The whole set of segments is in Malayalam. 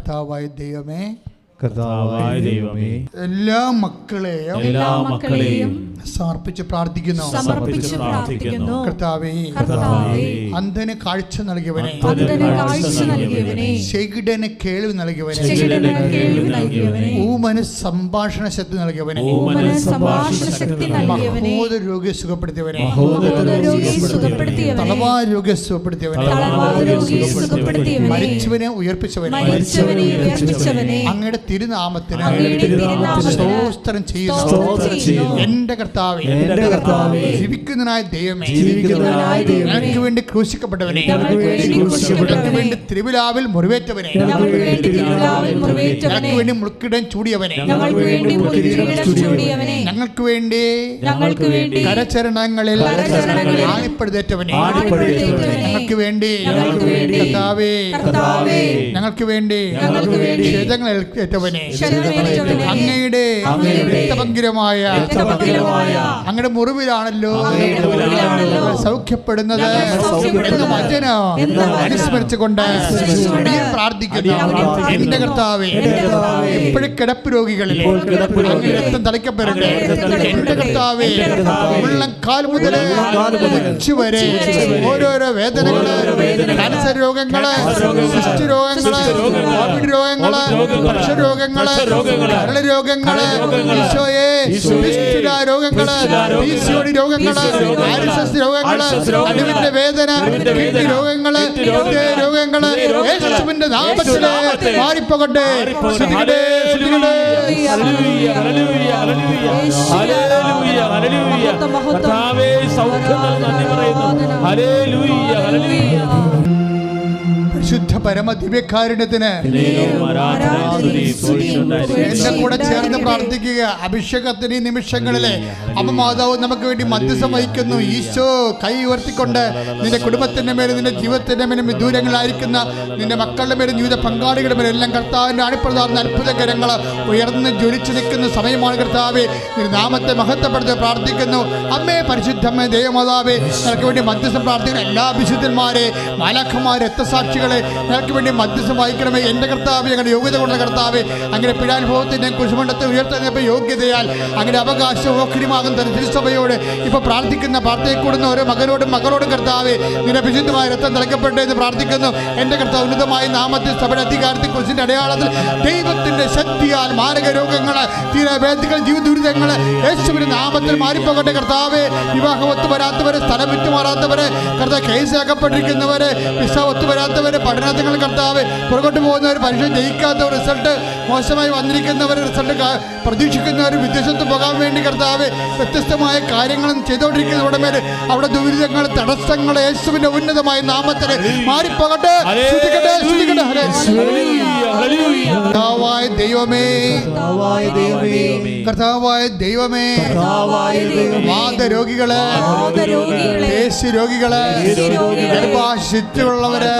കർത്താവായ ദൈവമേ, കർത്താവായ ദൈവമേ, എല്ലാ മക്കളെയും സമർപ്പിച്ച് പ്രാർത്ഥിക്കുന്നു. കർത്താവേ, അന്ധന് കാഴ്ച നൽകിയവനെ, ചെകിടന് കേൾവി നൽകിയവനെ, ഊമന് സംഭാഷണ ശക്തി നൽകിയവനെ, മഹോദര രോഗിയെ സുഖപ്പെടുത്തിയവനെ, തളവാ രോഗിയെ സുഖപ്പെടുത്തിയവനെ, മരിച്ചവനെ ഉയർപ്പിച്ചവനെ, അങ്ങയുടെ തിരുനാമത്തിന് സ്തോത്രം ചെയ്യുന്നു. എന്റെ കർത്താവേ, ജീവിക്കുന്നതിനായ ദൈവമേ, ഞങ്ങൾക്ക് വേണ്ടി ക്രൂശിക്കപ്പെട്ടവനെ, ഞങ്ങൾക്ക് വേണ്ടി തിരുവിലാവിൽ മുറിവേറ്റവനെ, ഞങ്ങൾക്ക് വേണ്ടി മുൾക്കിടം ചൂടിയവനെ, ഞങ്ങൾക്ക് വേണ്ടി കരചരണങ്ങളിൽ ആണിപ്പെടുത്തേറ്റവനെ, ഞങ്ങൾക്ക് വേണ്ടി കർത്താവേ, ഞങ്ങൾക്ക് വേണ്ടി ക്ഷതങ്ങൾ ഏറ്റവനെ, അങ്ങയുടെ രക്തപങ്കിരമായ അങ്ങയുടെ മുറിവിലാണല്ലോ സൗഖ്യപ്പെടുന്നത് എന്ന് വചനം അനുസ്മരിച്ചുകൊണ്ട് പ്രാർത്ഥിക്കുന്നു. എന്റെ കർത്താവേ, എപ്പോഴും കിടപ്പ് രോഗികളിൽ രക്തം തളിക്കപ്പെടട്ടെ. എന്റെ കർത്താവേ, ഉള്ളംകാൽ മുതൽ ഉച്ചവരെ ഓരോരോ വേദനകള്, ക്യാൻസർ രോഗങ്ങള്, സിസ്റ്റ് രോഗങ്ങള്, കോവിഡ് രോഗങ്ങള്, ഭക്ഷ്യരോഗങ്ങള്, കരള് രോഗങ്ങള്, ഈശോയെ, രോഗങ്ങള്, PCOD രോഗങ്ങള്, ആർഎസ്എസ് രോഗങ്ങള്, നടുവിന്റെ വേദന, കിഡ്നി രോഗങ്ങള്, രോഗങ്ങള് യേശുവിന്റെ നാമത്തിൽ മാറിപ്പോകട്ടെ. ശുദ്ധ പരമ ദിവ്യകാരുണ്യത്തിന് എന്റെ കൂടെ ചേർന്ന് പ്രാർത്ഥിക്കുക. അഭിഷേകത്തിന് ഈ നിമിഷങ്ങളിലെ അമ്മമാതാവ് നമുക്ക് വേണ്ടി മധ്യസ്ഥം വഹിക്കുന്നു. ഈശോ കൈ ഉയർത്തിക്കൊണ്ട് നിന്റെ കുടുംബത്തിന്റെ മേലും നിന്റെ ജീവിതത്തിന്റെ മേലും ദൂരങ്ങളായിരിക്കുന്ന നിന്റെ മക്കളുടെ മേലും ജീവിത പങ്കാളികളുടെ മേലും എല്ലാം കർത്താവിന്റെ അണിപ്രധാന അത്ഭുതകരങ്ങൾ ഉയർന്ന് ജ്വലിച്ചു നിൽക്കുന്ന സമയമാണ്. കർത്താവേ, നിന്റെ നാമത്തെ മഹത്വപ്പെടുത്തി പ്രാർത്ഥിക്കുന്നു. അമ്മേ, പരിശുദ്ധമ്മേ, ദൈവമാതാവേ, നിനക്ക് വേണ്ടി മധ്യസ്ഥം പ്രാർത്ഥിക്കുന്ന എല്ലാ വിശുദ്ധന്മാരെ, മാലാഖമാരെ, രക്തസാക്ഷികളെ ഞങ്ങൾക്ക് വേണ്ടി മധ്യസ്ഥം വഹിക്കണമേ. എൻ്റെ കർത്താവേ, അങ്ങനെ യോഗ്യത കൊണ്ട കർത്താവേ, അങ്ങനെ പീഡാനുഭവത്തിൻ്റെ കുശുമണ്ഡത്തെ ഉയർത്തുന്ന യോഗ്യതയാൽ അങ്ങനെ അവകാശം ഓഹരിമാകുന്ന തിരുസഭയോട് ഇപ്പോൾ പ്രാർത്ഥിക്കുന്ന പ്രാർത്ഥിക്കൂടുന്ന ഓരോ മകനോടും മകളോടും കർത്താവേ, നിന്റെ വിശുദ്ധമായ രക്തം തിളക്കപ്പെട്ടെ എന്ന് പ്രാർത്ഥിക്കുന്നു. എൻ്റെ കർത്താവ്, ഉന്നതമായ നാമത്തിൽ സഭയുടെ അധികാരത്തിൽ കുറിച്ചിൻ്റെ അടയാളത്തിൽ ദൈവത്തിൻ്റെ ശക്തിയാൽ മാരക രോഗങ്ങൾ, തീരവേദികൾ, ജീവിത ദുരിതങ്ങൾ യേശുവിന്റെ നാമത്തിൽ മാറിപ്പോകട്ടെ. കർത്താവേ, വിവാഹം ഒത്തുവരാത്തവരെ, സ്ഥലം വിറ്റുമാറാത്തവരെ, കർത്താവ് കേസ് ആക്കപ്പെട്ടിരിക്കുന്നവരെ, വിസ ഒത്തുവരാത്തവരെ, പഠനങ്ങൾ കർത്താവ് പുറകോട്ട് പോകുന്നവർ, പരീക്ഷ ജയിക്കാത്തവർ, റിസൾട്ട് മോശമായി വന്നിരിക്കുന്നവർ, റിസൾട്ട് പ്രതീക്ഷിക്കുന്നവർ, വിദേശത്ത് പോകാൻ വേണ്ടി കർത്താവ് വ്യത്യസ്തമായ കാര്യങ്ങളും ചെയ്തുകൊണ്ടിരിക്കുന്നവരുടെ മേൽ അവിടെ ദുരിതങ്ങൾ, തടസ്സങ്ങൾ യേശുവിന്റെ ഉന്നതമായ നാമത്തിൽ മാറിപ്പോകട്ടെ. കർത്താവായ ദൈവമേ, കർത്താവായ ദൈവമേ, വാദരോഗികള്, പേശി രോഗികള്, ഗർഭാശയത്തിലുള്ളവര്,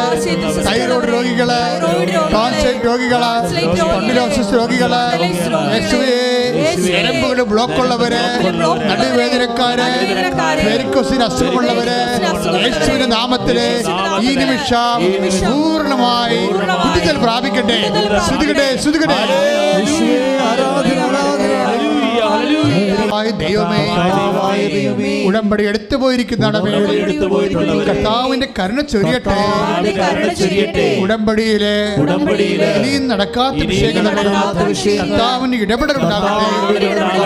തൈറോയ്ഡ് രോഗികള്, ടോൺസിൽ രോഗികള്, സ്പോണ്ടിലോസിസ് രോഗികള്, ഞരമ്പുകൾ ബ്ലോക്കുള്ളവര്, നടുവേദനക്കാര്, വെരിക്കോസിന് അസുഖമുള്ളവര്, യേശുവിന്റെ നാമത്തില് ഈ നിമിഷം പൂർണ്ണമായി വിടുതൽ പ്രാപിക്കട്ടെ. ശ്രുതികട്ടെ. ദൈവമേ, ഉടമ്പടി എടുത്തു പോയിരിക്കുന്ന കർത്താവിന്റെ കരുണ ചൊരിയട്ടെ. ഉടമ്പടിയിലെ ഇനിയും നടക്കാത്ത വിഷയങ്ങൾ കർത്താവിന്റെ ഇടപെടലുണ്ടാകട്ടെ.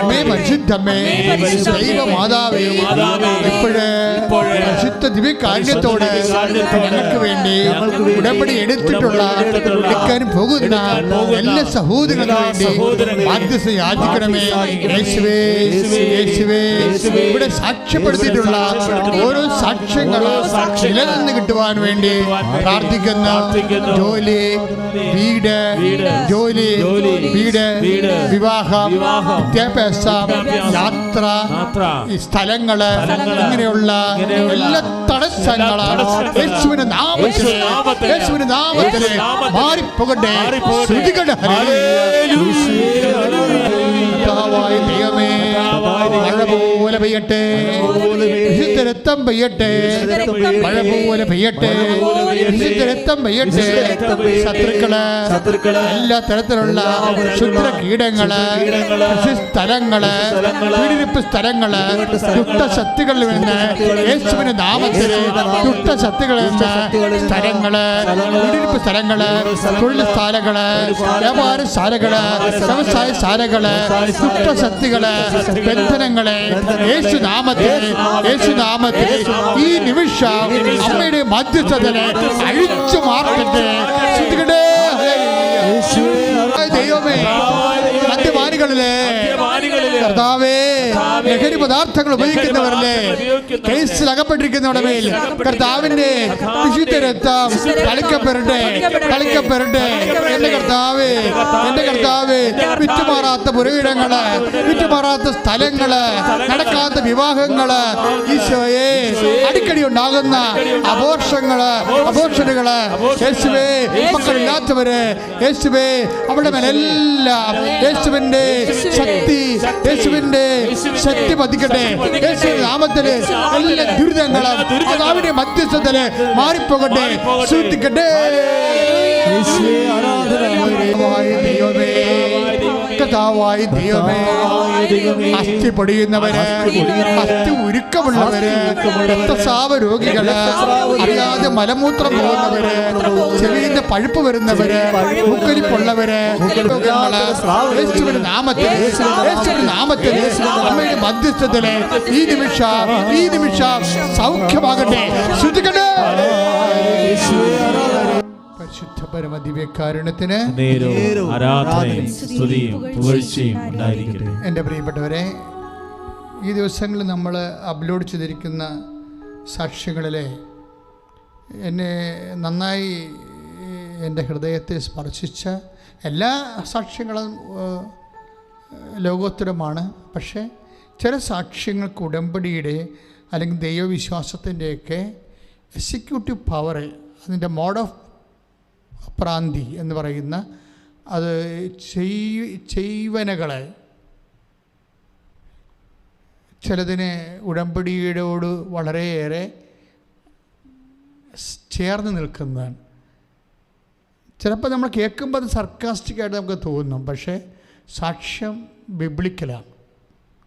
അമ്മേ, പരിശുദ്ധമ്മേ, ദൈവമാതാവേ, ഇപ്പോഴ് പരിശുദ്ധ ദിവ്യകാരുണ്യത്തോടെ ഞങ്ങൾക്ക് വേണ്ടി ഉടമ്പടി എടുത്തിട്ടുള്ള, എടുക്കാനും പോകുന്ന എല്ലാ സഹോദരങ്ങൾക്ക് വേണ്ടി മധ്യസ്ഥ യാചിക്കണമേ. യേശുവേ, ഇവിടെ സാക്ഷ്യപ്പെടുത്തിയിട്ടുള്ള ഓരോ സാക്ഷ്യങ്ങളും നിലനിന്ന് കിട്ടുവാൻ വേണ്ടി പ്രാർത്ഥിക്കുന്ന ജോലി, വീട്, വിവാഹം, വിദ്യാഭ്യാസം, യാത്ര, ഈ സ്ഥലങ്ങള്, ഇങ്ങനെയുള്ള എല്ലാ തടസ്സങ്ങളും യേശുവിന്റെ നാമത്തിൽ മാറിപ്പോകട്ടെ. ദൈവമേ, മഴ പോലെ പെയ്യട്ടെ. വിശുദ്ധ രക്തം രക്തം പെയ്യട്ടെ, മഴ പോലെ പെയ്യട്ടെ, വിശുദ്ധ രക്തം പെയ്യട്ടെ. ശത്രുക്കള് എല്ലാ തരത്തിലുള്ള ക്ഷുദ്ര കീടങ്ങള്, സ്ഥലങ്ങള്, പീഡിപ്പിപ്പ് സ്ഥലങ്ങള്, ദുഷ്ടശക്തികളിൽ നിന്ന് യേശുവിന്റെ നാമത്തില് ദുഷ്ടശക്തികളിൽ നിന്ന് സ്ഥലങ്ങള്, പീഡിപ്പിപ്പ് സ്ഥലങ്ങള്, തൊഴിൽ ശാലകള്, വ്യാപാര ശാലകള്, വ്യവസായ ശാലകള്, ദുഷ്ടശക്തികള്, ബന്ധനങ്ങളെ യേശുനാമത്തിൽ ഈ നിമിഷം അമ്മയുടെ മധ്യസ്ഥതനെ അഴിച്ചു മാറ്റട്ടെ. ദൈവമേ, മദ്യപാനികളിലെ കർത്താവേ, ലഹരി പദാർത്ഥങ്ങൾ ഉപയോഗിക്കുന്നവരിലെ കേസിൽ അകപ്പെട്ടിരിക്കുന്നവരുടെ മേൽ കർത്താവിന്റെ വിശുദ്ധ രക്തം കളിക്കപ്പെടട്ടെ. എന്റെ കർത്താവേ, വിറ്റുമാറാത്ത പുരയിടങ്ങള്, വിറ്റുമാറാത്ത സ്ഥലങ്ങള്, നടക്കാത്ത വിവാഹങ്ങള്, ഈശോയെ, അടിക്കടി ഉണ്ടാകുന്ന അബോർഷനുകള്, യേശുവേ, മക്കളില്ലാത്തവര്, യേശുവേ, അവരുടെ മേലെല്ലാം യേശുവിന്റെ ശക്തി പതിക്കട്ടെ. യേശുവിന്റെ നാമത്തില് എല്ലാ ദുരിതങ്ങളും അതാവിന്റെ മധ്യസ്ഥത്തില് മാറിപ്പോകട്ടെ, ശ്രദ്ധിക്കട്ടെ. കർത്താവായ ദൈവമേ, അസ്ഥി പൊടിയുന്നവര്, അസ്ഥി ഉരുക്കമുള്ളവര്, രക്തസ്രാവ രോഗികള്, അറിയാതെ മലമൂത്രം പോകുന്നവര്, ചെവിയുടെ പഴുപ്പ് വരുന്നവര്, മൂക്കൊലിപ്പുള്ളവര്, യേശുവിന്റെ നാമത്തിൽ അമ്മയുടെ മധ്യസ്ഥത്തില് ഈ നിമിഷം സൗഖ്യമാകട്ടെ. ശ്രദ്ധിക്കട്ടെ. പരിശുദ്ധ പരമ ദിവ്യകാരുണ്യത്തിന് എൻ്റെ പ്രിയപ്പെട്ടവരെ, ഈ ദിവസങ്ങളിൽ നമ്മൾ അപ്ലോഡ് ചെയ്തിരിക്കുന്ന സാക്ഷ്യങ്ങളിലെ എന്നെ നന്നായി എൻ്റെ ഹൃദയത്തെ സ്പർശിച്ച എല്ലാ സാക്ഷ്യങ്ങളും ലോകോത്തരമാണ്. പക്ഷേ ചില സാക്ഷ്യങ്ങൾക്ക് ഉടമ്പടിയുടെ അല്ലെങ്കിൽ ദൈവവിശ്വാസത്തിൻ്റെയൊക്കെ എക്സിക്യൂട്ടീവ് പവർ, അതിൻ്റെ മോഡ് ഓഫ് പ്രാന്തി എന്ന് പറയുന്ന അത് ചെയ്വനകളെ ചിലതിന് ഉടമ്പടിയോട് വളരെയേറെ ചേർന്ന് നിൽക്കുന്നതാണ്. ചിലപ്പോൾ നമ്മൾ കേൾക്കുമ്പോൾ അത് സർക്കാസ്റ്റിക്കായിട്ട് നമുക്ക് തോന്നും, പക്ഷേ സാക്ഷ്യം ബിബ്ലിക്കലാണ്.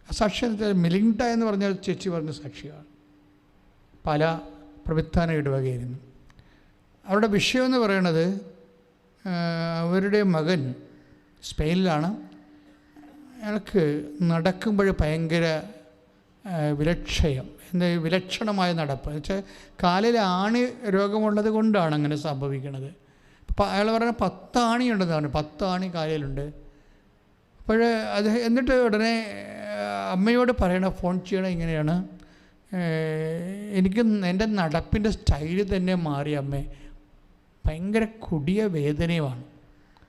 ആ സാക്ഷ്യം മിലിൻഡ എന്ന് പറഞ്ഞ ചേച്ചി പറഞ്ഞ സാക്ഷിയാണ്. പല പ്രവിധാന ഇടവകയായിരുന്നു. അവരുടെ വിഷയം എന്ന് പറയുന്നത്, അവരുടെ മകൻ സ്പെയിനിലാണ്. അയാൾക്ക് നടക്കുമ്പോൾ ഭയങ്കര വിലക്ഷണമായ നടപ്പ്. എന്നുവെച്ചാൽ കാലിൽ ആണി രോഗമുള്ളത് കൊണ്ടാണ് അങ്ങനെ സംഭവിക്കുന്നത്. അപ്പോൾ അയാൾ പറഞ്ഞ 10 ആണിയുണ്ടെന്ന് പറഞ്ഞു. 10 ആണി കാലിലുണ്ട്. അപ്പോൾ അത് എന്നിട്ട് ഉടനെ അമ്മയോട് ഫോൺ ചെയ്യണം, ഇങ്ങനെയാണ്, എനിക്ക് എൻ്റെ നടപ്പിൻ്റെ സ്റ്റൈല് തന്നെ മാറി അമ്മേ, ഭയങ്കര കൊടിയ വേദനയുമാണ്.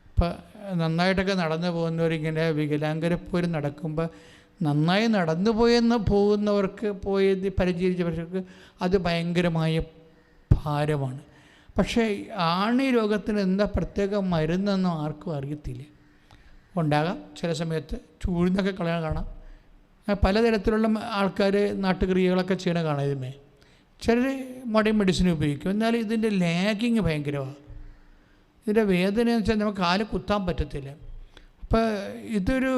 ഇപ്പം നന്നായിട്ടൊക്കെ നടന്നു പോകുന്നവരിങ്ങനെ വികലാംഗരെ പോലും നടക്കുമ്പോൾ നന്നായി നടന്നു പോകുന്നവർക്ക് പരിചരിച്ചവർക്ക് അത് ഭയങ്കരമായ ഭാരമാണ്. പക്ഷേ ആണി രോഗത്തിന് എന്താ പ്രത്യേക മരുന്നെന്നും ആർക്കും അറിയത്തില്ല. ഉണ്ടാകാം ചില സമയത്ത് ചൂഴ്ന്നൊക്കെ കളയാൻ കാണാം. പലതരത്തിലുള്ള ആൾക്കാർ നാട്ടുക്രിയകളൊക്കെ ചെയ്യണ കാണാം. ഇതിന്മേ ചിലർ മോഡേൺ മെഡിസിൻ ഉപയോഗിക്കും. എന്നാൽ ഇതിൻ്റെ ലാഗിങ് ഭയങ്കരമാണ്. ഇതിൻ്റെ വേദന എന്ന് വെച്ചാൽ നമുക്ക് കാല് കുത്താൻ പറ്റത്തില്ല. അപ്പോൾ ഇതൊരു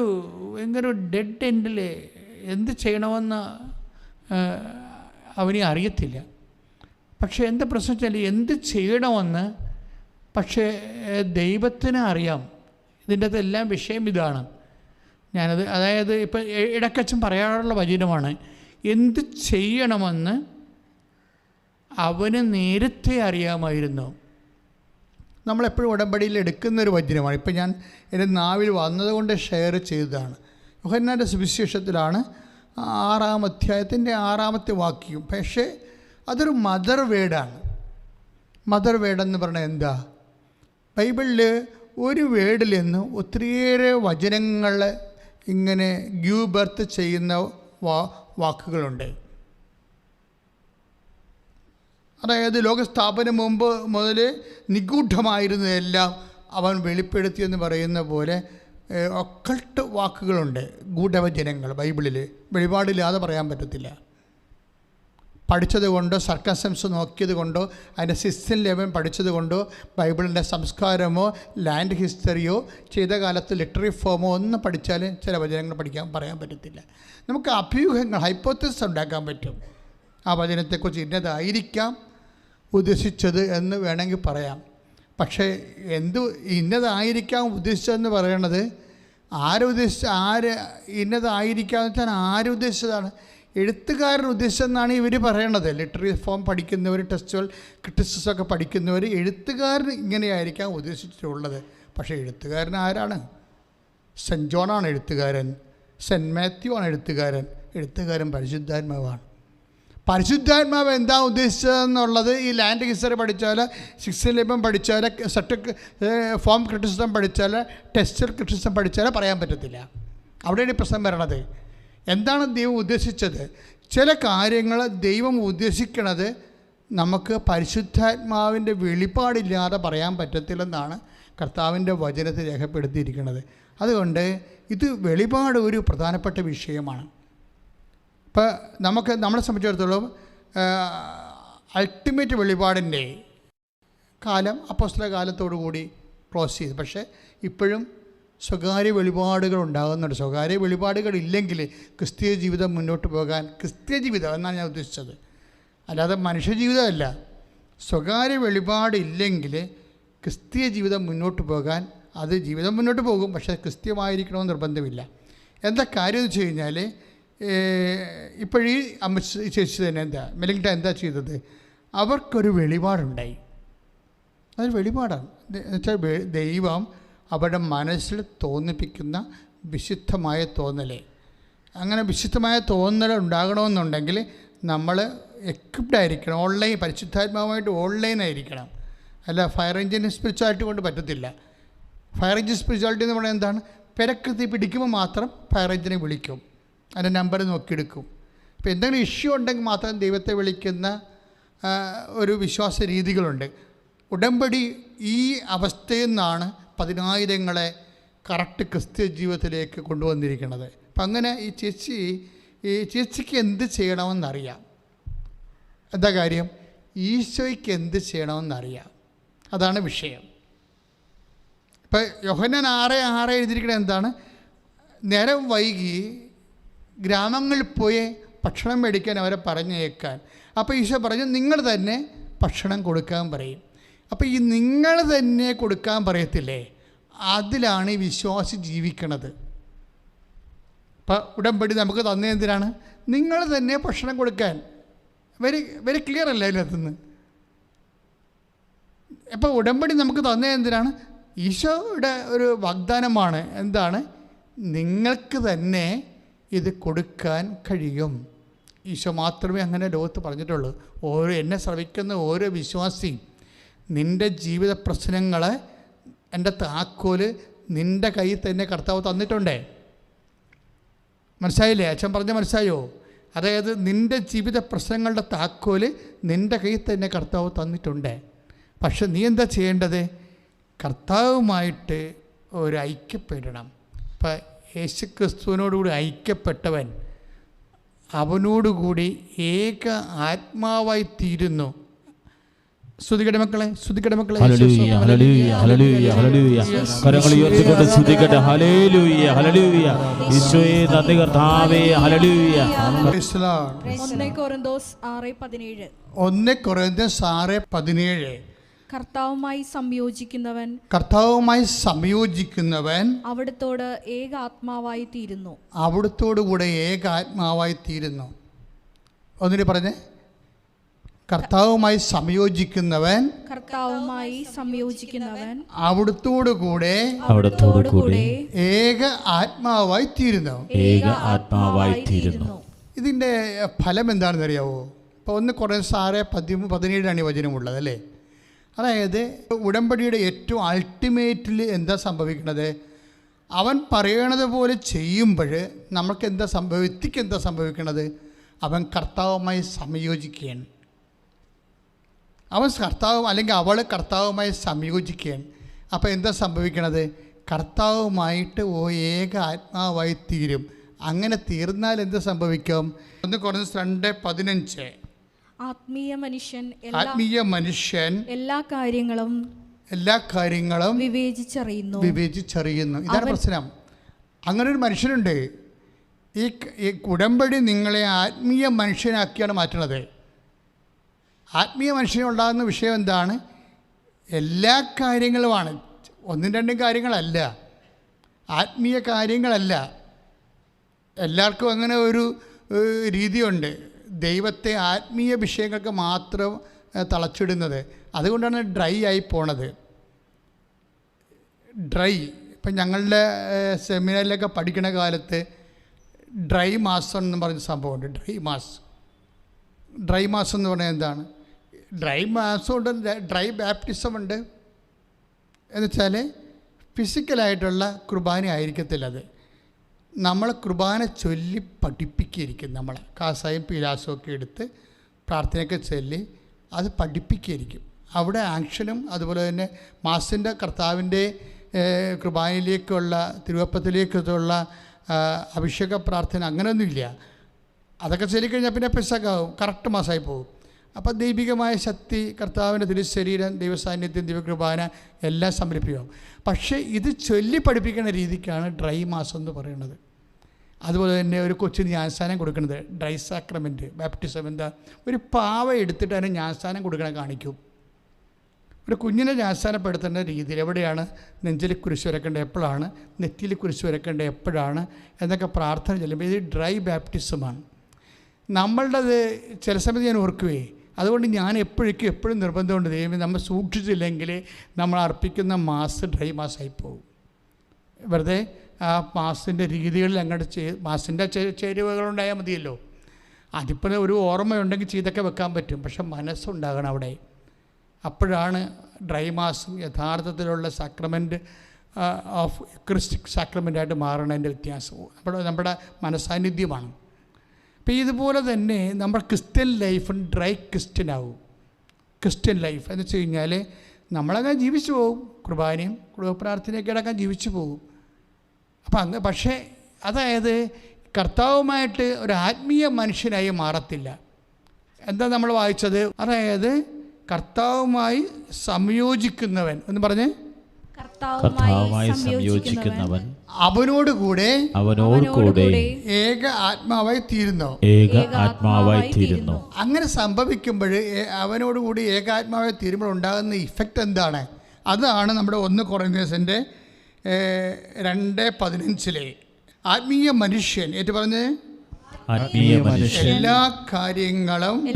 ഭയങ്കര ഡെഡ് എൻഡിൽ എന്ത് ചെയ്യണമെന്ന് അവനെ അറിയത്തില്ല. പക്ഷേ എന്താ പ്രശ്നം വെച്ചാൽ എന്ത് ചെയ്യണമെന്ന് പക്ഷേ ദൈവത്തിന് അറിയാം. ഇതിൻ്റെ അകത്തെല്ലാം വിഷയം ഇതാണ്. ഞാനത് അതായത് ഇപ്പം ഇടയ്ക്കച്ചൻ പറയാറുള്ള വചനമാണ്, എന്ത് ചെയ്യണമെന്ന് അവന് നേരത്തെ അറിയാമായിരുന്നു. നമ്മളെപ്പോഴും ഉടമ്പടിയിൽ എടുക്കുന്നൊരു വചനമാണ്. ഇപ്പം ഞാൻ എൻ്റെ നാവിൽ വന്നതുകൊണ്ട് ഷെയർ ചെയ്തതാണ്. യോഹന്നാൻ്റെ സുവിശേഷത്തിലാണ് 6-ാം അധ്യായത്തിൻ്റെ 6-ാമത്തെ വാക്യം. പക്ഷേ അതൊരു മദർ വേർഡാണ്. മദർ വേർഡ് എന്ന് പറഞ്ഞാൽ എന്താ? ബൈബിളിൽ ഒരു വേർഡിൽ നിന്ന് ഒത്തിരിയേറെ വചനങ്ങൾ ഇങ്ങനെ ഗീവ് ബർത്ത് ചെയ്യുന്ന വാക്കുകളുണ്ട്. അതായത് ലോകസ്ഥാപനം മുമ്പ് മുതൽ നിഗൂഢമായിരുന്നതെല്ലാം അവൻ വെളിപ്പെടുത്തിയെന്ന് പറയുന്ന പോലെ ഒക്കൾട്ട് വാക്കുകളുണ്ട്, ഗൂഢവചനങ്ങൾ ബൈബിളിൽ. വെളിപാടില്ലാതെ പറയാൻ പറ്റത്തില്ല. പഠിച്ചത് കൊണ്ടോ സർക്കംസ്റ്റൻസ് നോക്കിയത് കൊണ്ടോ അതിൻ്റെ സിസ്റ്റം ലെവൽ പഠിച്ചത് കൊണ്ടോ ബൈബിളിൻ്റെ സംസ്കാരമോ ലാൻഡ് ഹിസ്റ്ററിയോ ചെയ്ത കാലത്ത് ലിറ്റററി ഫോമോ ഒന്നും പഠിച്ചാൽ ചില വചനങ്ങൾ പറയാൻ പറ്റത്തില്ല. നമുക്ക് അഭ്യൂഹങ്ങൾ ഹൈപ്പോത്തസിസ് ഉണ്ടാക്കാൻ പറ്റും. ആ വചനത്തെക്കുറിച്ച് ഇന്നതായിരിക്കാം ഉദ്ദേശിച്ചത് എന്ന് വേണമെങ്കിൽ പറയാം. പക്ഷേ ഇന്നതായിരിക്കാം ഉദ്ദേശിച്ചതെന്ന് പറയണത് ഇന്നതായിരിക്കാമെന്ന് വെച്ചാൽ ആരുദ്ദേശിച്ചതാണ്? എഴുത്തുകാരൻ ഉദ്ദേശിച്ചതെന്നാണ് ഇവർ പറയണത്. ലിറ്റററി ഫോം പഠിക്കുന്നവർ, ടെക്സ്റ്റുവൽ ക്രിറ്റിസിസം ഒക്കെ പഠിക്കുന്നവർ എഴുത്തുകാരൻ ഇങ്ങനെയായിരിക്കാം ഉദ്ദേശിച്ചിട്ടുള്ളത്. പക്ഷേ എഴുത്തുകാരൻ ആരാണ്? സെൻറ്റ് ജോണാണ് എഴുത്തുകാരൻ, സെൻറ്റ് മാത്യു ആണ് എഴുത്തുകാരൻ പരിശുദ്ധാത്മാവാണ്. പരിശുദ്ധാത്മാവ് എന്താ ഉദ്ദേശിച്ചതെന്നുള്ളത് ഈ ലാൻഡ് ഹിസ്റ്ററി പഠിച്ചാൽ, സിക്സ് ലെവൻ പഠിച്ചാൽ, ഫോം ക്രിറ്റിസിസം പഠിച്ചാൽ, ടെക്സ്റ്റൽ ക്രിറ്റിസിസം പഠിച്ചാൽ പറയാൻ പറ്റത്തില്ല. അവിടെയാണ് ഈ പ്രശ്നം വരണത്. എന്താണ് ദൈവം ഉദ്ദേശിച്ചത്? ചില കാര്യങ്ങൾ ദൈവം ഉദ്ദേശിക്കണത് നമുക്ക് പരിശുദ്ധാത്മാവിൻ്റെ വെളിപ്പാടില്ലാതെ പറയാൻ പറ്റത്തില്ലെന്നാണ് കർത്താവിൻ്റെ വചനത്തിൽ രേഖപ്പെടുത്തിയിരിക്കുന്നത്. അതുകൊണ്ട് ഇത് വെളിപാട് ഒരു പ്രധാനപ്പെട്ട വിഷയമാണ്. ഇപ്പോൾ നമ്മളെ സംബന്ധിച്ചിടത്തോളം അൾട്ടിമേറ്റ് വെളിപാടിൻ്റെ കാലം അപ്പോസ്തല കാലത്തോടു കൂടി ക്ലോസ് ചെയ്തു. പക്ഷേ ഇപ്പോഴും സ്വകാര്യ വെളിപാടുകൾ ഉണ്ടാകുന്നുണ്ട്. സ്വകാര്യ വെളിപാടുകൾ ഇല്ലെങ്കിൽ ക്രിസ്തീയ ജീവിതം മുന്നോട്ട് പോകാൻ, ക്രിസ്തീയ ജീവിതം എന്നാണ് ഞാൻ ഉദ്ദേശിച്ചത്, അല്ലാതെ മനുഷ്യജീവിതമല്ല. സ്വകാര്യ വെളിപാടില്ലെങ്കിൽ ക്രിസ്തീയ ജീവിതം മുന്നോട്ട് പോകാൻ, അത് ജീവിതം മുന്നോട്ട് പോകും, പക്ഷേ ക്രിസ്ത്യമായിരിക്കണമെന്ന് നിർബന്ധമില്ല. എന്താ കാര്യം എന്ന് വെച്ച് കഴിഞ്ഞാൽ, ഇപ്പോഴീ അമ്മ ചേച്ചി തന്നെ മെലിങ്ട എന്താ ചെയ്തത്? അവർക്കൊരു വെളിപാടുണ്ടായി. അതൊരു വെളിപാടാണ്. എന്നുവെച്ചാൽ ദൈവം അവരുടെ മനസ്സിൽ തോന്നിപ്പിക്കുന്ന വിശുദ്ധമായ തോന്നലേ. അങ്ങനെ വിശുദ്ധമായ തോന്നൽ ഉണ്ടാകണമെന്നുണ്ടെങ്കിൽ നമ്മൾ എക്വിപ്ഡ് ആയിരിക്കണം. പരിശുദ്ധാത്മാവുമായിട്ട് ഓൺലൈനായിരിക്കണം. അല്ല ഫയർ എഞ്ചിൻ സ്പിരിച്വാലിറ്റി കൊണ്ട് പറ്റത്തില്ല. ഫയർ എഞ്ചിൻ സ്പിരിച്വാലിറ്റി എന്ന് പറയുന്നത് എന്താണ്? പെരക്കത്തി പിടിക്കുമ്പോൾ മാത്രം ഫയർ എഞ്ചിനെ വിളിക്കും, അതിൻ്റെ നമ്പർ നോക്കിയെടുക്കും. അപ്പോൾ എന്തെങ്കിലും ഇഷ്യൂ ഉണ്ടെങ്കിൽ മാത്രം ദൈവത്തെ വിളിക്കുന്ന ഒരു വിശ്വാസ രീതികളുണ്ട്. ഉടമ്പടി ഈ അവസ്ഥയിൽ നിന്നാണ് 10,000 കറക്റ്റ് ക്രിസ്ത്യ ജീവിതത്തിലേക്ക് കൊണ്ടുവന്നിരിക്കുന്നത്. അപ്പം അങ്ങനെ ഈ ചേച്ചിക്ക് എന്ത് ചെയ്യണമെന്നറിയാം. എന്താ കാര്യം? ഈശോയ്ക്ക് എന്ത് ചെയ്യണമെന്നറിയാം. അതാണ് വിഷയം. ഇപ്പം യോഹന്നാൻ 6:6 എഴുതിയിരിക്കുന്നത് എന്താണ്? നേരം വൈകി ഗ്രാമങ്ങളിൽ പോയി ഭക്ഷണം മേടിക്കാൻ അവരെ പറഞ്ഞേക്കാൻ. അപ്പോൾ ഈശോ പറഞ്ഞു, നിങ്ങൾ തന്നെ ഭക്ഷണം കൊടുക്കാൻ പറയും. അപ്പോൾ ഈ നിങ്ങൾ തന്നെ കൊടുക്കാൻ പറയത്തില്ലേ, അതിലാണ് ഈ വിശ്വാസി ജീവിക്കണത്. ഇപ്പം ഉടമ്പടി നമുക്ക് തന്നെ എന്തിനാണ്? നിങ്ങൾ തന്നെ ഭക്ഷണം കൊടുക്കാൻ. വെരി ക്ലിയർ അല്ലേ അതിനകത്തുനിന്ന്? അപ്പോൾ ഉടമ്പടി നമുക്ക് തന്നെ എന്തിനാണ്? ഈശോയുടെ ഒരു വാഗ്ദാനമാണ്. എന്താണ്? നിങ്ങൾക്ക് തന്നെ ഇത് കൊടുക്കാൻ കഴിയും. ഈശോ മാത്രമേ അങ്ങനെ ലോകത്ത് പറഞ്ഞിട്ടുള്ളൂ. എന്നെ ശ്രവിക്കുന്ന ഓരോ വിശ്വാസിയും, നിൻ്റെ ജീവിത പ്രശ്നങ്ങളെ എൻ്റെ താക്കോല് നിൻ്റെ കയ്യിൽ തന്നെ കർത്താവ് തന്നിട്ടുണ്ടേ. മനസ്സിലായില്ലേ? അച്ഛൻ പറഞ്ഞ മനസ്സിലായോ? അതായത് നിൻ്റെ ജീവിത പ്രശ്നങ്ങളുടെ താക്കോല് നിൻ്റെ കയ്യിൽ തന്നെ കർത്താവ് തന്നിട്ടുണ്ട്. പക്ഷെ നീ എന്താ ചെയ്യേണ്ടത്? കർത്താവുമായിട്ട് ഒരു ഐക്യപ്പെടണം. ഇപ്പം യേശുക്രിസ്തുവിനോടുകൂടി ഐക്യപ്പെട്ടവൻ അവനോടുകൂടി ഏക ആത്മാവായി തീരുന്നു. സ്തുതിക്കട്ടെ മക്കളെ, സ്തുതിക്കട്ടെ മക്കളെ. ഹല്ലേലൂയ, ഹല്ലേലൂയ, ഹല്ലേലൂയ, ഹല്ലേലൂയ. കരങ്ങൾ ഉയർത്തിക്കൊണ്ട് സ്തുതിക്കട്ടെ. ഹല്ലേലൂയ, ഹല്ലേലൂയ. ഈശോയെ നന്ദി കർത്താവേ. ഹല്ലേലൂയ. 1 കൊരിന്തോസ് 6:17. 1 കൊരിന്തോസ് 6:17. കർത്താവുമായി സംയോജിക്കുന്നവൻ അവിടുത്തോട് ഏക ആത്മാവായി തീരുന്നു. അവിടുത്തോടുകൂടെ ഏക ആത്മാവായി തീരുന്നു. ഒന്നിനെ പറഞ്ഞേ. കർത്താവുമായി സംയോജിക്കുന്നവൻ അവിടുത്തോടുകൂടെ ഏക ആത്മാവായി തീരുന്നു. ഇതിൻ്റെ ഫലം എന്താണെന്ന് അറിയാവോ? ഇപ്പോൾ 1 കൊരിന്തോസ് 6:17 ഈ വചനമുള്ളത് അല്ലേ? അതായത് ഉടമ്പടിയുടെ ഏറ്റവും അൾട്ടിമേറ്റിൽ എന്താ സംഭവിക്കുന്നത്? അവൻ പറയണത് പോലെ ചെയ്യുമ്പോൾ നമുക്ക് വ്യക്തിക്ക് എന്താ സംഭവിക്കണത്? അവൻ കർത്താവുമായി സംയോജിക്കുകയാണ്. അവൻ അവൾ കർത്താവുമായി സംയോജിക്കുകയാണ്. അപ്പോൾ എന്താ സംഭവിക്കണത്? കർത്താവുമായിട്ട് ഏക ആത്മാവായി തീരും. അങ്ങനെ തീർന്നാൽ എന്ത് സംഭവിക്കും? 1 കൊരിന്തോസ് 2:15. ആത്മീയ മനുഷ്യൻ എല്ലാ കാര്യങ്ങളും വിവേചിച്ചറിയുന്നു. ഇതാണ് പ്രശ്നം. അങ്ങനെ ഒരു മനുഷ്യനുണ്ട്. ഈ ഉടമ്പടി നിങ്ങളെ ആത്മീയ മനുഷ്യനാക്കിയാണ് മാറ്റുന്നത്. ആത്മീയ മനുഷ്യനുണ്ടാകുന്ന വിഷയം എന്താണ്? എല്ലാ കാര്യങ്ങളുമാണ്, ഒന്നും രണ്ടും കാര്യങ്ങളല്ല, ആത്മീയ കാര്യങ്ങളല്ല. എല്ലാവർക്കും അങ്ങനെ ഒരു രീതിയുണ്ട്, ദൈവത്തെ ആത്മീയ വിഷയങ്ങൾക്ക് മാത്രം തളച്ചിടുന്നത്. അതുകൊണ്ടാണ് ഡ്രൈ ആയി പോണത്. ഡ്രൈ ഇപ്പം ഞങ്ങളുടെ സെമിനാറിലൊക്കെ പഠിക്കുന്ന കാലത്ത് ഡ്രൈ മാസം എന്ന് പറഞ്ഞ സംഭവമുണ്ട്. ഡ്രൈ മാസം എന്ന് പറഞ്ഞാൽ എന്താണ്? ഡ്രൈ മാസമുണ്ട്, ഡ്രൈ ബാപ്റ്റിസം ഉണ്ട്. എന്നുവെച്ചാൽ ഫിസിക്കലായിട്ടുള്ള കുർബാന ആയിരിക്കത്തില്ല, അത് നമ്മൾ കുർബാന ചൊല്ലി പഠിപ്പിക്കുകയായിരിക്കും. നമ്മളെ കാസായും പീലാസും ഒക്കെ എടുത്ത് പ്രാർത്ഥനയൊക്കെ ചൊല്ലി അത് പഠിപ്പിക്കുകയായിരിക്കും. അവിടെ ആക്ഷനും അതുപോലെ തന്നെ മാസിൻ്റെ കർത്താവിൻ്റെ കുർബാനയിലേക്കുള്ള തിരുവപ്പത്തിലേക്കുള്ള അഭിഷേക പ്രാർത്ഥന അങ്ങനെയൊന്നുമില്ല. അതൊക്കെ ചൊല്ലിക്കഴിഞ്ഞാൽ പിന്നെ പെസകാവും, കറക്റ്റ് മാസമായി പോകും. അപ്പോൾ ദൈവികമായ ശക്തി, കർത്താവിൻ്റെ തിരുശരീരം, ദൈവസാന്നിധ്യം, ദൈവകൃപാന എല്ലാം സമർപ്പിക്കും. പക്ഷേ ഇത് ചൊല്ലി പഠിപ്പിക്കുന്ന രീതിക്കാണ് ഡ്രൈ മാസം എന്ന് പറയുന്നത്. അതുപോലെ തന്നെ ഒരു കൊച്ചിന് ജ്ഞാനസ്ഥാനം കൊടുക്കുന്നത് ഡ്രൈ സാക്രമെൻറ്റ് ബാപ്റ്റിസം. എന്താ? ഒരു പാവ എടുത്തിട്ട് അതിന് ജ്ഞാനസ്ഥാനം കൊടുക്കണ കാണിക്കും. ഒരു കുഞ്ഞിനെ ജ്ഞാനസ്ഥാനപ്പെടുത്തേണ്ട രീതിയിൽ എവിടെയാണ് നെഞ്ചിൽ കുരിശ് വരക്കേണ്ടത്, എപ്പോഴാണ് നെറ്റിയിൽ കുരിശ് വരക്കേണ്ടത്, എപ്പോഴാണ് എന്നൊക്കെ പ്രാർത്ഥന ചെല്ലുമ്പോൾ ഇത് ഡ്രൈ ബാപ്റ്റിസമാണ്. നമ്മളുടേത് ചില സമയത്ത് ഞാൻ ഓർക്കുവേ. അതുകൊണ്ട് ഞാൻ എപ്പോഴും നിർബന്ധമുണ്ട്, ദൈവം നമ്മൾ സൂക്ഷിച്ചില്ലെങ്കിൽ നമ്മൾ അർപ്പിക്കുന്ന മാസ് ഡ്രൈ മാസമായി പോകും. വെറുതെ ആ മാസിൻ്റെ രീതികളിൽ അങ്ങോട്ട് മാസിൻ്റെ ചേരുവകളുണ്ടായാൽ മതിയല്ലോ. അതിപ്പോൾ ഒരു ഓർമ്മയുണ്ടെങ്കിൽ ചെയ്തൊക്കെ വെക്കാൻ പറ്റും, പക്ഷെ മനസ്സുണ്ടാകണം അവിടെ. അപ്പോഴാണ് ഡ്രൈ മാസം യഥാർത്ഥത്തിലുള്ള സാക്രമെൻറ്റ് ഓഫ് ക്രിസ്റ്റിക് സാക്രമെൻ്റായിട്ട് മാറണതിൻ്റെ വ്യത്യാസവും നമ്മുടെ മനസാന്നിധ്യമാണ്. അപ്പോൾ ഇതുപോലെ തന്നെ നമ്മുടെ ക്രിസ്ത്യൻ ലൈഫും ഡ്രൈ ക്രിസ്ത്യൻ ആവും. ക്രിസ്ത്യൻ ലൈഫ് എന്ന് വെച്ച് കഴിഞ്ഞാൽ നമ്മളങ്ങനെ ജീവിച്ചു പോകും, കുർബാനയും കുടുംബ പ്രാർത്ഥനയൊക്കെ അടക്കം ജീവിച്ചു പോകും. അപ്പം പക്ഷേ അതായത് കർത്താവുമായിട്ട് ഒരു ആത്മീയ മനുഷ്യനായി മാറത്തില്ല. എന്താ നമ്മൾ വായിച്ചത്? അതായത് കർത്താവുമായി സംയോജിക്കുന്നവൻ എന്ന് പറഞ്ഞ് കർത്താവുമായി സംയോജിക്കുന്നവൻ അവനോടുകൂടെ ഏക ആത്മാവായി തീരുന്നു. അങ്ങനെ സംഭവിക്കുമ്പോൾ അവനോടുകൂടി ഏകാത്മാവായി തീരുമ്പോൾ ഉണ്ടാകുന്ന ഇഫക്റ്റ് എന്താണ്? അതാണ് നമ്മുടെ 1 കൊറിന്ത്യൻസിൻ്റെ 2:15 ആത്മീയ മനുഷ്യൻ ഏറ്റു പറഞ്ഞ് എല്ലാ കാര്യങ്ങളും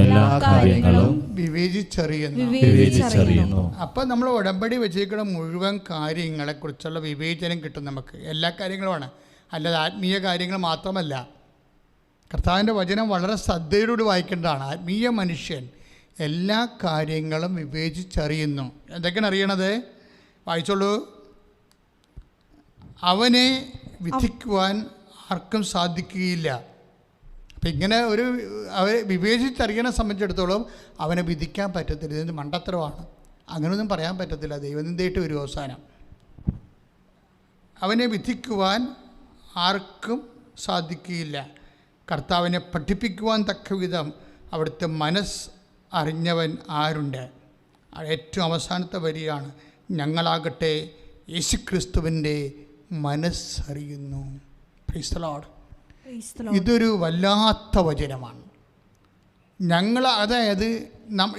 വിവേചിച്ചറിയുന്നു. അപ്പം നമ്മൾ ഉടമ്പടി വെച്ചിരിക്കുന്ന മുഴുവൻ കാര്യങ്ങളെക്കുറിച്ചുള്ള വിവേചനം കിട്ടും നമുക്ക്. എല്ലാ കാര്യങ്ങളുമാണ്, അല്ലാതെ ആത്മീയ കാര്യങ്ങൾ മാത്രമല്ല. കർത്താവിൻ്റെ വചനം വളരെ ശ്രദ്ധയോടുകൂടി വായിക്കേണ്ടതാണ്. ആത്മീയ മനുഷ്യൻ എല്ലാ കാര്യങ്ങളും വിവേചിച്ചറിയുന്നു. എന്തൊക്കെയാണ് അറിയണത്? വായിച്ചോളൂ. അവനെ വിധിക്കുവാൻ ആർക്കും സാധിക്കുകയില്ല. അപ്പം ഇങ്ങനെ ഒരു അവരെ വിവേചിച്ചറിയണെ സംബന്ധിച്ചിടത്തോളം അവനെ വിധിക്കാൻ പറ്റത്തില്ല. ഇതിന് മണ്ടത്തരമാണ്, അങ്ങനെയൊന്നും പറയാൻ പറ്റത്തില്ല. ദൈവനിന്ദയായിട്ട് വരും അവസാനം. അവനെ വിധിക്കുവാൻ ആർക്കും സാധിക്കുകയില്ല. കർത്താവിനെ പഠിപ്പിക്കുവാൻ തക്കവിധം അവിടുത്തെ മനസ്സ് അറിഞ്ഞവൻ ആരുണ്ട്? ഏറ്റവും അവസാനത്തെ വരിയാണ്, ഞങ്ങളാകട്ടെ യേശുക്രിസ്തുവിൻ്റെ മനസ്സറിയുന്നു. Praise the Lord. ഇതൊരു വല്ലാത്ത വചനമാണ്. അതായത്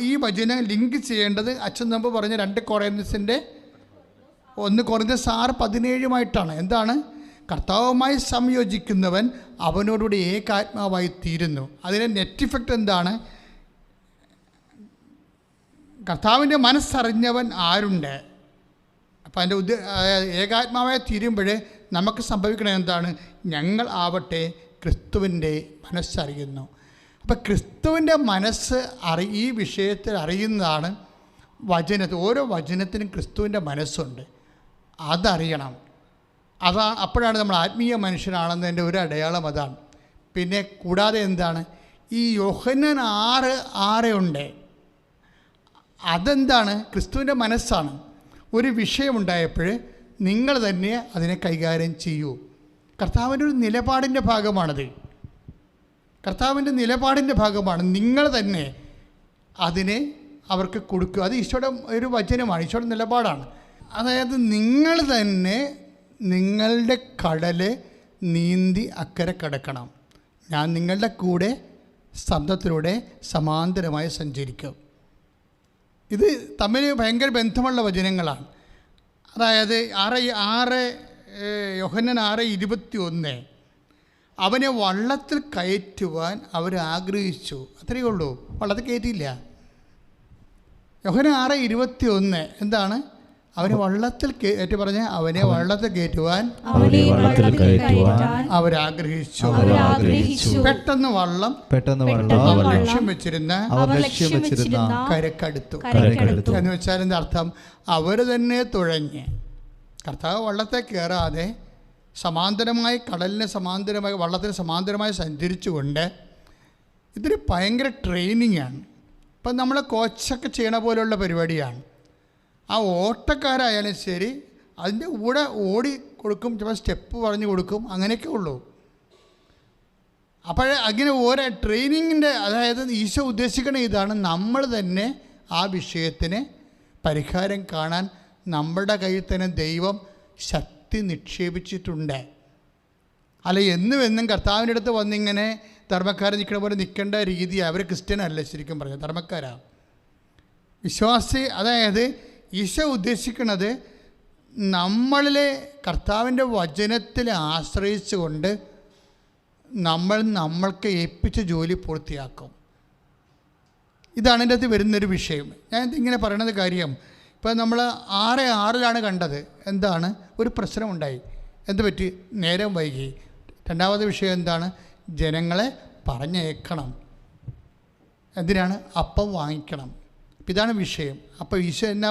ഈ വചനം ലിങ്ക് ചെയ്യേണ്ടത് അച്ഛൻ മുമ്പ് പറഞ്ഞ 2 കൊറിന്ത്യൻസിൻ്റെ 1 കൊറിന്ത്യൻസ് 6:17 എന്താണ്? കർത്താവുമായി സംയോജിക്കുന്നവൻ അവനോടുകൂടി ഏകാത്മാവായി തീരുന്നു. അതിൻ്റെ നെറ്റ് ഇഫക്റ്റ് എന്താണ്? കർത്താവിൻ്റെ മനസ്സറിഞ്ഞവൻ ആരുണ്ട്? അപ്പം അതിൻ്റെ ഏകാത്മാവായി തീരുമ്പോൾ നമുക്ക് സംഭവിക്കണത് എന്താണ്? ഞങ്ങൾ ആവട്ടെ ക്രിസ്തുവിൻ്റെ മനസ്സറിയുന്നു. അപ്പം ക്രിസ്തുവിൻ്റെ മനസ്സ് ഈ വിഷയത്തിൽ അറിയുന്നതാണ് വചനത്തിൽ. ഓരോ വചനത്തിനും ക്രിസ്തുവിൻ്റെ മനസ്സുണ്ട്, അതറിയണം. അപ്പോഴാണ് നമ്മൾ ആത്മീയ മനുഷ്യനാണെന്നതിൻ്റെ ഒരു അടയാളം അതാണ്. പിന്നെ കൂടാതെ എന്താണ്? ഈ യോഹന്നാൻ 6:6 ഉണ്ട്. അതെന്താണ്? ക്രിസ്തുവിൻ്റെ മനസ്സാണ്. ഒരു വിഷയമുണ്ടായപ്പോൾ നിങ്ങൾ തന്നെ അതിനെ കൈകാര്യം ചെയ്യൂ. കർത്താവിൻ്റെ ഒരു നിലപാടിൻ്റെ ഭാഗമാണത്. കർത്താവിൻ്റെ നിലപാടിൻ്റെ ഭാഗമാണ്. നിങ്ങൾ തന്നെ അതിനെ അവർക്ക് കൊടുക്കുക. അത് ഈശോയുടെ ഒരു വചനമാണ്, ഈശോയുടെ നിലപാടാണ്. അതായത് നിങ്ങൾ തന്നെ നിങ്ങളുടെ കടല് നീന്തി അക്കരെ കടക്കണം, ഞാൻ നിങ്ങളുടെ കൂടെ ശബ്ദത്തിലൂടെ സമാന്തരമായി സഞ്ചരിക്കും. ഇത് തമ്മിൽ ഭയങ്കര ബന്ധമുള്ള വചനങ്ങളാണ്. അതായത് 6 യോഹന്നാൻ 6:21 അവനെ വള്ളത്തിൽ കയറ്റുവാൻ അവർ ആഗ്രഹിച്ചു. അത്രയേ ഉള്ളൂ, വള്ളത്തിൽ കയറ്റിയില്ല. യോഹന്നാൻ 6:21 എന്താണ്? അവനെ വള്ളത്തിൽ കയറ്റി പറഞ്ഞ അവനെ വള്ളത്തിൽ കയറ്റുവാൻ അവരാഗ്രഹിച്ചു. പെട്ടെന്ന് വള്ളം അവർ ലക്ഷ്യം വെച്ചിരുന്ന കരക്കടുത്തു. എന്ന് വെച്ചാൽ എന്താ അർത്ഥം? അവർ തന്നെ തുഴഞ്ഞ് കർത്താവ് വള്ളത്തെ കയറാതെ സമാന്തരമായി കടലിന് സമാന്തരമായി വള്ളത്തിന് സമാന്തരമായി സഞ്ചരിച്ചുകൊണ്ട് ഇതൊരു ഭയങ്കര ട്രെയിനിങ്ങാണ്. ഇപ്പം നമ്മൾ കോച്ചൊക്കെ ചെയ്യണ പോലെയുള്ള പരിപാടിയാണ്. ആ ഓട്ടക്കാരായാലും ശരി അതിൻ്റെ കൂടെ ഓടി കൊടുക്കും, ചിലപ്പോൾ സ്റ്റെപ്പ് പറഞ്ഞു കൊടുക്കും, അങ്ങനെയൊക്കെ ഉള്ളൂ. അപ്പോൾ അങ്ങനെ ഓരോ ട്രെയിനിങ്ങിൻ്റെ, അതായത് ഈശോ ഉദ്ദേശിക്കണ ഇതാണ്, നമ്മൾ തന്നെ ആ വിഷയത്തിന് പരിഹാരം കാണാൻ നമ്മുടെ കയ്യിൽ തന്നെ ദൈവം ശക്തി നിക്ഷേപിച്ചിട്ടുണ്ട്. അല്ല എന്നും കർത്താവിൻ്റെ അടുത്ത് വന്നിങ്ങനെ ധർമ്മക്കാരൻ നിൽക്കണ പോലെ നിൽക്കേണ്ട രീതി. അവർ ക്രിസ്ത്യനല്ല, ശരിക്കും പറഞ്ഞാൽ ധർമ്മക്കാരാണ്, വിശ്വാസി. അതായത് ഈശോ ഉദ്ദേശിക്കുന്നത് നമ്മളിലെ കർത്താവിൻ്റെ വചനത്തിൽ ആശ്രയിച്ചുകൊണ്ട് നമ്മൾക്ക് ഏൽപ്പിച്ച ജോലി പൂർത്തിയാക്കും. ഇതാണ് എൻ്റെ അകത്ത് വരുന്നൊരു വിഷയം. ഞാൻ ഇങ്ങനെ പറയണത് കാര്യം, ഇപ്പം നമ്മൾ 6:6 കണ്ടത് എന്താണ്? ഒരു പ്രശ്നമുണ്ടായി. എന്ത് പറ്റി? നേരം വൈകി. രണ്ടാമത്തെ വിഷയം എന്താണ്? ജനങ്ങളെ പറഞ്ഞയക്കണം. എന്തിനാണ്? അപ്പം വാങ്ങിക്കണം. ഇതാണ് വിഷയം. അപ്പോൾ ഈശോ എന്നാ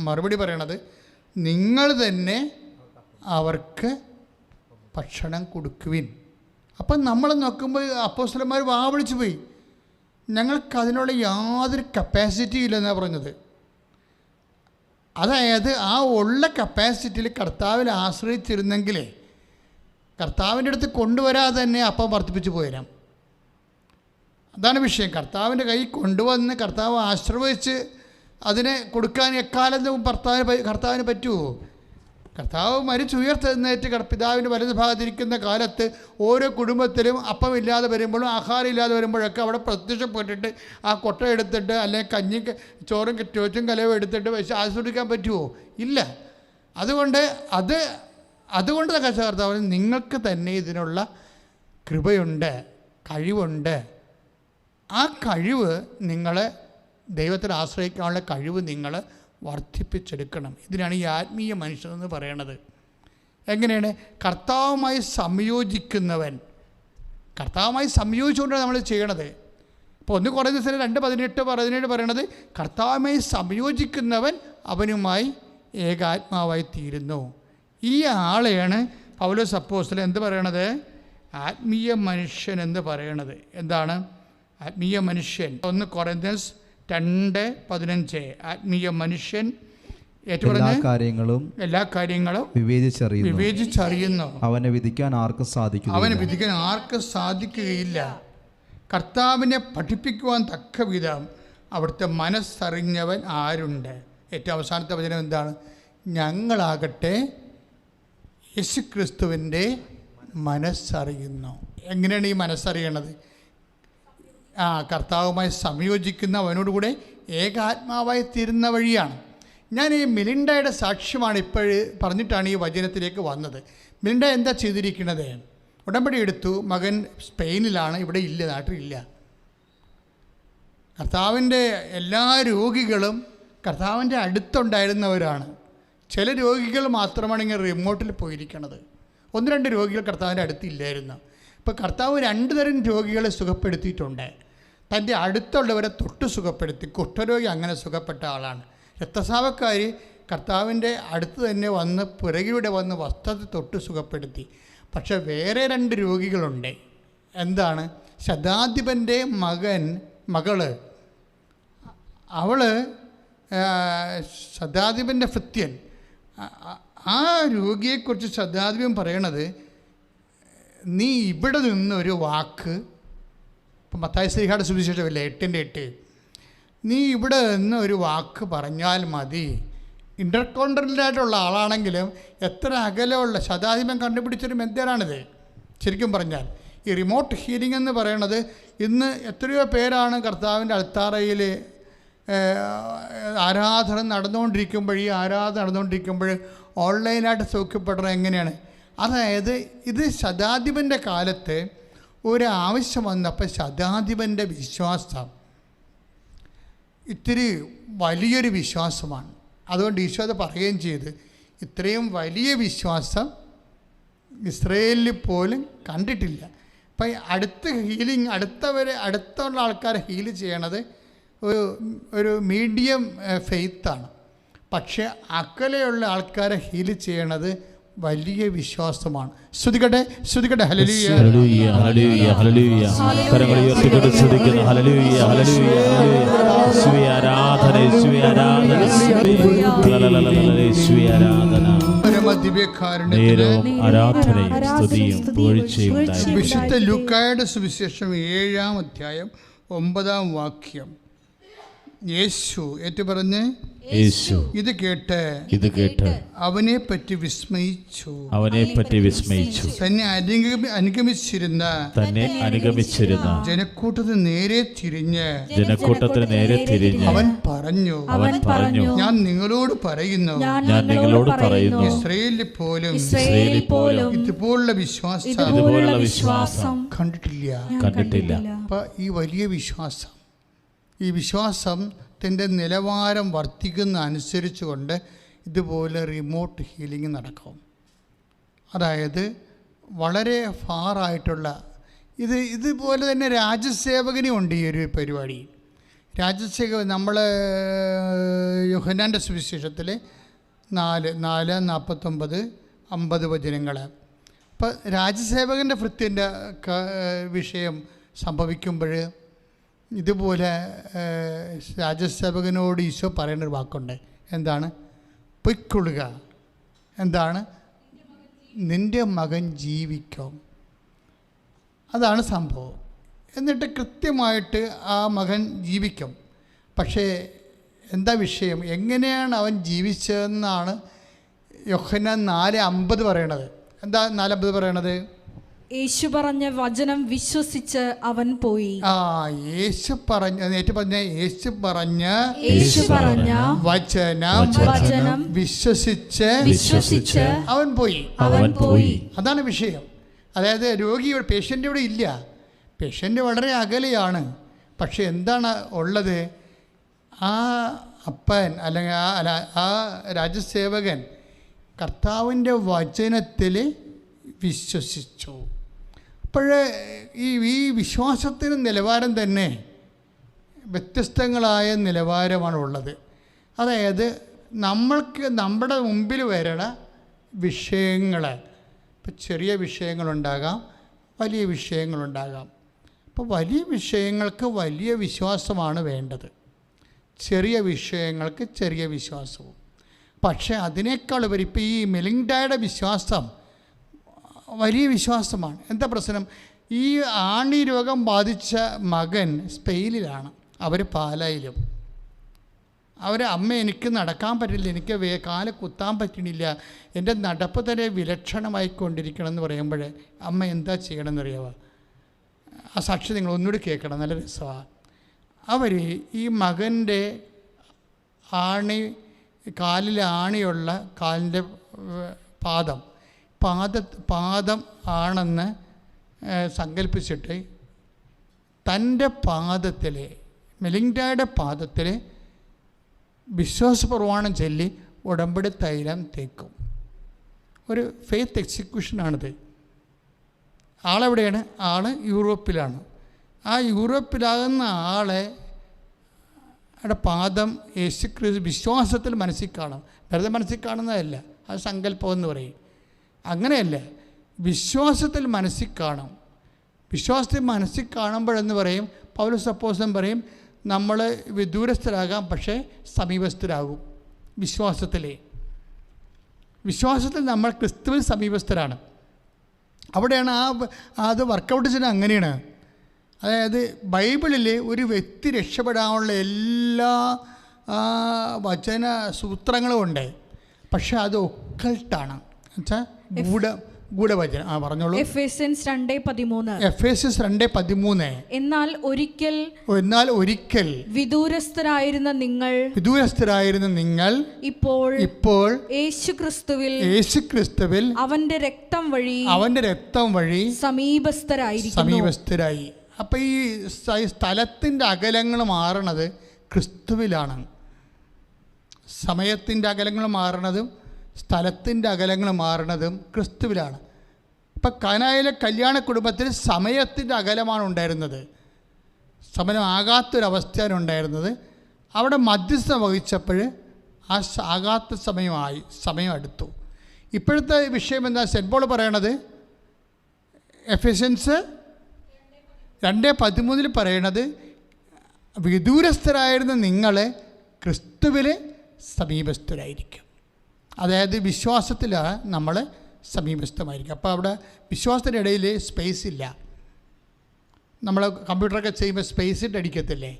മറുപടി പറയണത്? നിങ്ങൾ തന്നെ അവർക്ക് ഭക്ഷണം കൊടുക്കുവിൻ. അപ്പം നമ്മൾ നോക്കുമ്പോൾ അപ്പോസ്തലന്മാർ വാ വിളിച്ചു പോയി, ഞങ്ങൾക്ക് അതിനുള്ള യാതൊരു കപ്പാസിറ്റി ഇല്ലെന്നാണ് പറഞ്ഞത്. അതായത് ആ ഉള്ള കപ്പാസിറ്റിയിൽ കർത്താവിൽ ആശ്രയിച്ചിരുന്നെങ്കിലേ കർത്താവിൻ്റെ അടുത്ത് കൊണ്ടുവരാതെ തന്നെ അപ്പം വർദ്ധിപ്പിച്ച് പോരാം. അതാണ് വിഷയം. കർത്താവിൻ്റെ കൈ കൊണ്ടുവന്ന് കർത്താവ് ആശ്രയിച്ച് അതിനെ കൊടുക്കാൻ എക്കാലത്തും കർത്താവിന് പറ്റുമോ? കർത്താവ് മരിച്ചുയർത്തെഴുന്നേറ്റ് പിതാവിൻ്റെ വലതു ഭാഗത്തിരിക്കുന്ന കാലത്ത് ഓരോ കുടുംബത്തിലും അപ്പമില്ലാതെ വരുമ്പോഴും ആഹാരം ഇല്ലാതെ വരുമ്പോഴൊക്കെ അവിടെ പ്രത്യക്ഷപ്പെട്ടിട്ട് ആ കൊട്ട എടുത്തിട്ട് അല്ലെങ്കിൽ ചോറും ചോറ്റും കലവും എടുത്തിട്ട് വെച്ച് ആസ്വദിക്കാൻ പറ്റുമോ? ഇല്ല. അതുകൊണ്ട് കർത്താവ് നിങ്ങൾക്ക് തന്നെ ഇതിനുള്ള കൃപയുണ്ട്, കഴിവുണ്ട്. ആ കഴിവ് നിങ്ങൾ ദൈവത്തിൽ ആശ്രയിക്കാനുള്ള കഴിവ് നിങ്ങൾ വർദ്ധിപ്പിച്ചെടുക്കണം. ഇതിനാണ് ഈ ആത്മീയ മനുഷ്യനെന്ന് പറയണത്. എങ്ങനെയാണ്? കർത്താവുമായി സംയോജിക്കുന്നവൻ. കർത്താവുമായി സംയോജിച്ചുകൊണ്ടാണ് നമ്മൾ ചെയ്യണത്. ഇപ്പോൾ 1 കൊരിന്ത്യർ 2:18 പറയണത് കർത്താവുമായി സംയോജിക്കുന്നവൻ അവനുമായി ഏകാത്മാവായി തീരുന്നു. ഈ ആളെയാണ് പൗലോസ് അപ്പോസ്തലൻ എന്ത് പറയണത്? ആത്മീയ മനുഷ്യൻ എന്ന് പറയണത്. എന്താണ് ആത്മീയ മനുഷ്യൻ? 1 കൊരിന്ത്യർ 2:15 ആത്മീയ മനുഷ്യൻ എല്ലാ കാര്യങ്ങളും വിവേചിച്ചറിയുന്നു. അവനെ വിധിക്കാൻ ആർക്കും സാധിക്കുകയില്ല. കർത്താവിനെ പഠിപ്പിക്കുവാൻ തക്ക വിധം അവിടുത്തെ മനസ്സറിഞ്ഞവൻ ആരുണ്ട്? ഏറ്റവും അവസാനത്തെ വചനം എന്താണ്? ഞങ്ങളാകട്ടെ യേശുക്രിസ്തുവിൻ്റെ മനസ്സറിയുന്നു. എങ്ങനെയാണ് ഈ മനസ്സറിയണത്? കർത്താവുമായി സംയോജിക്കുന്ന അവനോടുകൂടെ ഏകാത്മാവായി തീരുന്ന വഴിയാണ്. ഞാൻ ഈ മിലിൻഡയുടെ സാക്ഷ്യമാണ് പറഞ്ഞിട്ടാണ് ഈ വചനത്തിലേക്ക് വന്നത്. മിലിൻഡ എന്താ ചെയ്തിരിക്കുന്നത്? ഉടമ്പടി എടുത്തു. മകൻ സ്പെയിനിലാണ്, ഇവിടെ ഇല്ല, നാട്ടിലില്ല. കർത്താവിൻ്റെ എല്ലാ രോഗികളും കർത്താവിൻ്റെ അടുത്തുണ്ടായിരുന്നവരാണ്. ചില രോഗികൾ മാത്രമാണ് ഇങ്ങനെ റിമോട്ടിൽ പോയിരിക്കണത്. 1-2 രോഗികൾ കർത്താവിൻ്റെ അടുത്തില്ലായിരുന്നു. ഇപ്പോൾ കർത്താവ് 2 തരം രോഗികളെ സുഖപ്പെടുത്തിയിട്ടുണ്ട്. തൻ്റെ അടുത്തുള്ളവരെ തൊട്ട് സുഖപ്പെടുത്തി. കുഷ്ഠരോഗി അങ്ങനെ സുഖപ്പെട്ട ആളാണ്. രക്തസ്രാവക്കാരി കർത്താവിൻ്റെ അടുത്ത് തന്നെ വന്ന് പിറകിലൂടെ വന്ന് വസ്ത്രത്തിൽ തൊട്ട് സുഖപ്പെടുത്തി. പക്ഷെ വേറെ 2 രോഗികളുണ്ട്. എന്താണ്? ശതാധിപൻ്റെ മകള് അവള് ശതാധിപൻ്റെ ഭൃത്യൻ. ആ രോഗിയെക്കുറിച്ച് ശതാധിപൻ പറയണത്, നീ ഇവിടെ നിന്നൊരു വാക്ക്, ഇപ്പം മത്തായി ശ്ലീഹായുടെ സുവിശേഷമില്ല 8:8, നീ ഇവിടെ നിന്ന് ഒരു വാക്ക് പറഞ്ഞാൽ മതി. ഇൻ്റർകോണ്ടിനെൻ്റലായിട്ടുള്ള ആളാണെങ്കിലും എത്ര അകലമുള്ള ശതാധിപൻ കണ്ടുപിടിച്ചൊരു മെത്തേഡാണിത്. ശരിക്കും പറഞ്ഞാൽ ഈ റിമോട്ട് ഹീലിംഗ് എന്ന് പറയണത് ഇന്ന് എത്രയോ പേരാണ് കർത്താവിൻ്റെ അൾത്താറയിൽ ആരാധന നടന്നുകൊണ്ടിരിക്കുമ്പോൾ ഓൺലൈനായിട്ട് സൗഖ്യപ്പെടുന്നത് എങ്ങനെയാണ്? അതായത് ഇത് ശതാധിപൻ്റെ കാലത്ത് ഒരു ആവശ്യം വന്നപ്പോൾ ശതാധിപൻ്റെ വിശ്വാസം ഇത്തിരി വലിയൊരു വിശ്വാസമാണ്. അതുകൊണ്ട് ഈശോ അത് പറയുകയും ചെയ്ത്, ഇത്രയും വലിയ വിശ്വാസം ഇസ്രയേലിൽ പോലും കണ്ടിട്ടില്ല. അപ്പം അടുത്ത ഹീലിംഗ് അടുത്തുള്ള ആൾക്കാരെ ഹീല് ചെയ്യണത് ഒരു മീഡിയം ഫെയ്ത്താണ്. പക്ഷേ അകലെയുള്ള ആൾക്കാരെ ഹീല് ചെയ്യണത് വലിയ വിശ്വാസമാണ്. ശ്രുതികട്ടെ ഹല്ലേലൂയ ഹല്ലേലൂയ ഹല്ലേലൂയ ഹല്ലേലൂയ. കരങ്ങൾ ഉയർത്തിക്കൊണ്ട് സ്തുതിക്കുന്നു. ഹല്ലേലൂയ ഹല്ലേലൂയ യേശുവേ ആരാധന, യേശുവേ ആരാധന, യേശുവേ ആരാധന. നേരവും ആരാധനയും സ്തുതിയും പുകഴ്ചയും ഉണ്ടായിരിക്കട്ടെ. വിശുദ്ധ ലൂക്കായുടെ സുവിശേഷം 7-ാം അധ്യായം 9-ാം വാക്യം. യേശു ഏറ്റുപറഞ്ഞ് ഇത് കേട്ട് അവനെ പറ്റി വിസ്മയിച്ചു. തന്നെ അനുഗമിച്ചിരുന്ന ജനക്കൂട്ടത്തിന് നേരെ തിരിഞ്ഞ് അവൻ പറഞ്ഞു, ഞാൻ നിങ്ങളോട് പറയുന്നു, ഇസ്രായേലിൽ പോലും ഇതുപോലുള്ള വിശ്വാസം കണ്ടിട്ടില്ല. അപ്പൊ ഈ വലിയ വിശ്വാസം, ഈ വിശ്വാസത്തിൻ്റെ നിലവാരം വർദ്ധിക്കുന്ന അനുസരിച്ചുകൊണ്ട് ഇതുപോലെ റിമോട്ട് ഹീലിംഗ് നടക്കും. അതായത് വളരെ ഫാറായിട്ടുള്ള ഇതുപോലെ തന്നെ രാജ്യസേവകനും ഉണ്ട് ഈ ഒരു പരിപാടി. രാജ്യസേവകൻ നമ്മൾ യോഹന്നാൻ്റെ സുവിശേഷത്തിൽ 4:49-50 വചനങ്ങൾ. അപ്പം രാജ്യസേവകൻ്റെ ഭൃത്യൻ്റെ വിഷയം സംഭവിക്കുമ്പോൾ ഇതുപോലെ രാജ്യസേവകനോട് ഈശോ പറയുന്നൊരു വാക്കുണ്ട്. എന്താണ്? പൊയ്ക്കൊള്ളുക. എന്താണ്? നിൻ്റെ മകൻ ജീവിക്കും. അതാണ് സംഭവം. എന്നിട്ട് കൃത്യമായിട്ട് ആ മകൻ ജീവിക്കും. പക്ഷേ എന്താ വിഷയം? എങ്ങനെയാണ് അവൻ ജീവിച്ചതെന്നാണ് യോഹന്നാൻ 4:50 പറയണത്. എന്താ 4:50 പറയണത്? യേശു പറഞ്ഞ വചനം വിശ്വസിച്ച് അവൻ പോയി. യേശു പറഞ്ഞ വചനം വിശ്വസിച്ച് അവൻ പോയി. അതാണ് വിഷയം. അതായത് പേഷ്യൻ്റ് ഇവിടെ ഇല്ല, പേഷ്യൻ്റ് വളരെ അകലെയാണ്. പക്ഷെ എന്താണ് ഉള്ളത്? ആ അപ്പൻ അല്ലെങ്കിൽ ആ രാജ്യസേവകൻ കർത്താവിൻ്റെ വചനത്തിൽ വിശ്വസിച്ചു. അപ്പോഴേ ഈ വിശ്വാസത്തിന് നിലവാരം തന്നെ വ്യത്യസ്തങ്ങളായ നിലവാരമാണ് ഉള്ളത്. അതായത് നമ്മുടെ മുമ്പിൽ വരണ വിഷയങ്ങൾ, ഇപ്പം ചെറിയ വിഷയങ്ങളുണ്ടാകാം, വലിയ വിഷയങ്ങളുണ്ടാകാം. അപ്പോൾ വലിയ വിഷയങ്ങൾക്ക് വലിയ വിശ്വാസമാണ് വേണ്ടത്, ചെറിയ വിഷയങ്ങൾക്ക് ചെറിയ വിശ്വാസവും. പക്ഷേ അതിനേക്കാൾ ഉപരി ഇപ്പോൾ ഈ മെലിൻഡയുടെ വിശ്വാസം വലിയ വിശ്വാസമാണ്. എന്താ പ്രശ്നം? ഈ ആണി രോഗം ബാധിച്ച മകൻ സ്പെയിനിലാണ്, അവർ പാലായിലും. അമ്മ എനിക്ക് നടക്കാൻ പറ്റില്ല, എനിക്ക് കാല് കുത്താൻ പറ്റണില്ല, എൻ്റെ നടപ്പ് തന്നെ വിലക്ഷണമായിക്കൊണ്ടിരിക്കണം എന്ന് പറയുമ്പോൾ അമ്മ എന്താ ചെയ്യണമെന്നറിയാമോ? ആ സാക്ഷി നിങ്ങൾ ഒന്നുകൂടി കേൾക്കണം, നല്ല രസമാണ്. അവർ ഈ മകൻ്റെ കാലിൽ ആണിയുള്ള കാലിൻ്റെ പാദം ആണെന്ന് സങ്കല്പിച്ചിട്ട് തൻ്റെ പാദത്തിൽ, മെലിൻഡയുടെ പാദത്തിൽ വിശ്വാസപ്രമാണം ചൊല്ലി ഉടമ്പടി തൈലം തേക്കും. ഒരു ഫെയ്ത്ത് എക്സിക്യൂഷനാണിത്. ആളെവിടെയാണ്? ആൾ യൂറോപ്പിലാണ്. ആ യൂറോപ്പിലാകുന്ന ആളുടെ പാദം യേശുക്രിസ്തു വിശ്വാസത്തിൽ മനസ്സിൽ കാണും. വെറുതെ മനസ്സിൽ കാണുന്നതല്ല, അത് സങ്കല്പമെന്ന് പറയും. അങ്ങനെയല്ല, വിശ്വാസത്തിൽ മനസ്സിൽ കാണും. വിശ്വാസത്തിൽ മനസ്സിൽ കാണുമ്പോഴെന്ന് പറയും, പൗലോസ് അപ്പോസ്തലൻ പറയും, നമ്മൾ വിദൂരസ്ഥരാകാം പക്ഷേ സമീപസ്ഥരാകും. വിശ്വാസത്തിൽ നമ്മൾ ക്രിസ്തുവിൽ സമീപസ്ഥരാണ്. അവിടെയാണ് അത് വർക്കൗട്ട് ചെയ്യുന്നത്. അങ്ങനെയാണ്. അതായത് ബൈബിളിൽ ഒരു വ്യക്തി രക്ഷപ്പെടാനുള്ള എല്ലാ വചന സൂത്രങ്ങളും ഉണ്ട്. പക്ഷെ അത് ഒക്കൾട്ടാണ്, എന്നുവെച്ചാൽ ഗൂഢവചനം. പറഞ്ഞോളൂ. എഫേസ്യൻസ് 2:13. എന്നാൽ ഒരിക്കൽ വിദൂരസ്ഥരായിരുന്ന നിങ്ങൾ ഇപ്പോൾ യേശുക്രിസ്തുവിൽ അവന്റെ രക്തം വഴി സമീപസ്ഥരായി. അപ്പം ഈ സ്ഥലത്തിൻ്റെ അകലങ്ങൾ മാറണത് ക്രിസ്തുവിലാണ്. സമയത്തിൻ്റെ അകലങ്ങൾ മാറണതും സ്ഥലത്തിൻ്റെ അകലങ്ങൾ മാറണതും ക്രിസ്തുവിലാണ്. ഇപ്പം കാനായിലെ കല്യാണ കുടുംബത്തിൽ സമയത്തിൻ്റെ അകലമാണ് ഉണ്ടായിരുന്നത്, സമയമാകാത്തൊരവസ്ഥയാണ് ഉണ്ടായിരുന്നത്. അവിടെ മധ്യസ്ഥ വഹിച്ചപ്പോൾ ആ ആകാത്ത സമയം അടുത്തു. ഇപ്പോഴത്തെ വിഷയം എന്താ സെൻറ്റ് പോൾ പറയണത്? എഫെസ്യൻസ് 2:13 പറയണത് വിദൂരസ്ഥരായിരുന്ന നിങ്ങൾ ക്രിസ്തുവിൽ സമീപസ്ഥരായിരിക്കും. അതായത് വിശ്വാസത്തിൽ നമ്മൾ സമീപസ്ഥമായിരിക്കും. അപ്പോൾ അവിടെ വിശ്വാസത്തിൻ്റെ ഇടയിൽ സ്പേസ് ഇല്ല. നമ്മൾ കമ്പ്യൂട്ടറൊക്കെ ചെയ്യുമ്പോൾ സ്പേസ് ഇട്ട് അടിക്കത്തില്ലേ?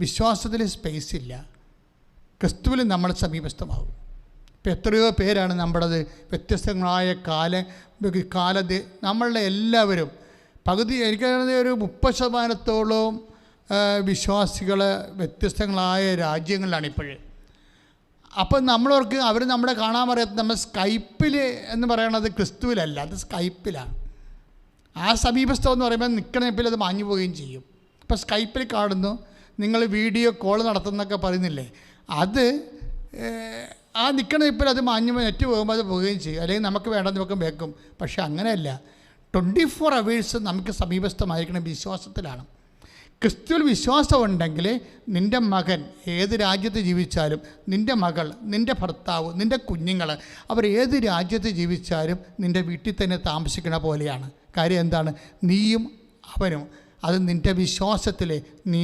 വിശ്വാസത്തിൽ സ്പേസ് ഇല്ല. ക്രിസ്തുവിൽ നമ്മൾ സമീപസ്ഥമാകും. ഇപ്പോൾ എത്രയോ പേരാണ് നമ്മുടേത് വ്യത്യസ്തങ്ങളായ കാലത്ത് നമ്മളുടെ എല്ലാവരും പകുതി എനിക്കറിയാവുന്ന ഒരു 30% വിശ്വാസികൾ വ്യത്യസ്തങ്ങളായ രാജ്യങ്ങളിലാണ് ഇപ്പോഴേ. അപ്പം നമ്മളവർക്ക് അവർ നമ്മളെ കാണാൻ പറയാത്ത നമ്മൾ സ്കൈപ്പിൽ എന്ന് പറയണത് ക്രിസ്തുവിലല്ല, അത് സ്കൈപ്പിലാണ്. ആ സമീപസ്ഥം എന്ന് പറയുമ്പോൾ നിൽക്കണപ്പിൽ അത് മാഞ്ഞു പോവുകയും ചെയ്യും. ഇപ്പം സ്കൈപ്പിൽ കാണുന്നു, നിങ്ങൾ വീഡിയോ കോൾ നടത്തുന്നൊക്കെ പറയുന്നില്ലേ, അത് ആ നിൽക്കണപ്പിൽ അത് മാഞ്ഞു നെറ്റ് പോകുമ്പോൾ അത് പോവുകയും ചെയ്യും. അല്ലെങ്കിൽ നമുക്ക് വേണ്ടത് നമുക്ക് വെക്കും. പക്ഷെ അങ്ങനെയല്ല, 24 hours നമുക്ക് സമീപസ്ഥമായിരിക്കണം വിശ്വാസത്തിലാണ്. ക്രിസ്തുവിൽ വിശ്വാസം ഉണ്ടെങ്കിൽ നിൻ്റെ മകൻ ഏത് രാജ്യത്ത് ജീവിച്ചാലും, നിൻ്റെ മകൾ, നിൻ്റെ ഭർത്താവ്, നിൻ്റെ കുഞ്ഞുങ്ങൾ അവർ ഏത് രാജ്യത്ത് ജീവിച്ചാലും നിൻ്റെ വീട്ടിൽ തന്നെ താമസിക്കണ പോലെയാണ്. കാര്യം എന്താണ്? നീയും അവനും. അത് നിൻ്റെ വിശ്വാസത്തിൽ നീ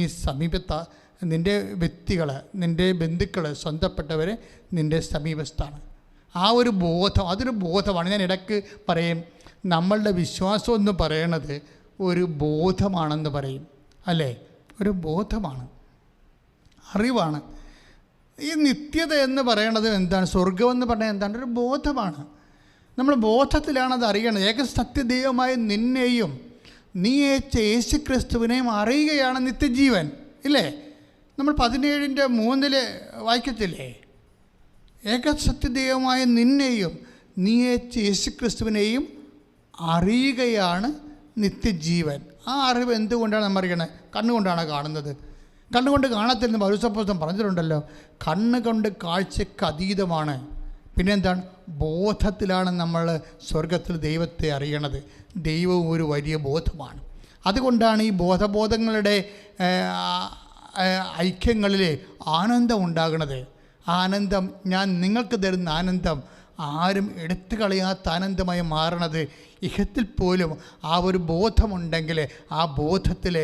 നിൻ്റെ വ്യക്തികൾ, നിൻ്റെ ബന്ധുക്കൾ, സ്വന്തപ്പെട്ടവർ നിൻ്റെ സമീപത്താണ്. ആ ഒരു ബോധം, അതൊരു ബോധമാണ്. ഞാൻ ഇടയ്ക്ക് പറയും, നമ്മളുടെ വിശ്വാസം എന്ന് പറയണത് ഒരു ബോധമാണെന്ന് പറയും, അല്ലേ? ഒരു ബോധമാണ്, അറിവാണ്. ഈ നിത്യത എന്ന് പറയണത് എന്താണ്? സ്വർഗമെന്ന് പറഞ്ഞാൽ എന്താണ്? ഒരു ബോധമാണ്. നമ്മൾ ബോധത്തിലാണത് അറിയണത്. ഏക സത്യദൈവമായ നിന്നെയും നീ അയച്ച യേശുക്രിസ്തുവിനെയും അറിയുകയാണ് നിത്യജീവൻ, ഇല്ലേ? നമ്മൾ 17:3 വായിക്കത്തില്ലേ? ഏക സത്യദൈവമായ നിന്നെയും നീ അയച്ച യേശുക്രിസ്തുവിനെയും അറിയുകയാണ് നിത്യജീവൻ. ആ അറിവ് എന്തുകൊണ്ടാണ് നമ്മൾ അറിയണത്? കണ്ണുകൊണ്ടാണ് കാണുന്നത്. കണ്ണുകൊണ്ട് കാണത്തില്ലെന്ന് പൗലോസ് പറഞ്ഞിട്ടുണ്ടല്ലോ. കണ്ണുകൊണ്ട് കാഴ്ചയ്ക്ക് അതീതമാണ്. പിന്നെന്താണ്? ബോധത്തിലാണ് നമ്മൾ സ്വർഗത്തിൽ ദൈവത്തെ അറിയണത്. ദൈവവും ഒരു വലിയ ബോധമാണ്. അതുകൊണ്ടാണ് ഈ ബോധങ്ങളുടെ ഐക്യങ്ങളിൽ ആനന്ദം ഉണ്ടാകുന്നത്. ആനന്ദം, ഞാൻ നിങ്ങൾക്ക് തരുന്ന ആനന്ദം ആരും എടുത്തു കളയാത്ത ആനന്ദമായി മാറണത് ഇഹത്തിൽ പോലും ആ ഒരു ബോധമുണ്ടെങ്കിൽ ആ ബോധത്തിൽ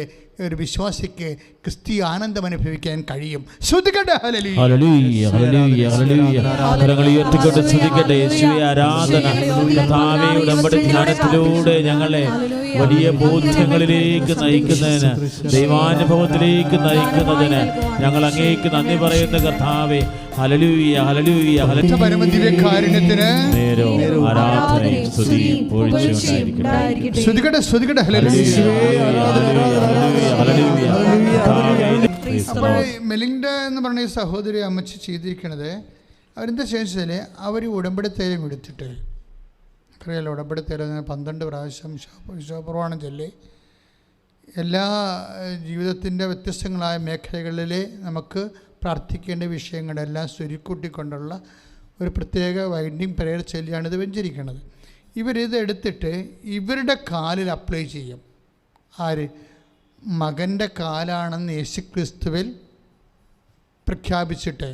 ഒരു വിശ്വാസിക്ക് ക്രിസ്തീയ ആനന്ദം അനുഭവിക്കാൻ കഴിയും. ശ്രുതികട്ടെ ഹല്ലേലൂയ, ഹല്ലേലൂയ, ഹല്ലേലൂയ, ഹല്ലേലൂയ. കരങ്ങൾ ഉയർത്തിക്കൊണ്ട് ശ്രുതികട്ടെ. യേശുവേ ആരാധന. കർത്താവേ, ഉടമ്പടി ധ്യാനത്തിലൂടെ ഞങ്ങളെ വലിയ ബോധ്യങ്ങളിലേക്ക് നയിക്കുന്നതിന്, ദൈവാനുഭവത്തിലേക്ക് നയിക്കുന്നതിന് ഞങ്ങൾ അങ്ങേക്ക് നന്ദി പറയുന്ന കർത്താവേ. ഹല്ലേലൂയ, ഹല്ലേലൂയ, ഹല്ലേലൂയ. പരമദിവ്യകാരുണ്യത്തിന് ആരാധനയും സ്തുതിയും ഒഴിച്ചുകൊണ്ടായിരിക്കട്ടെ. ശ്രുതികട്ടെ, ശ്രുതികട്ടെ. ഹല്ലേലൂയ. അപ്പോൾ മെലിൻഡ എന്ന് പറഞ്ഞ ഈ സഹോദരി അമ്മച്ചി ചെയ്തിരിക്കുന്നത് അവരെന്താ ചോദിച്ചാൽ, അവർ ഉടമ്പടി തൈലം എടുത്തിട്ട്, അറിയാലോ ഉടമ്പടി തൈലം 12 പ്രാവശ്യം ശോഭപ്രവാണം ചൊല്ലി എല്ലാ ജീവിതത്തിൻ്റെ വ്യത്യസ്തങ്ങളായ മേഖലകളിൽ നമുക്ക് പ്രാർത്ഥിക്കേണ്ട വിഷയങ്ങളെല്ലാം സ്വരുക്കൂട്ടിക്കൊണ്ടുള്ള ഒരു പ്രത്യേക വൈൻഡിങ് പ്രയർ ചൊല്ലിയാണ് ഇത് വെഞ്ചരിക്കുന്നത്. ഇവരിത് എടുത്തിട്ട് ഇവരുടെ കാലിൽ അപ്ലൈ ചെയ്യും. ആര്? മകൻ്റെ കാലാണെന്ന് യേശുക്രിസ്തുവിൽ പ്രഖ്യാപിച്ചിട്ട്.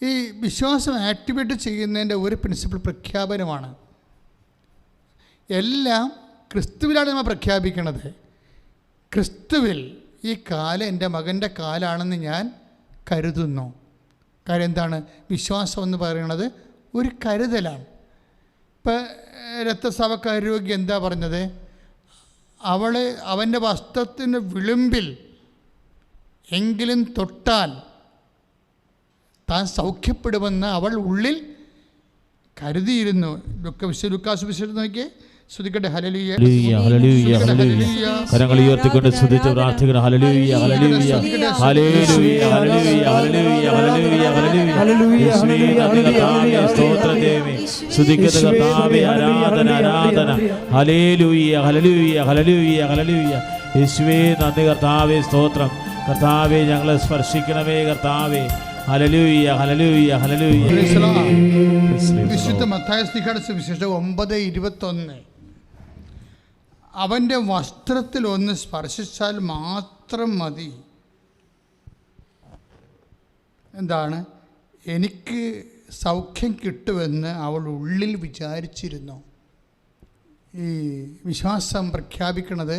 ഈ വിശ്വാസം ആക്ടിവേറ്റ് ചെയ്യുന്നതിൻ്റെ ഒരു പ്രിൻസിപ്പിൾ പ്രഖ്യാപനമാണ്. എല്ലാം ക്രിസ്തുവിലാണ് നമ്മൾ പ്രഖ്യാപിക്കുന്നത്. ക്രിസ്തുവിൽ ഈ കാല് എൻ്റെ മകൻ്റെ കാലാണെന്ന് ഞാൻ കരുതുന്നു. കാര്യം എന്താണ്? വിശ്വാസം എന്ന് പറയുന്നത് ഒരു കരുതലാണ്. ഇപ്പം രക്തസ്രാവക്കാരോഗ്യം എന്താ പറഞ്ഞത്? അവൻ്റെ വസ്ത്രത്തിൻ്റെ വിളിമ്പിൽ എങ്കിലും തൊട്ടാൽ താൻ സൗഖ്യപ്പെടുമെന്ന് അവൾ ഉള്ളിൽ കരുതിയിരുന്നു. ലുക്കാസ് വിശേഷം നോക്കിയേ. സ്തുതിക്കട്ടെ. ഹല്ലേലൂയ, ഹല്ലേലൂയ, ഹല്ലേലൂയ. കരങ്ങൾ ഉയർത്തിക്കൊണ്ട് സ്തുതിച്ച് പ്രാർത്ഥിക്കണം. ഹല്ലേലൂയ, ഹല്ലേലൂയ, ഹല്ലേലൂയ, ഹല്ലേലൂയ, ഹല്ലേലൂയ, ഹല്ലേലൂയ, ഹല്ലേലൂയ. യേശുവേ നന്ദി കർത്താവേ, സ്തോത്രം ദൈവമേ. സ്തുതിക്കട്ടെ കർത്താവേ, ആരാധന, ആരാധന. ഹല്ലേലൂയ, ഹല്ലേലൂയ, ഹല്ലേലൂയ, ഹല്ലേലൂയ. യേശുവേ നന്ദി കർത്താവേ, സ്തോത്രം കർത്താവേ. ഞങ്ങളെ സ്പർശിക്കണമേ കർത്താവേ. ഹല്ലേലൂയ, ഹല്ലേലൂയ, ഹല്ലേലൂയ. വിശുദ്ധ മത്തായി ശ്ലീഹായുടെ സുവിശേഷം 9:21. അവൻ്റെ വസ്ത്രത്തിൽ ഒന്ന് സ്പർശിച്ചാൽ മാത്രം മതി. എന്താണ്? എനിക്ക് സൗഖ്യം കിട്ടുമെന്ന് അവൾ ഉള്ളിൽ വിചാരിച്ചിരുന്നു. ഈ വിശ്വാസം പ്രഖ്യാപിക്കുന്നത്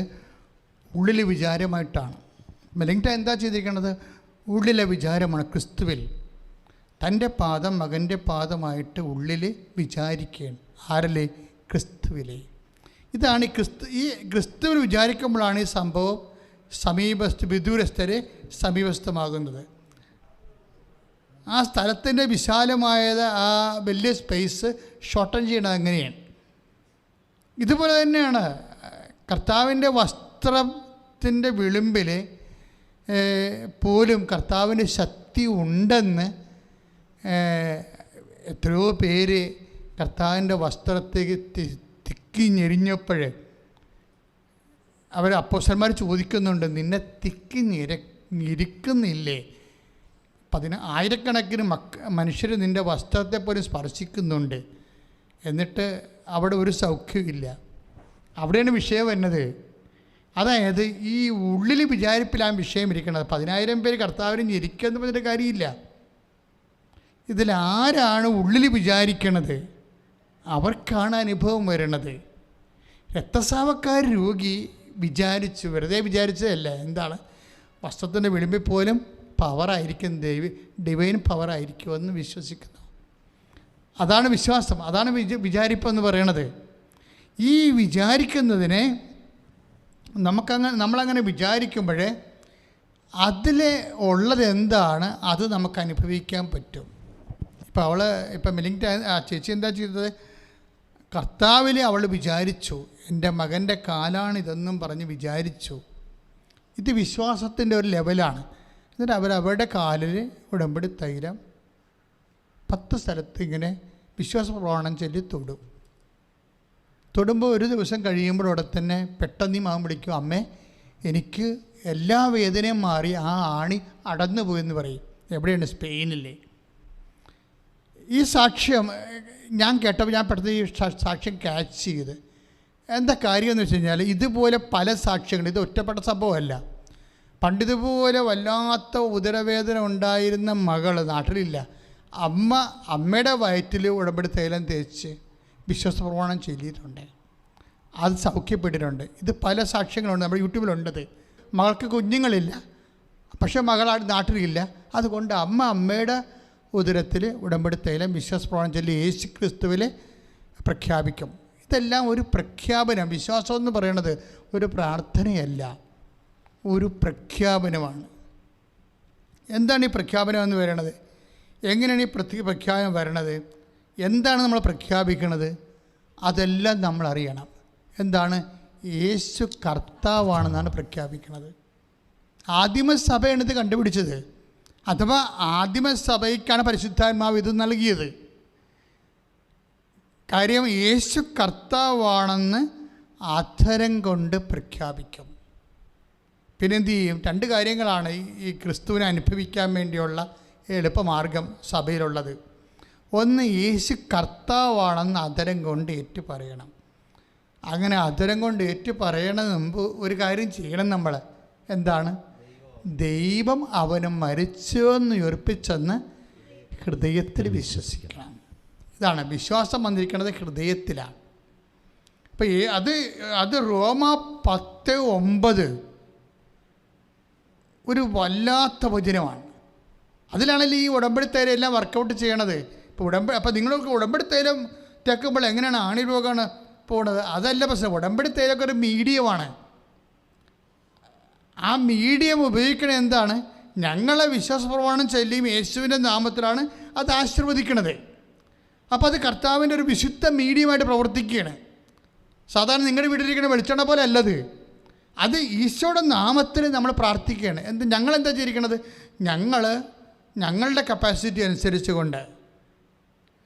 ഉള്ളിൽ വിചാരമായിട്ടാണ്. മെലിങ്ടൺ എന്താ ചെയ്തിരിക്കുന്നത്? ഉള്ളിലെ വിചാരമാണ്. ക്രിസ്തുവിൽ തൻ്റെ പാദം മകൻ്റെ പാദമായിട്ട് ഉള്ളിൽ വിചാരിക്കുകയാണ്. ആരല്ലേ? ക്രിസ്തുവിലെ. ഇതാണ് ഈ ക്രിസ്തുവിൽ വിചാരിക്കുമ്പോഴാണ് ഈ സംഭവം വിദൂരസ്ഥരെ സമീപസ്ഥമാകുന്നത്. ആ സ്ഥലത്തിൻ്റെ വിശാലമായത്, ആ വലിയ സ്പേസ് ഷോർട്ടൻ ചെയ്യണത് അങ്ങനെയാണ്. ഇതുപോലെ തന്നെയാണ് കർത്താവിൻ്റെ വസ്ത്രത്തിൻ്റെ വിളിമ്പിൽ പോലും കർത്താവിന് ശക്തി ഉണ്ടെന്ന് എത്രയോ പേര് കർത്താവിൻ്റെ വസ്ത്രത്തേക്ക് തിക്കി ഞെരിഞ്ഞപ്പോൾ അവർ അപ്പോസ്തലന്മാർ ചോദിക്കുന്നുണ്ട്, നിന്നെ തിക്കി ഞെരിക്കുന്നില്ലേ? ആയിരക്കണക്കിന് മനുഷ്യർ നിൻ്റെ വസ്ത്രത്തെ പോലും സ്പർശിക്കുന്നുണ്ട്, എന്നിട്ട് അവിടെ ഒരു സൗഖ്യമില്ല. അവിടെയാണ് വിഷയം വരുന്നത്. അതായത് ഈ ഉള്ളിൽ വിചാരിപ്പിലാണ് വിഷയം ഇരിക്കുന്നത്. 10,000 പേര് കർത്താവിനെ ഞെരിക്കുമെന്ന് പറഞ്ഞിട്ട് കാര്യമില്ല. ഇതിലാരാണ് ഉള്ളിൽ വിചാരിക്കണത് അവർക്കാണ് അനുഭവം വരണത്. രക്തസ്രാവക്കാർ രോഗി വിചാരിച്ചു, വെറുതെ വിചാരിച്ചതല്ല. എന്താണ്? വസ്ത്രത്തിൻ്റെ വിളിമ്പിൽ പോലും പവറായിരിക്കും, ഡിവൈൻ പവറായിരിക്കുമെന്ന് വിശ്വസിക്കുന്നു. അതാണ് വിശ്വാസം, അതാണ് വിചാരിപ്പെന്ന് പറയണത്. ഈ വിചാരിക്കുന്നതിനെ നമ്മളങ്ങനെ വിചാരിക്കുമ്പോൾ അതിൽ ഉള്ളത് എന്താണ് അത് നമുക്ക് അനുഭവിക്കാൻ പറ്റും. ഇപ്പം മെലിങ്ടൺ ചേച്ചി എന്താ ചെയ്തത്? കർത്താവിൽ അവൾ വിചാരിച്ചു, എൻ്റെ മകൻ്റെ കാലാണിതെന്നും പറഞ്ഞ് വിചാരിച്ചു. ഇത് വിശ്വാസത്തിൻ്റെ ഒരു ലെവലാണ്. എന്നിട്ട് അവരുടെ കാലിൽ ഉടമ്പടി തൈലം 10 സ്ഥലത്ത് ഇങ്ങനെ വിശ്വാസ പ്രമാണം ചൊല്ലി തൊടുമ്പോൾ ഒരു ദിവസം കഴിയുമ്പോൾ അവിടെ തന്നെ പെട്ടെന്ന് ഈ മകൻ വിളിക്കും, അമ്മേ എനിക്ക് എല്ലാ വേദനയും മാറി, ആ ആണി അടന്നു പോയെന്ന് പറയും. എവിടെയാണ്? സ്പെയിനില്ലേ. ഈ സാക്ഷ്യം ഞാൻ കേട്ടപ്പോൾ ഞാൻ പെട്ടെന്ന് ഈ സാക്ഷ്യം ക്യാച്ച് ചെയ്ത്. എന്താ കാര്യം എന്ന് വെച്ച് കഴിഞ്ഞാൽ, ഇതുപോലെ പല സാക്ഷ്യങ്ങൾ, ഇത് ഒറ്റപ്പെട്ട സംഭവമല്ല. പണ്ടിതുപോലെ വല്ലാത്ത ഉദരവേദന ഉണ്ടായിരുന്ന മകൾ നാട്ടിലില്ല. അമ്മയുടെ വയറ്റിൽ ഉടമ്പടി തൈലം തേച്ച് വിശ്വാസ പ്രമാണം ചൊല്ലിയിട്ടുണ്ട്, അത് സൗഖ്യപ്പെട്ടിട്ടുണ്ട്. ഇത് പല സാക്ഷ്യങ്ങളുണ്ട്, നമ്മുടെ യൂട്യൂബിലുണ്ടത്. മകൾക്ക് കുഞ്ഞുങ്ങളില്ല, പക്ഷേ മകൾ നാട്ടിലില്ല. അതുകൊണ്ട് അമ്മയുടെ ഉദരത്തിൽ ഉടമ്പടി തൈലം വിശ്വാസ പ്രമാണം ചൊല്ലി യേശു ക്രിസ്തുവിൽ പ്രഖ്യാപിക്കും. ഇതെല്ലാം ഒരു പ്രഖ്യാപനം. വിശ്വാസം എന്ന് പറയുന്നത് ഒരു പ്രാർത്ഥനയല്ല, ഒരു പ്രഖ്യാപനമാണ്. എന്താണ് ഈ പ്രഖ്യാപനം എന്ന് പറയുന്നത്? എങ്ങനെയാണ് ഈ പ്രഖ്യാപനം വരണത്? എന്താണ് നമ്മൾ പ്രഖ്യാപിക്കുന്നത്? അതെല്ലാം നമ്മൾ അറിയണം. എന്താണ്? യേശു കർത്താവാണെന്നാണ് പ്രഖ്യാപിക്കുന്നത്. ആദിമസഭയാണ് ഇത് കണ്ടുപിടിച്ചത്. അഥവാ ആദിമസഭയ്ക്കാണ് പരിശുദ്ധാത്മാവ് ഇത് നൽകിയത്. കാര്യം യേശു കർത്താവാണെന്ന് അധരം കൊണ്ട് പ്രഖ്യാപിക്കും. പിന്നെന്ത് ചെയ്യും? 2 കാര്യങ്ങളാണ് ഈ ക്രിസ്തുവിനെ അനുഭവിക്കാൻ വേണ്ടിയുള്ള എളുപ്പമാർഗം സഭയിലുള്ളത്. ഒന്ന്, യേശു കർത്താവാണെന്ന് അധരം കൊണ്ട് ഏറ്റു പറയണം. അങ്ങനെ അധരം കൊണ്ട് ഏറ്റു പറയണത് മുമ്പ് ഒരു കാര്യം ചെയ്യണം നമ്മൾ. എന്താണ്? ദൈവം അവന് മരിച്ചുവെന്ന് ഉയർപ്പിച്ചെന്ന് ഹൃദയത്തിൽ വിശ്വസിക്കണം. ഇതാണ് വിശ്വാസം വന്നിരിക്കുന്നത്, ഹൃദയത്തിലാണ്. അപ്പം അത് റോമ 10:9 ഒരു വല്ലാത്ത വചനമാണ്. അതിലാണല്ലോ ഈ ഉടമ്പടി തൈലം എല്ലാം വർക്കൗട്ട് ചെയ്യണത്. അപ്പോൾ നിങ്ങൾക്ക് ഉടമ്പടി തൈലം തേക്കുമ്പോൾ എങ്ങനെയാണ് ആണി രോഗമാണ് പോണത്? അതല്ല പ്രശ്നം. ഉടമ്പടി തൈലമൊക്കെ ഒരു മീഡിയമാണ്. ആ മീഡിയം ഉപയോഗിക്കണത് എന്താണ്? ഞങ്ങളെ വിശ്വാസപ്രമാണം ചൊല്ലിയും യേശുവിൻ്റെ നാമത്തിലാണ് അത് ആശീർവദിക്കണത്. അപ്പോൾ അത് കർത്താവിൻ്റെ ഒരു വിശുദ്ധ മീഡിയമായിട്ട് പ്രവർത്തിക്കുകയാണ്. സാധാരണ നിങ്ങളുടെ വീട്ടിലിരിക്കുന്ന വെളിച്ചെണ്ണ പോലെ അല്ലത്. അത് ഈശോയുടെ നാമത്തിൽ നമ്മൾ പ്രാർത്ഥിക്കുകയാണ്. ഞങ്ങളെന്താ ചെയ്തിരിക്കണത്? ഞങ്ങളുടെ കപ്പാസിറ്റി അനുസരിച്ച് കൊണ്ട്,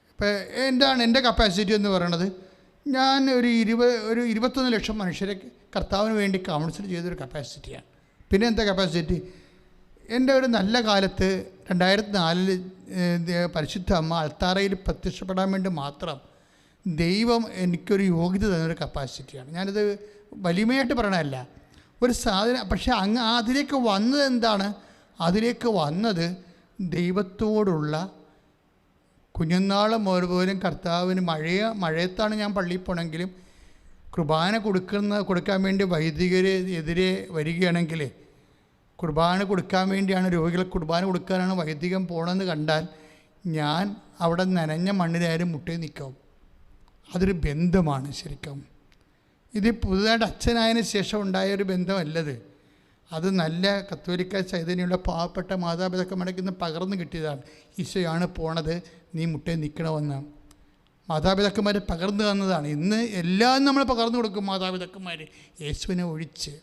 ഇപ്പോൾ എന്താണ് എൻ്റെ കപ്പാസിറ്റി എന്ന് പറയണത്? ഞാൻ ഒരു 21 ലക്ഷം മനുഷ്യരെ കർത്താവിന് വേണ്ടി കൗൺസിൽ ചെയ്തൊരു കപ്പാസിറ്റിയാണ്. പിന്നെ എന്താ കപ്പാസിറ്റി? എൻ്റെ ഒരു നല്ല കാലത്ത് 2004 പരിശുദ്ധ അമ്മ അൾത്താറയിൽ പ്രത്യക്ഷപ്പെടാൻ വേണ്ടി മാത്രം ദൈവം എനിക്കൊരു യോഗ്യത തന്നൊരു കപ്പാസിറ്റിയാണ്. ഞാനത് വലിമയായിട്ട് പറയണതല്ല, ഒരു സാധനം. പക്ഷേ അതിലേക്ക് വന്നത് എന്താണ്? അതിലേക്ക് വന്നത് ദൈവത്തോടുള്ള കുഞ്ഞുനാൾ പോലും കർത്താവിന് മഴയത്താണ് ഞാൻ പള്ളിയിൽ പോകണമെങ്കിലും കുർബാന കൊടുക്കാൻ വേണ്ടി വൈദികരെതിരെ വരികയാണെങ്കിൽ, കുർബാന കൊടുക്കാൻ വേണ്ടിയാണ്, രോഗികൾക്ക് കുർബാന കൊടുക്കാനാണ് വൈദികൻ പോകണമെന്ന് കണ്ടാൽ ഞാൻ അവിടെ നനഞ്ഞ മണ്ണിലായാലും മുട്ടേ നിൽക്കും. അതൊരു ബന്ധമാണ് ശരിക്കും. ഇത് പുതുതായിട്ട് അച്ഛനായതിന് ശേഷം ഉണ്ടായൊരു ബന്ധമല്ലത്. അത് നല്ല കത്തോലിക്ക ചൈതന്യമുള്ള പാവപ്പെട്ട മാതാപിതാക്കന്മാർക്ക് ഇന്ന് പകർന്നു കിട്ടിയതാണ്. ഈശോയാണ് പോണത്, നീ മുട്ടേ നിൽക്കണമെന്ന് മാതാപിതാക്കന്മാർ പകർന്നു തന്നതാണ്. ഇന്ന് എല്ലാം നമ്മൾ പകർന്നു കൊടുക്കും മാതാപിതാക്കന്മാർ, യേശുവിനെ ഒഴിച്ച്.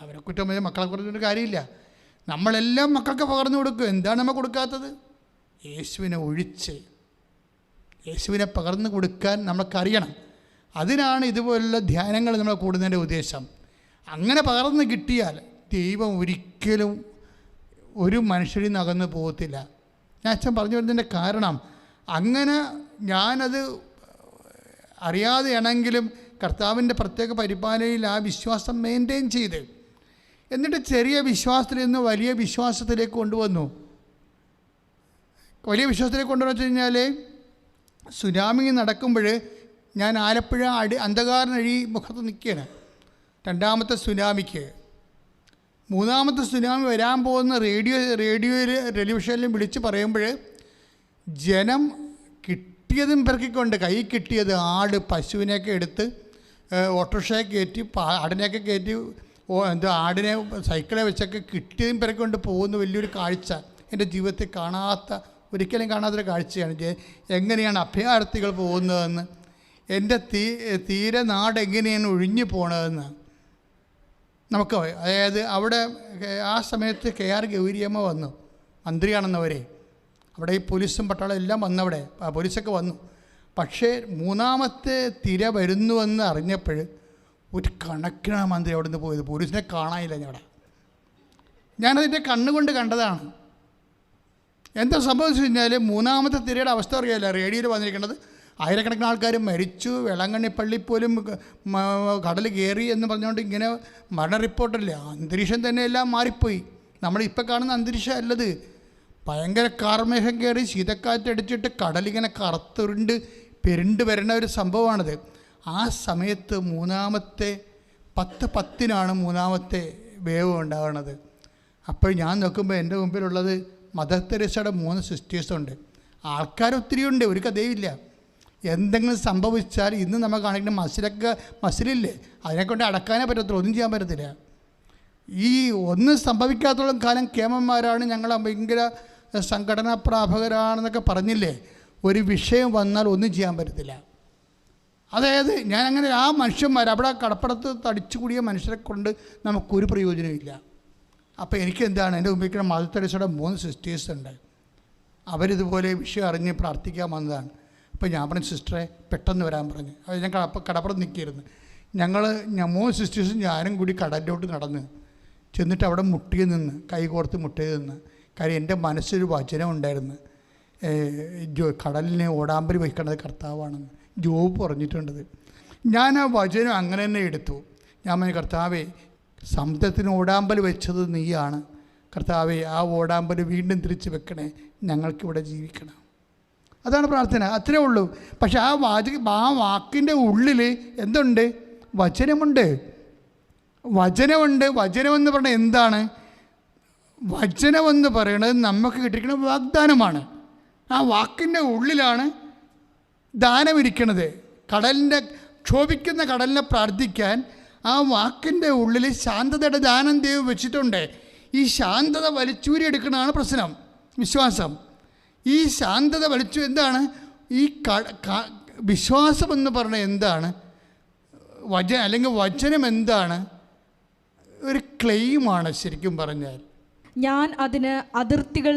അവരെ കുറ്റം മക്കളെ കുറിച്ചൊരു കാര്യമില്ല. നമ്മളെല്ലാം മക്കൾക്ക് പകർന്നു കൊടുക്കും. എന്താണ് നമ്മൾ കൊടുക്കാത്തത്? യേശുവിനെ ഒഴിച്ച്, യേശുവിനെ പകർന്നു കൊടുക്കാൻ നമുക്കറിയണം. അതിനാണ് ഇതുപോലുള്ള ധ്യാനങ്ങൾ നമ്മൾ കൂടുന്നതിൻ്റെ ഉദ്ദേശം. അങ്ങനെ പകർന്നു കിട്ടിയാൽ ദൈവം ഒരിക്കലും ഒരു മനുഷ്യരിൽ നിന്ന് അകന്നു പോകത്തില്ല. ഞാൻ അച്ഛൻ പറഞ്ഞു വരുന്നതിൻ്റെ കാരണം, അങ്ങനെ ഞാനത് അറിയാതെയാണെങ്കിലും കർത്താവിൻ്റെ പ്രത്യേക പരിപാലനയിൽ ആ വിശ്വാസം മെയിൻറ്റെയിൻ ചെയ്ത്, എന്നിട്ട് ചെറിയ വിശ്വാസത്തിൽ നിന്ന് വലിയ വിശ്വാസത്തിലേക്ക് കൊണ്ടുവന്നു. വലിയ വിശ്വാസത്തിലേക്ക് കൊണ്ടുവന്നു വെച്ച് കഴിഞ്ഞാൽ, സുനാമി നടക്കുമ്പോൾ ഞാൻ ആലപ്പുഴ അന്ധകാരനഴി മുഖത്ത് നിൽക്കുകയാണ്. 2ാമത്തെ സുനാമിക്ക്, 3ാമത്തെ സുനാമി വരാൻ പോകുന്ന റേഡിയോയിൽ ടെലിവിഷനിലും വിളിച്ച് പറയുമ്പോൾ ജനം കിട്ടിയതും പെറുക്കിക്കൊണ്ട്, കൈ കിട്ടിയത് ആട് പശുവിനെയൊക്കെ എടുത്ത് ഓട്ടോറിക്ഷയെ കയറ്റി, ആടിനെയൊക്കെ കയറ്റി, ആടിനെ സൈക്കിളെ വെച്ചൊക്കെ കിട്ടിയതും പെറുക്കിക്കൊണ്ട് പോകുന്ന വലിയൊരു കാഴ്ച എൻ്റെ ജീവിതത്തിൽ ഒരിക്കലും കാണാത്തൊരു കാഴ്ചയാണ്. എങ്ങനെയാണ് അഭയാർത്ഥികൾ പോകുന്നതെന്ന്, എൻ്റെ തീരെ നാട് എങ്ങനെയാണ് ഒഴിഞ്ഞു പോണതെന്ന് നമുക്ക്. അതായത് അവിടെ ആ സമയത്ത് KR ഗൗരിയമ്മ വന്നു, മന്ത്രിയാണെന്നവരെ. അവിടെ ഈ പോലീസും പട്ടാളം എല്ലാം വന്നവിടെ, പോലീസൊക്കെ വന്നു. പക്ഷേ 3ാമത്തെ തിര വരുന്നുവെന്ന് അറിഞ്ഞപ്പോൾ ഒരു കണക്കിനാണ് മന്ത്രി അവിടെ നിന്ന് പോയത്. പോലീസിനെ കാണാനില്ല. ഞാനതിൻ്റെ കണ്ണുകൊണ്ട് കണ്ടതാണ്. എന്താ സംഭവിച്ചു കഴിഞ്ഞാൽ, 3ാമത്തെ തിരയുടെ അവസ്ഥ അറിയാമല്ലോ, റേഡിയോയിൽ വന്നിരിക്കുന്നത്. ആയിരക്കണക്കിന് ആൾക്കാർ മരിച്ചു, വേളാങ്കണ്ണി പോലും കടൽ കയറി എന്ന് പറഞ്ഞുകൊണ്ട് ഇങ്ങനെ മരണ റിപ്പോർട്ടില്ല. അന്തരീക്ഷം തന്നെ എല്ലാം മാറിപ്പോയി. നമ്മളിപ്പോൾ കാണുന്ന അന്തരീക്ഷം അല്ലത്. ഭയങ്കര കാർമേഘം കയറി ശീതക്കാറ്റടിച്ചിട്ട് കടലിങ്ങനെ പെരുണ്ട് വരുന്ന ഒരു സംഭവമാണിത്. ആ സമയത്ത് 3ാമത്തെ 10:10 3ാമത്തെ വേവ് ഉണ്ടാകുന്നത്. അപ്പോൾ ഞാൻ നോക്കുമ്പോൾ എൻ്റെ മുമ്പിലുള്ളത് മദർ തെരേസയുടെ 3 സിസ്റ്റേഴ്സുണ്ട്. ആൾക്കാരൊത്തിരിയുണ്ട്, ഒരു കഥയില്ല. എന്തെങ്കിലും സംഭവിച്ചാൽ ഇന്ന് നമ്മൾ കാണിക്കുന്ന മസിലില്ലേ, അതിനെക്കൊണ്ട് അടക്കാനേ പറ്റത്തില്ല, ഒന്നും ചെയ്യാൻ പറ്റത്തില്ല. ഈ ഒന്നും സംഭവിക്കാത്തോളം കാലം കേമന്മാരാണ്, ഞങ്ങൾ ഭയങ്കര സംഘടനാ പ്രാപകരാണെന്നൊക്കെ പറഞ്ഞില്ലേ. ഒരു വിഷയം വന്നാൽ ഒന്നും ചെയ്യാൻ പറ്റത്തില്ല. അതായത് ഞാനങ്ങനെ ആ മനുഷ്യന്മാർ അവിടെ കടപ്പുറത്ത് തടിച്ചു കൂടിയ മനുഷ്യരെ കൊണ്ട് നമുക്കൊരു പ്രയോജനമില്ല. അപ്പോൾ എനിക്കെന്താണ്, എൻ്റെ മുമ്പിൽ മദർ തെരേസയുടെ 3 സിസ്റ്റേഴ്സ് ഉണ്ട്. അവരിതുപോലെ വിഷയം അറിഞ്ഞ് പ്രാർത്ഥിക്കാൻ വന്നതാണ്. അപ്പോൾ ഞാൻ പറഞ്ഞു, സിസ്റ്ററെ പെട്ടെന്ന് വരാൻ പറഞ്ഞു. അത് ഞാൻ കടപ്പുറത്ത് നിൽക്കിയിരുന്നു. 3 സിസ്റ്റേഴ്സും ഞാനും കൂടി കടലിലോട്ട് നടന്ന് ചെന്നിട്ട് അവിടെ മുട്ടിൽ നിന്ന്, കൈ കോർത്ത് മുട്ടിൽ നിന്ന്. കാര്യം എൻ്റെ മനസ്സിലൊരു വചനം ഉണ്ടായിരുന്നു, കടലിനെ ഓടാമ്പരി വയ്ക്കേണ്ടത് കർത്താവാണെന്ന് ജോബ് പറഞ്ഞിട്ടുണ്ടത്. ഞാൻ ആ വചനം അങ്ങനെ തന്നെ എടുത്തു. ഞാൻ പറഞ്ഞു, കർത്താവേ, സമുദ്രത്തിന് ഓടാമ്പൽ വെച്ചത് നീയാണ്. കർത്താവേ, ആ ഓടാമ്പൽ വീണ്ടും തിരിച്ച് വെക്കണേ, ഞങ്ങൾക്കിവിടെ ജീവിക്കണം. അതാണ് പ്രാർത്ഥന, അത്രേ ഉള്ളൂ. പക്ഷെ ആ വാക്കിൻ്റെ ഉള്ളിൽ എന്തുണ്ട്? വചനമുണ്ട്. വചനമെന്ന് പറഞ്ഞാൽ എന്താണ്? വചനമെന്ന് പറയുന്നത് നമുക്ക് കിട്ടിയിരിക്കുന്ന വാഗ്ദാനമാണ്. ആ വാക്കിൻ്റെ ഉള്ളിലാണ് ദാനമിരിക്കുന്നത്. ക്ഷോഭിക്കുന്ന കടലിനെ പ്രാർത്ഥിക്കാൻ ആ വാക്കിൻ്റെ ഉള്ളിൽ ശാന്തതയുടെ ദാനം ദൈവം വെച്ചിട്ടുണ്ട്. ഈ ശാന്തത വലിച്ചൂരി എടുക്കണതാണ് പ്രശ്നം, വിശ്വാസം. ഈ ശാന്തത വലിച്ചു എന്താണ് ഈ വിശ്വാസം എന്ന് പറഞ്ഞാൽ എന്താണ്? അല്ലെങ്കിൽ വചനം എന്താണ്? ഒരു ക്ലെയിമാണ് ശരിക്കും പറഞ്ഞാൽ. ഞാൻ അതിന് അതിർത്തികൾ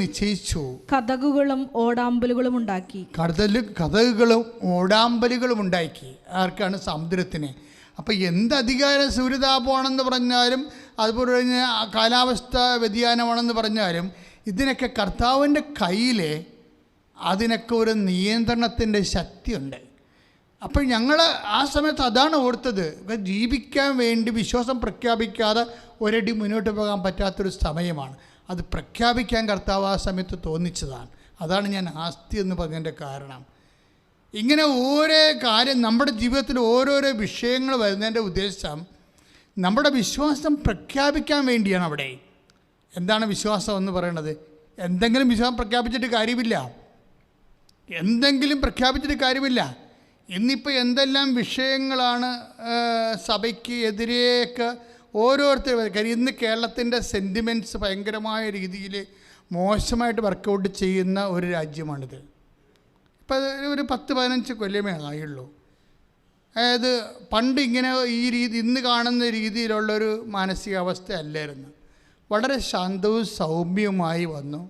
നിശ്ചയിച്ചു കതകുകളും ഓടാമ്പലുകളും ഉണ്ടാക്കി. കതകുകളും ഓടാമ്പലുകളും ഉണ്ടാക്കി. ആർക്കാണ്? സമുദ്രത്തിന്. അപ്പം എന്ത് അധികാരം സൂര്യതാപമാണെന്ന് പറഞ്ഞാലും അതുപോലെ തന്നെ കാലാവസ്ഥ വ്യതിയാനമാണെന്ന് പറഞ്ഞാലും ഇതിനൊക്കെ കർത്താവിൻ്റെ കയ്യിൽ അതിനൊക്കെ ഒരു നിയന്ത്രണത്തിൻ്റെ ശക്തിയുണ്ട്. അപ്പോൾ ഞങ്ങൾ ആ സമയത്ത് അതാണ് ഓർത്തത്. ജീവിക്കാൻ വേണ്ടി വിശ്വാസം പ്രഖ്യാപിക്കാതെ ഒരടി മുന്നോട്ട് പോകാൻ പറ്റാത്തൊരു സമയമാണ്. അത് പ്രഖ്യാപിക്കാൻ കർത്താവ് ആ സമയത്ത് തോന്നിച്ചതാണ്. അതാണ് ഞാൻ ആസ്തി എന്ന് പറഞ്ഞതിൻ്റെ കാരണം. ഇങ്ങനെ ഓരോ കാര്യം നമ്മുടെ ജീവിതത്തിൽ ഓരോരോ വിഷയങ്ങൾ വരുന്നതിൻ്റെ ഉദ്ദേശം നമ്മുടെ വിശ്വാസം പ്രഖ്യാപിക്കാൻ വേണ്ടിയാണ്. അവിടെ എന്താണ് വിശ്വാസം എന്ന് പറയുന്നത്? എന്തെങ്കിലും വിശ്വാസം പ്രഖ്യാപിച്ചിട്ട് കാര്യമില്ല. ഇന്നിപ്പോൾ എന്തെല്ലാം വിഷയങ്ങളാണ് സഭയ്ക്ക് എതിരെയൊക്കെ ഓരോരുത്തർ. കാര്യം ഇന്ന് കേരളത്തിൻ്റെ സെൻറ്റിമെൻറ്റ്സ് ഭയങ്കരമായ രീതിയിൽ മോശമായിട്ട് വർക്കൗട്ട് ചെയ്യുന്ന ഒരു രാജ്യമാണിത്. ഇപ്പം ഒരു 10-15 കൊല്ലമേ ആയുള്ളൂ. അതായത് പണ്ട് ഇങ്ങനെ ഇന്ന് കാണുന്ന രീതിയിലുള്ളൊരു മാനസികാവസ്ഥ അല്ലായിരുന്നു. വളരെ ശാന്തവും സൗമ്യവുമായി വന്നു.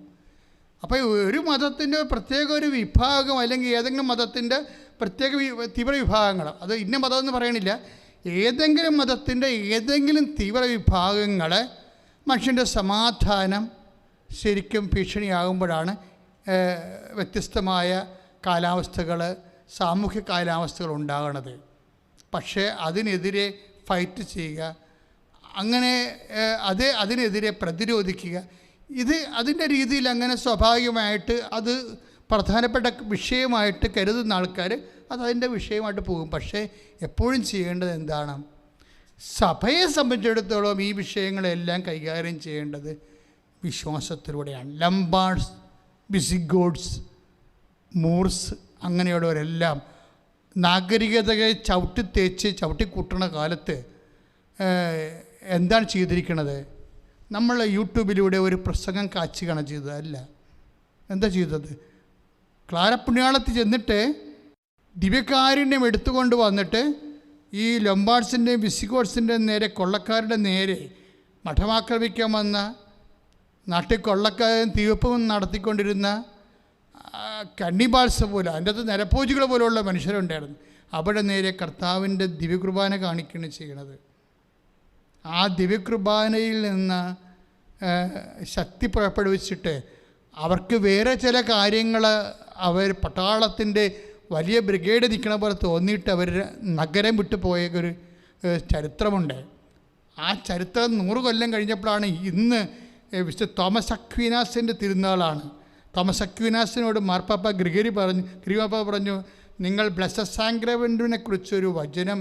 അപ്പോൾ ഒരു മതത്തിൻ്റെ പ്രത്യേക ഒരു വിഭാഗം അല്ലെങ്കിൽ ഏതെങ്കിലും മതത്തിൻ്റെ പ്രത്യേക തീവ്ര വിഭാഗങ്ങൾ, അത് ഇന്ന മതം എന്ന് പറയണില്ല, ഏതെങ്കിലും മതത്തിൻ്റെ ഏതെങ്കിലും തീവ്ര വിഭാഗങ്ങൾ മനുഷ്യൻ്റെ സമാധാനം ശരിക്കും ഭീഷണിയാകുമ്പോഴാണ് വ്യത്യസ്തമായ കാലാവസ്ഥകൾ, സാമൂഹ്യ കാലാവസ്ഥകൾ ഉണ്ടാകണത്. പക്ഷേ അതിനെതിരെ ഫൈറ്റ് ചെയ്യുക, അങ്ങനെ അതിനെതിരെ പ്രതിരോധിക്കുക, അതിൻ്റെ രീതിയിൽ അങ്ങനെ സ്വാഭാവികമായിട്ട് അത് പ്രധാനപ്പെട്ട വിഷയമായിട്ട് കരുതുന്ന ആൾക്കാർ അതതിൻ്റെ വിഷയമായിട്ട് പോകും. പക്ഷേ എപ്പോഴും ചെയ്യേണ്ടത് എന്താണ്? സഭയെ സംബന്ധിച്ചിടത്തോളം ഈ വിഷയങ്ങളെല്ലാം കൈകാര്യം ചെയ്യേണ്ടത് വിശ്വാസത്തിലൂടെയാണ്. ലംബാർഡ്സ്, വിസിഗോഡ്സ്, മൂർസ് അങ്ങനെയുള്ളവരെല്ലാം നാഗരികതയെ ചവിട്ടിക്കൂട്ടുന്ന കാലത്ത് എന്താണ് ചെയ്തിരിക്കുന്നത്? നമ്മൾ യൂട്യൂബിലൂടെ ഒരു പ്രസംഗം കാച്ചുകയാണ് ചെയ്തത്. അല്ല, എന്താ ചെയ്തത്? ക്ലാരപ്പുണ്യാളത്തിൽ ചെന്നിട്ട് ദിവ്യകാരുണ്യം എടുത്തുകൊണ്ട് വന്നിട്ട് ഈ ലൊംബാർഡ്സിൻ്റെയും വിസിഗോഡ്സിൻ്റെയും നേരെ, കൊള്ളക്കാരുടെ നേരെ മഠമാക്രമിക്കാൻ വന്ന, നാട്ടിൽ കൊള്ളക്കാരും തീവപ്പും നടത്തിക്കൊണ്ടിരുന്ന കണ്ണിബാൾസ് പോലെ, അതിൻ്റെ അകത്ത് നരഭോജികൾ പോലെയുള്ള മനുഷ്യരുണ്ടായിരുന്നു. അവിടെ നേരെ കർത്താവിൻ്റെ ദിവ്യകുർബാന കാണിക്കുകയാണ് ചെയ്യണത്. ആ ദിവ്യകുർബാനയിൽ നിന്ന് ശക്തി പുറപ്പെടുവിച്ചിട്ട് അവർക്ക് വേറെ ചില കാര്യങ്ങൾ, അവർ പട്ടാളത്തിൻ്റെ വലിയ ബ്രിഗേഡ് നിൽക്കണ പോലെ തോന്നിയിട്ട് അവർ നഗരം വിട്ടു പോയ ഒരു ചരിത്രമുണ്ട്. ആ ചരിത്രം 100 കൊല്ലം കഴിഞ്ഞപ്പോഴാണ് ഇന്ന് വിശുദ്ധ തോമസ് അക്വീനാസിൻ്റെ തിരുനാളാണ്. തോമസ് അക്വീനാസിനോട് മാർപ്പാപ്പ ഗ്രിഗറി പറഞ്ഞു, നിങ്ങൾ ബ്ലെസ്സഡ് സാക്രമെന്റിനെ കുറിച്ചൊരു വചനം,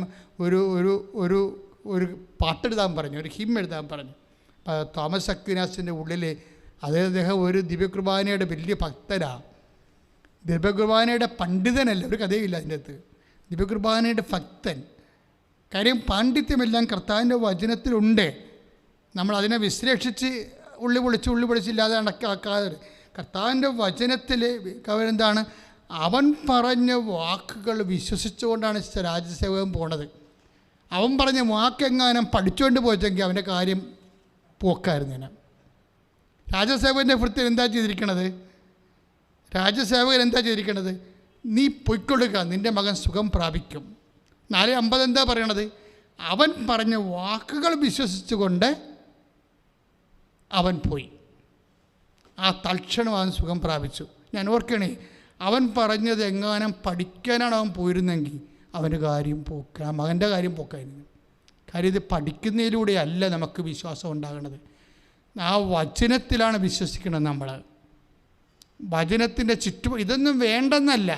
ഒരു പാട്ടെഴുതാൻ പറഞ്ഞു, ഒരു ഹിം എഴുതാൻ പറഞ്ഞു. തോമസ് അക്വീനാസിൻ്റെ ഉള്ളിൽ അദ്ദേഹം ഒരു ദിവ്യകുർബാനയുടെ വലിയ ഭക്തരാണ്. ദിവ്യകുർബാനയുടെ പണ്ഡിതനല്ല, ഒരു കഥയില്ല അതിൻ്റെ അകത്ത്. ദിവ്യകുർബാനയുടെ ഭക്തൻ. കാര്യം പാണ്ഡിത്യമെല്ലാം കർത്താവിൻ്റെ വചനത്തിലുണ്ട്. നമ്മളതിനെ വിശ്ലേഷിച്ച് ഉള്ളി പൊളിച്ചില്ലാതെ അടക്കാതെ കർത്താവിൻ്റെ വചനത്തിൽ അവരെന്താണ്, അവൻ പറഞ്ഞ വാക്കുകൾ വിശ്വസിച്ചുകൊണ്ടാണ് രാജസേവകൻ പോണത്. അവൻ പറഞ്ഞ വാക്കെങ്ങാനും പഠിച്ചുകൊണ്ട് പോയെങ്കിൽ അവൻ്റെ കാര്യം പോക്കായിരുന്നു. രാജസേവകൻ്റെ വൃത്തി എന്താ ചെയ്തിരിക്കണത്? രാജസേവകൻ എന്താ ചെയ്തിരിക്കണത്? നീ പൊയ്ക്കൊള്ളുക, നിൻ്റെ മകൻ സുഖം പ്രാപിക്കും. 4:50 എന്താ പറയണത്? അവൻ പറഞ്ഞ വാക്കുകൾ വിശ്വസിച്ചുകൊണ്ട് അവൻ പോയി. ആ തൽക്ഷണം അവൻ സുഖം പ്രാപിച്ചു. ഞാൻ ഓർക്കണേ, അവൻ പറഞ്ഞത് എങ്ങാനും പഠിക്കാനാണ് അവൻ പോയിരുന്നെങ്കിൽ അവൻ്റെ കാര്യം മകൻ്റെ കാര്യം പോക്കായിരുന്നു. കാര്യം ഇത് പഠിക്കുന്നതിലൂടെയല്ല നമുക്ക് വിശ്വാസം ഉണ്ടാകുന്നത്. ആ വചനത്തിലാണ് വിശ്വസിക്കുന്നത് നമ്മൾ. വചനത്തിൻ്റെ ഇതൊന്നും വേണ്ടെന്നല്ല,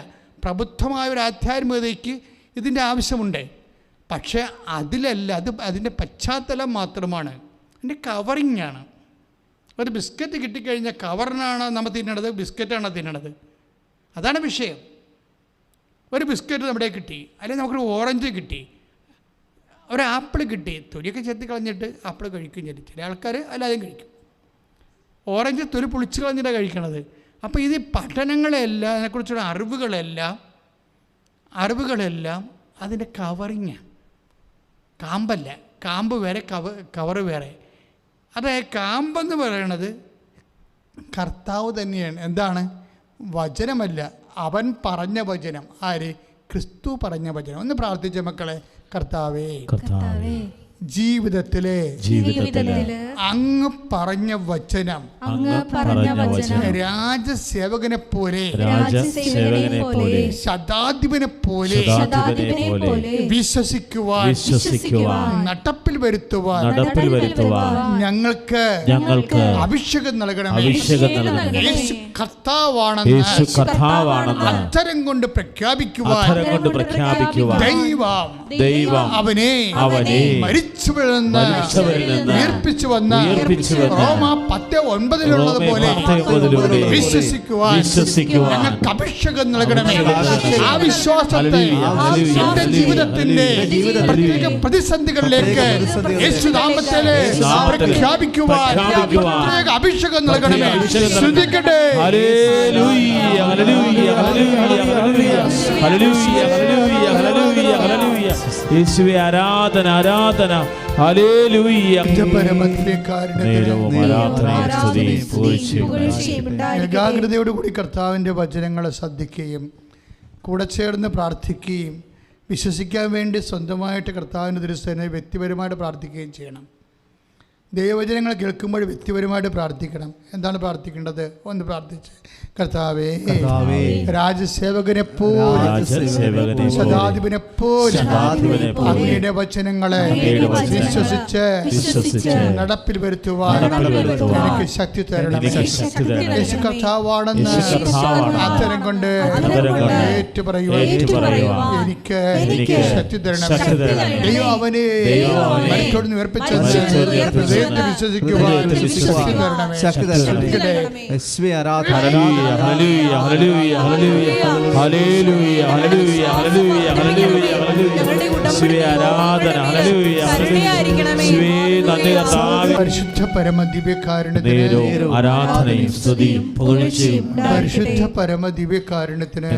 പ്രബുദ്ധമായ ഒരു ആധ്യാത്മികതയ്ക്ക് ഇതിൻ്റെ ആവശ്യമുണ്ട്. പക്ഷേ അതിലല്ല, അതിൻ്റെ പശ്ചാത്തലം മാത്രമാണ്, അതിൻ്റെ കവറിങ്ങാണ്. ഒരു ബിസ്ക്കറ്റ് കിട്ടിക്കഴിഞ്ഞാൽ കവറിനാണ് നമ്മൾ തിന്നണത്, ബിസ്ക്കറ്റാണ് തിന്നണത്? അതാണ് വിഷയം. ഒരു ബിസ്ക്കറ്റ് നമ്മുടെ കിട്ടി, അല്ലെങ്കിൽ നമുക്കൊരു ഓറഞ്ച് കിട്ടി, ഒരു ആപ്പിൾ കിട്ടി, തൊലിയൊക്കെ ചെത്തി കളഞ്ഞിട്ട് ആപ്പിൾ കഴിക്കും ചെയ്യും. ചില ആൾക്കാർ അല്ലാതെയും കഴിക്കും. ഓറഞ്ച് തൊലി പൊളിച്ച് കളഞ്ഞിട്ടാണ് കഴിക്കണത്. അപ്പോൾ ഇത് പഠനങ്ങളെല്ലാം, അതിനെക്കുറിച്ചുള്ള അറിവുകളെല്ലാം അതിൻ്റെ കവറിങ്, കാമ്പല്ല, കാമ്പ് വേറെ കവറ് വേറെ. അതായത് കാമ്പെന്ന് പറയണത് കർത്താവ് തന്നെയാണ്. എന്താണ്? വചനമല്ല, അവൻ പറഞ്ഞ വചനം. ആര്? ക്രിസ്തു പറഞ്ഞ വചനം. ഒന്ന് പ്രാർത്ഥിച്ച മക്കളെ. കർത്താവേ, ജീവിതത്തിലെ അങ്ങ് പറഞ്ഞ വചനം രാജസേവകനെ പോലെ ശതാധിപനെ പോലെ വിശ്വസിക്കുവാൻ നടപ്പിൽ വരുത്തുവാൻ ഞങ്ങൾക്ക് അഭിഷേകം നൽകണമേ. യേശു കർത്താവാണെന്ന് അത്തരം കൊണ്ട് പ്രഖ്യാപിക്കുവാൻ ദൈവം അവനെ മരിച്ചവരിൽ നിന്ന് ഉയർപ്പിച്ചു വന്ന റോമാ 10:9 പോലെ വിശ്വസിക്കുവാൻ ഞങ്ങൾക്ക് അഭിഷേകം നൽകണമേ. ആ വിശ്വാസത്തെ എന്റെ ജീവിതത്തിന്റെ പ്രത്യേക പ്രതിസന്ധികളിലേക്ക് യേശുനാമത്തിൽ പ്രഖ്യാപിക്കുവാൻ പ്രത്യേക അഭിഷേകം നൽകണമേ. ശ്രദ്ധിക്കട്ടെ. ഹല്ലേലൂയ, ഹല്ലേലൂയ, ഹല്ലേലൂയ, ഹല്ലേലൂയ, ഹല്ലേലൂയ, ഹല്ലേലൂയ, ഹല്ലേലൂയ. യേശുവേ, ആരാധന, ആരാധന. ഹല്ലേലൂയ. ഏകാഗ്രതയോടുകൂടി കർത്താവിൻ്റെ വചനങ്ങളെ ശ്രദ്ധിക്കുകയും കൂടെ ചേർന്ന് പ്രാർത്ഥിക്കുകയും വിശ്വസിക്കാൻ വേണ്ടി സ്വന്തമായിട്ട് കർത്താവിൻ്റെ തിരുസേനയെ വ്യക്തിപരമായിട്ട് പ്രാർത്ഥിക്കുകയും ചെയ്യണം. ദൈവവചനങ്ങൾ കേൾക്കുമ്പോൾ വ്യക്തിപരമായിട്ട് പ്രാർത്ഥിക്കണം. എന്താണ് പ്രാർത്ഥിക്കേണ്ടത്? ഒന്ന് പ്രാർത്ഥിച്ച്, കർത്താവേ, രാജസേവകനെ പോലെ ശതാധിപനെ പോലെ അങ്ങയുടെ വചനങ്ങളെ വിശ്വസിച്ച് നടപ്പിൽ വരുത്തുവാൻ എനിക്ക് ശക്തി തരണം. യേശു കർത്താവാണെന്ന് അത്തരം കൊണ്ട് ഏറ്റുപറയുവാൻ എനിക്ക് ശക്തി തരണം. ദൈവം അവനെ മരിച്ചോട് ഉയർപ്പിച്ചത് വിശ്വസിക്കുവാൻ ശക്തി തരണമേ. പരിശുദ്ധ പരമദിവ്യകാരുണ്യത്തിന് ആരാധനയും സ്തുതിയും പുകഴ്ചയും പരിശുദ്ധ പരമദിവ്യകാരുണ്യത്തിന്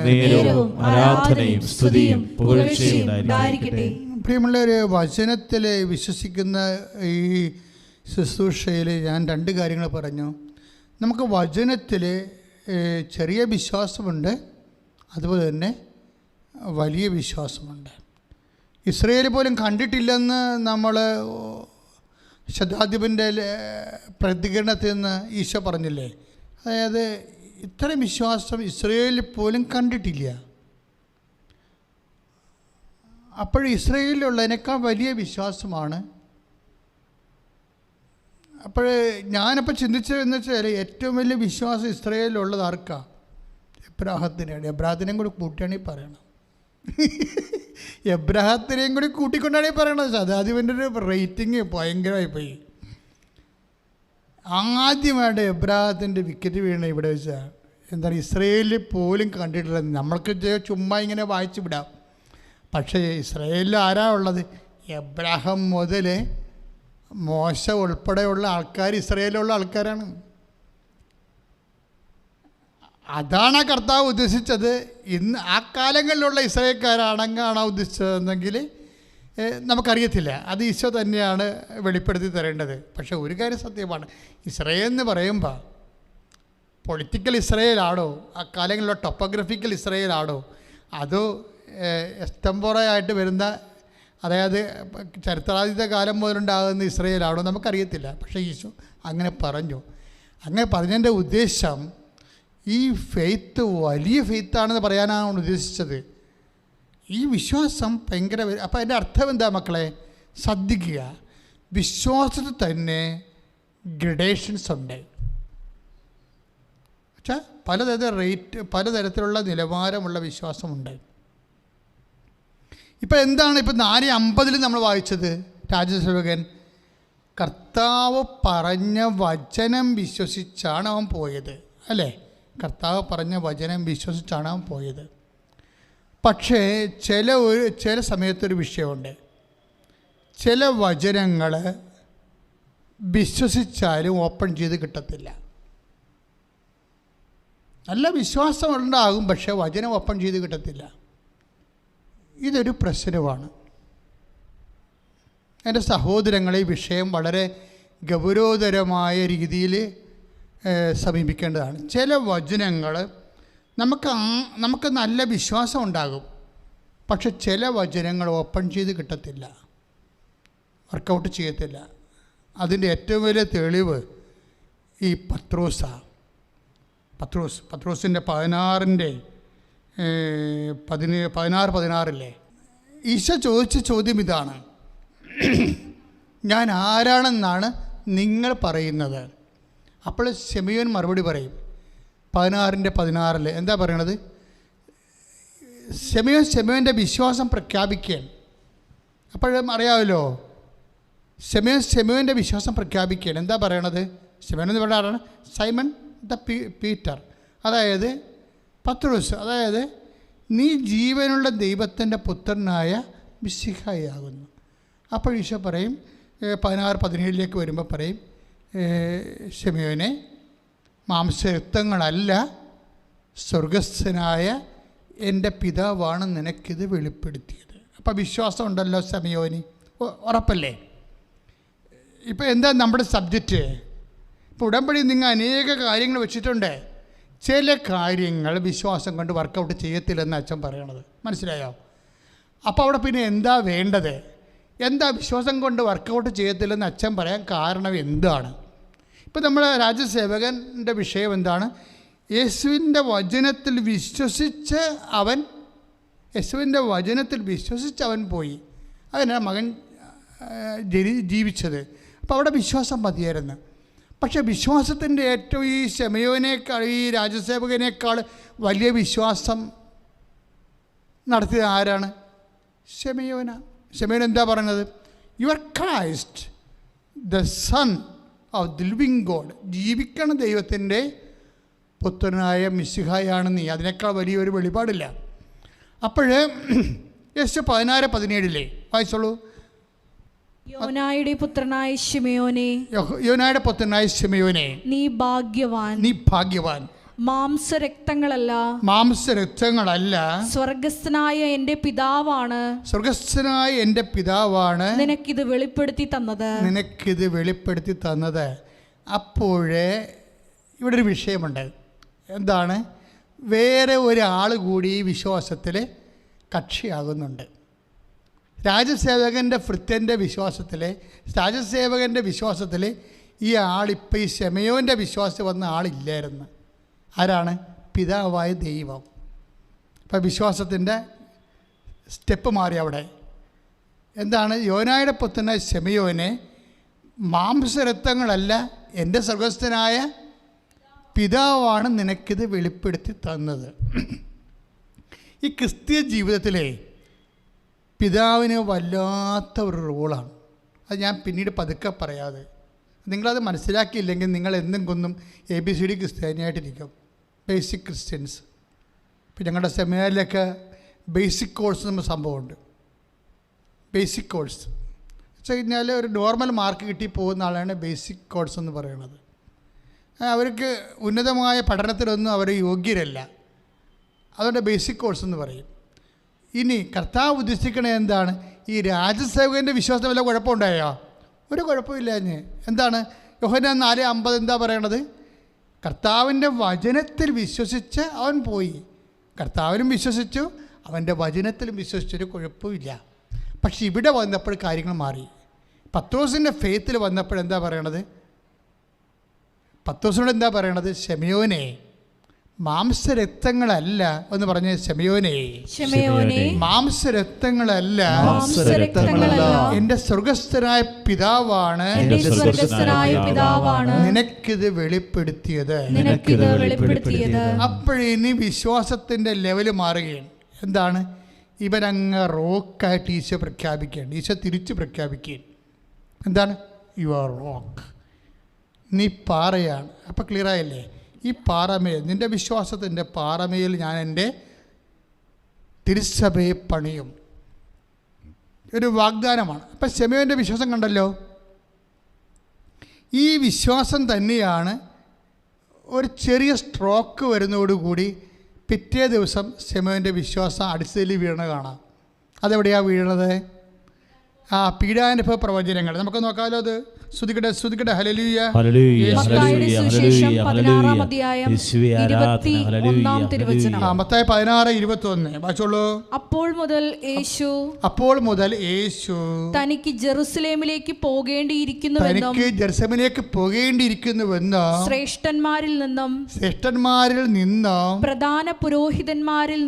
ആരാധനയും സ്തുതിയും പുകഴ്ചയും ഉണ്ടായിരിക്കട്ടെ. പ്രിയമുള്ളവരെ, വചനത്തിൽ വിശ്വസിക്കുന്ന ഈ ശുശ്രൂഷയിൽ ഞാൻ 2 കാര്യങ്ങൾ പറഞ്ഞു. നമുക്ക് വചനത്തിൽ ചെറിയ വിശ്വാസമുണ്ട്, അതുപോലെ തന്നെ വലിയ വിശ്വാസമുണ്ട്. ഇസ്രയേൽ പോലും കണ്ടിട്ടില്ലെന്ന് നമ്മൾ ശതാധിപൻ്റെ പ്രതികരണത്തിൽ നിന്ന് ഈശോ പറഞ്ഞില്ലേ? അതായത് ഇത്രയും വിശ്വാസം ഇസ്രയേലിൽ പോലും കണ്ടിട്ടില്ല. അപ്പോൾ ഇസ്രയേലിലുള്ളതിനേക്കാൾ വലിയ വിശ്വാസമാണ്. അപ്പോൾ ഞാനപ്പോൾ ചിന്തിച്ചതെന്ന് വെച്ചാൽ ഏറ്റവും വലിയ വിശ്വാസം ഇസ്രയേലിലുള്ളത് ആർക്കാ? എബ്രാഹത്തിനാണ്. എബ്രാഹത്തിനെയും കൂടി കൂട്ടിയാണെങ്കിൽ പറയണം. എബ്രാഹത്തിനെയും കൂടി കൂട്ടിക്കൊണ്ടാണെങ്കിൽ പറയണത്. ശതാധിപൻ്റെ ഒരു റേറ്റിംഗ് ഭയങ്കരമായിപ്പോയി. ആദ്യമായിട്ട് എബ്രാഹത്തിൻ്റെ വിക്കറ്റ് വീണ ഇവിടെ വെച്ചാൽ എന്താണ്, ഇസ്രയേലിൽ പോലും കണ്ടിട്ടില്ല. നമ്മൾക്ക് ചുമ്മാ ഇങ്ങനെ വായിച്ചു വിടാം. പക്ഷേ ഇസ്രയേലിൽ ആരാ ഉള്ളത്? എബ്രാഹാം മുതൽ മോശ ഉൾപ്പെടെയുള്ള ആൾക്കാർ ഇസ്രയേലിലുള്ള ആൾക്കാരാണ്. അതാണ് കർത്താവ് ഉദ്ദേശിച്ചത്. ഇന്ന് ആ കാലങ്ങളിലുള്ള ഇസ്രയേൽക്കാരാണെന്നാണോ ഉദ്ദേശിച്ചതെന്നെങ്കിൽ നമുക്കറിയത്തില്ല. അത് ഈശോ തന്നെയാണ് വെളിപ്പെടുത്തി തരേണ്ടത്. പക്ഷേ ഒരു കാര്യം സത്യമാണ്, ഇസ്രയേൽ എന്ന് പറയുമ്പോൾ പൊളിറ്റിക്കൽ ഇസ്രയേലാണോ, ആ കാലങ്ങളിലുള്ള ടോപ്പോഗ്രഫിക്കൽ ഇസ്രയേലാണോ, അതോ എസ്തംബോറയായിട്ട് വരുന്ന, അതായത് ചരിത്രാതീത കാലം മുതലുണ്ടാകുന്ന ഇസ്രയേലാണോ നമുക്കറിയത്തില്ല. പക്ഷേ ഈശോ അങ്ങനെ പറഞ്ഞു. അങ്ങനെ പറഞ്ഞതിൻ്റെ ഉദ്ദേശം ഈ ഫെയ്ത്ത് വലിയ ഫെയ്ത്താണെന്ന് പറയാനാണ് ഉദ്ദേശിച്ചത്. ഈ വിശ്വാസം ഭയങ്കര. അപ്പോൾ അതിൻ്റെ അർത്ഥം എന്താ മക്കളെ? ശ്രദ്ധിക്കുക. വിശ്വാസത്തിൽ തന്നെ ഗ്രഡേഷൻസ് ഉണ്ട്. പക്ഷേ പലതരത്തിലുള്ള നിലവാരമുള്ള വിശ്വാസമുണ്ട്. ഇപ്പം എന്താണ്, ഇപ്പം 4:50 നമ്മൾ വായിച്ചത്, രാജസേവകൻ കർത്താവ് പറഞ്ഞ വചനം വിശ്വസിച്ചാണ് അവൻ പോയത്, അല്ലേ? കർത്താവ് പറഞ്ഞ വചനം വിശ്വസിച്ചാണ് അവൻ പോയത്. പക്ഷേ ചില സമയത്തൊരു വിഷയമുണ്ട്. ചില വചനങ്ങൾ വിശ്വസിച്ചാലും ഓപ്പൺ ചെയ്ത് കിട്ടത്തില്ല. നല്ല വിശ്വാസം ഉണ്ടാകും, പക്ഷേ വചനം ഓപ്പൺ ചെയ്ത് കിട്ടത്തില്ല. ഇതൊരു പ്രശ്നമാണ്. എൻ്റെ സഹോദരങ്ങളെ, ഈ വിഷയം വളരെ ഗൗരവതരമായ രീതിയിൽ സമീപിക്കേണ്ടതാണ്. ചില വചനങ്ങൾ നമുക്ക് നല്ല വിശ്വാസം ഉണ്ടാകും, പക്ഷെ ചില വചനങ്ങൾ ഓപ്പൺ ചെയ്ത് കിട്ടത്തില്ല, വർക്കൗട്ട് ചെയ്യത്തില്ല. അതിൻ്റെ ഏറ്റവും വലിയ തെളിവ് ഈ പത്രോസിൻ്റെ 16 ഈശോ ചോദിച്ച ചോദ്യം ഇതാണ്: ഞാൻ ആരാണെന്നാണ് നിങ്ങൾ പറയുന്നത്? അപ്പോൾ ശിമയോൻ മറുപടി പറയും. 16 എന്താ പറയണത്? ശിമയോൻ്റെ വിശ്വാസം പ്രഖ്യാപിക്കാൻ. അപ്പോഴും അറിയാമല്ലോ, ശിമയോൻ്റെ വിശ്വാസം പ്രഖ്യാപിക്കാൻ എന്താ പറയണത്? ശിമയോൻ എന്ന് പറഞ്ഞ ആരാണ്? സൈമൺ ദ പീറ്റർ, അതായത് പത്രോസ്, അതായത് നീ ജീവനുള്ള ദൈവത്തിൻ്റെ പുത്രനായ മിശിഹായാകുന്നു. അപ്പോൾ ഈശോ പറയും, 16-17 വരുമ്പോൾ പറയും, ശിമയോനെ, മാംസരക്തങ്ങളല്ല, സ്വർഗസ്ഥനായ എൻ്റെ പിതാവാണ് നിനക്കിത് വെളിപ്പെടുത്തിയത്. അപ്പോൾ വിശ്വാസം ഉണ്ടല്ലോ ശിമയോന്, ഉറപ്പല്ലേ? ഇപ്പോൾ എന്താ നമ്മുടെ സബ്ജക്റ്റ്? ഇപ്പോൾ ഉടമ്പടി നിങ്ങൾ അനേക കാര്യങ്ങൾ വെച്ചിട്ടുണ്ട്. ചില കാര്യങ്ങൾ വിശ്വാസം കൊണ്ട് വർക്കൗട്ട് ചെയ്യത്തില്ലെന്ന് അച്ഛൻ പറയണത് മനസ്സിലായോ? അപ്പോൾ അവിടെ പിന്നെ എന്താ വേണ്ടത്? എന്താ വിശ്വാസം കൊണ്ട് വർക്കൗട്ട് ചെയ്യത്തില്ലെന്ന് അച്ഛൻ പറയാൻ കാരണം എന്താണ്? ഇപ്പോൾ നമ്മൾ രാജ്യസേവകൻ്റെ വിഷയം എന്താണ്? യേശുവിൻ്റെ വചനത്തിൽ വിശ്വസിച്ച് അവൻ പോയി. അതിനാണ് മകൻ ജീവിച്ചത്. അപ്പോൾ അവിടെ വിശ്വാസം മതിയായിരുന്നു. പക്ഷേ വിശ്വാസത്തിൻ്റെ ഏറ്റവും ഈ ശിമയോനേക്കാൾ, ഈ രാജ്യസേവകനേക്കാൾ വലിയ വിശ്വാസം നടത്തിയത് ആരാണ്? ശിമയോൻ എന്താ പറയുന്നത്? You're Christ the son of the living God, ജീവിക്കണ ദൈവത്തിൻ്റെ പുത്രനായ മിശിഹായാണ് നീ. അതിനേക്കാൾ വലിയൊരു വെളിപാടില്ല. അപ്പോൾ യേശു 16-17 വായിച്ചോളൂ. യോനായുടെ പുത്രനായ ശിമയോനെ, നീ ഭാഗ്യവാൻ. മാംസരക്തങ്ങളല്ല സ്വർഗസ്ഥനായ എൻ്റെ പിതാവാണ് നിനക്കിത് വെളിപ്പെടുത്തി തന്നത്. അപ്പോഴേ ഇവിടെ ഒരു വിഷയമുണ്ട്. എന്താണ്? വേറെ ഒരാൾ കൂടി ഈ വിശ്വാസത്തിൽ കക്ഷിയാകുന്നുണ്ട്. രാജസേവകൻ്റെ വിശ്വാസത്തിൽ ഈ ആളിപ്പോൾ ഈ ശിമയോൻ്റെ വിശ്വാസത്തിൽ വന്ന ആളില്ലായിരുന്നു. ആരാണ്? പിതാവായ ദൈവം. അപ്പം വിശ്വാസത്തിൻ്റെ സ്റ്റെപ്പ് മാറി അവിടെ. എന്താണ്? യോനായുടെ പുത്രനായ ശിമയോനെ, മാംസരക്തങ്ങളല്ല, എൻ്റെ സ്വർഗസ്ഥനായ പിതാവാണ് നിനക്കിത് വെളിപ്പെടുത്തി തന്നത്. ഈ ക്രിസ്തീയ ജീവിതത്തിലെ പിതാവിന് വല്ലാത്ത ഒരു റോളാണ്. അത് ഞാൻ പിന്നീട് പതുക്കെ പറയാതെ, നിങ്ങളത് മനസ്സിലാക്കിയില്ലെങ്കിൽ നിങ്ങൾ എന്നും കൊന്നും ABCD ക്രിസ്ത്യാനിയായിട്ടിരിക്കും, ബേസിക് ക്രിസ്ത്യൻസ്. ഇപ്പം ഞങ്ങളുടെ സെമിനാറിലൊക്കെ ബേസിക് കോഴ്സ് എന്ന സംഭവമുണ്ട്. ബേസിക് കോഴ്സ് വെച്ച് കഴിഞ്ഞാൽ ഒരു നോർമൽ മാർക്ക് കിട്ടി പോകുന്ന ആളാണ് ബേസിക് കോഴ്സ് എന്ന് പറയുന്നത്. അവർക്ക് ഉന്നതമായ പഠനത്തിലൊന്നും അവർ യോഗ്യരല്ല, അതുകൊണ്ട് ബേസിക് കോഴ്സ് എന്ന് പറയും. ഇനി കർത്താവ് ഉദ്ദേശിക്കണത് എന്താണ്? ഈ രാജസേവകൻ്റെ വിശ്വാസം വല്ല കുഴപ്പമുണ്ടായോ? ഒരു കുഴപ്പമില്ല. എന്താണ്? യോഹന്നാൻ 4:50 എന്താ പറയണത്? കർത്താവിൻ്റെ വചനത്തിൽ വിശ്വസിച്ച് അവൻ പോയി. കർത്താവിനും വിശ്വസിച്ചു, അവൻ്റെ വചനത്തിലും വിശ്വസിച്ചൊരു കുഴപ്പമില്ല. പക്ഷെ ഇവിടെ വന്നപ്പോൾ കാര്യങ്ങൾ മാറി. പത്രോസിൻ്റെ ഫെയ്ത്തിൽ വന്നപ്പോൾ എന്താ പറയണത്? പത്രോസിനോട് എന്താ പറയണത്? ശിമയോനെ, മാംസരക്തങ്ങളല്ല എന്ന് പറഞ്ഞ ശിമയോനെ, മാംസരക്തങ്ങളല്ല എൻ്റെ സ്വർഗസ്ഥനായ പിതാവാണ് നിനക്കിത് വെളിപ്പെടുത്തിയത്. അപ്പോഴിനി വിശ്വാസത്തിൻ്റെ ലെവല് മാറുകയാണ്. എന്താണ്? ഇവരങ്ങ് റോക്കായിട്ട് ഈശോ പ്രഖ്യാപിക്കുകയാണ്. ഈശോ തിരിച്ച് പ്രഖ്യാപിക്കുകയാണ്. എന്താണ്? യു ആർ റോക്ക്, നീ പാറയാണ്. അപ്പം ക്ലിയറായല്ലേ? ഈ പാറമേൽ, നിൻ്റെ വിശ്വാസത്തിൻ്റെ പാറമേൽ ഞാൻ എൻ്റെ തിരുസഭയെ പണിയും. ഒരു വാഗ്ദാനമാണ്. അപ്പം ശെമയോൻ്റെ വിശ്വാസം കണ്ടല്ലോ. ഈ വിശ്വാസം തന്നെയാണ് ഒരു ചെറിയ സ്ട്രോക്ക് വരുന്നതോടുകൂടി പിറ്റേ ദിവസം ശെമയോൻ്റെ വിശ്വാസം അടിസ്ഥിതിൽ വീണ കാണാം. അതെവിടെയാണ് വീണത്? പീഡാനുഭവ പ്രവചനങ്ങൾ നമുക്ക് നോക്കാമല്ലോ. അത് ശ്രുതിക്കട്ടെ. ഹല്ലേലൂയ. മത്തായി 16:21 വായിച്ചോളൂ. അപ്പോൾ മുതൽ യേശു തനിക്ക് ജെറുസലേമിലേക്ക് പോകേണ്ടിയിരിക്കുന്നുവെന്നും ശ്രേഷ്ഠന്മാരിൽ നിന്നും പ്രധാന പുരോഹിതന്മാരിൽ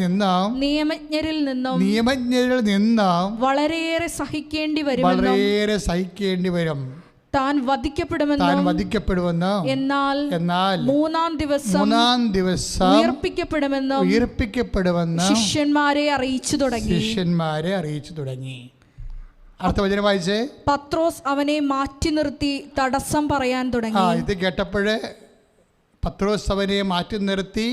നിന്നും നിയമജ്ഞരിൽ നിന്നും വളരെയേറെ സഹിക്കേണ്ടി വരും. താൻ വധിക്കപ്പെടുമെന്നും എന്നാൽ മൂന്നാം ദിവസം ഉയർപ്പിക്കപ്പെടുമെന്നും ശിഷ്യന്മാരെ അറിയിച്ചു തുടങ്ങി. അടുത്ത വചനം വായിച്ചേ. പത്രോസ് അവനെ മാറ്റി നിർത്തി തടസ്സം പറയാൻ തുടങ്ങി. ഇത് കേട്ടപ്പോഴേ പത്രോസ് അവനെ മാറ്റി നിർത്തി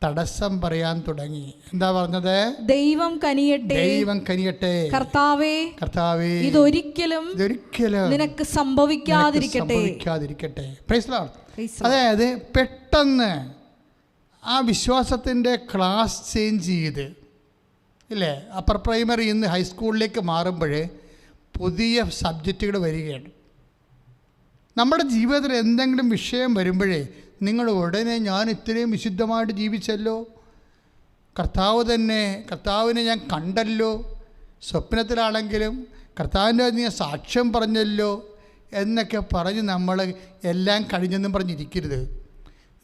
തടസ്സം പറയാൻ തുടങ്ങി. എന്താ പറഞ്ഞത്? ദൈവം കനിയട്ടെ കർത്താവേ ഇതൊരിക്കലും നിനക്ക് സംഭവിക്കാതിരിക്കട്ടെ. അതായത് പെട്ടെന്ന് ആ വിശ്വാസത്തിൻ്റെ ക്ലാസ് ചേഞ്ച് ചെയ്ത് ഇല്ലേ, അപ്പർ പ്രൈമറി ഇന്ന് ഹൈസ്കൂളിലേക്ക് മാറുമ്പോൾ പുതിയ സബ്ജക്റ്റുകൾ വരികയാണ്. നമ്മുടെ ജീവിതത്തിൽ എന്തെങ്കിലും വിഷയം വരുമ്പോഴേ നിങ്ങൾ ഉടനെ ഞാൻ ഇത്രയും വിശുദ്ധമായിട്ട് ജീവിച്ചല്ലോ, കർത്താവിനെ ഞാൻ കണ്ടല്ലോ, സ്വപ്നത്തിലാണെങ്കിലും കർത്താവിൻ്റെ ഞാൻ സാക്ഷ്യം പറഞ്ഞല്ലോ എന്നൊക്കെ പറഞ്ഞ് നമ്മൾ എല്ലാം കഴിഞ്ഞെന്നും പറഞ്ഞിരിക്കരുത്.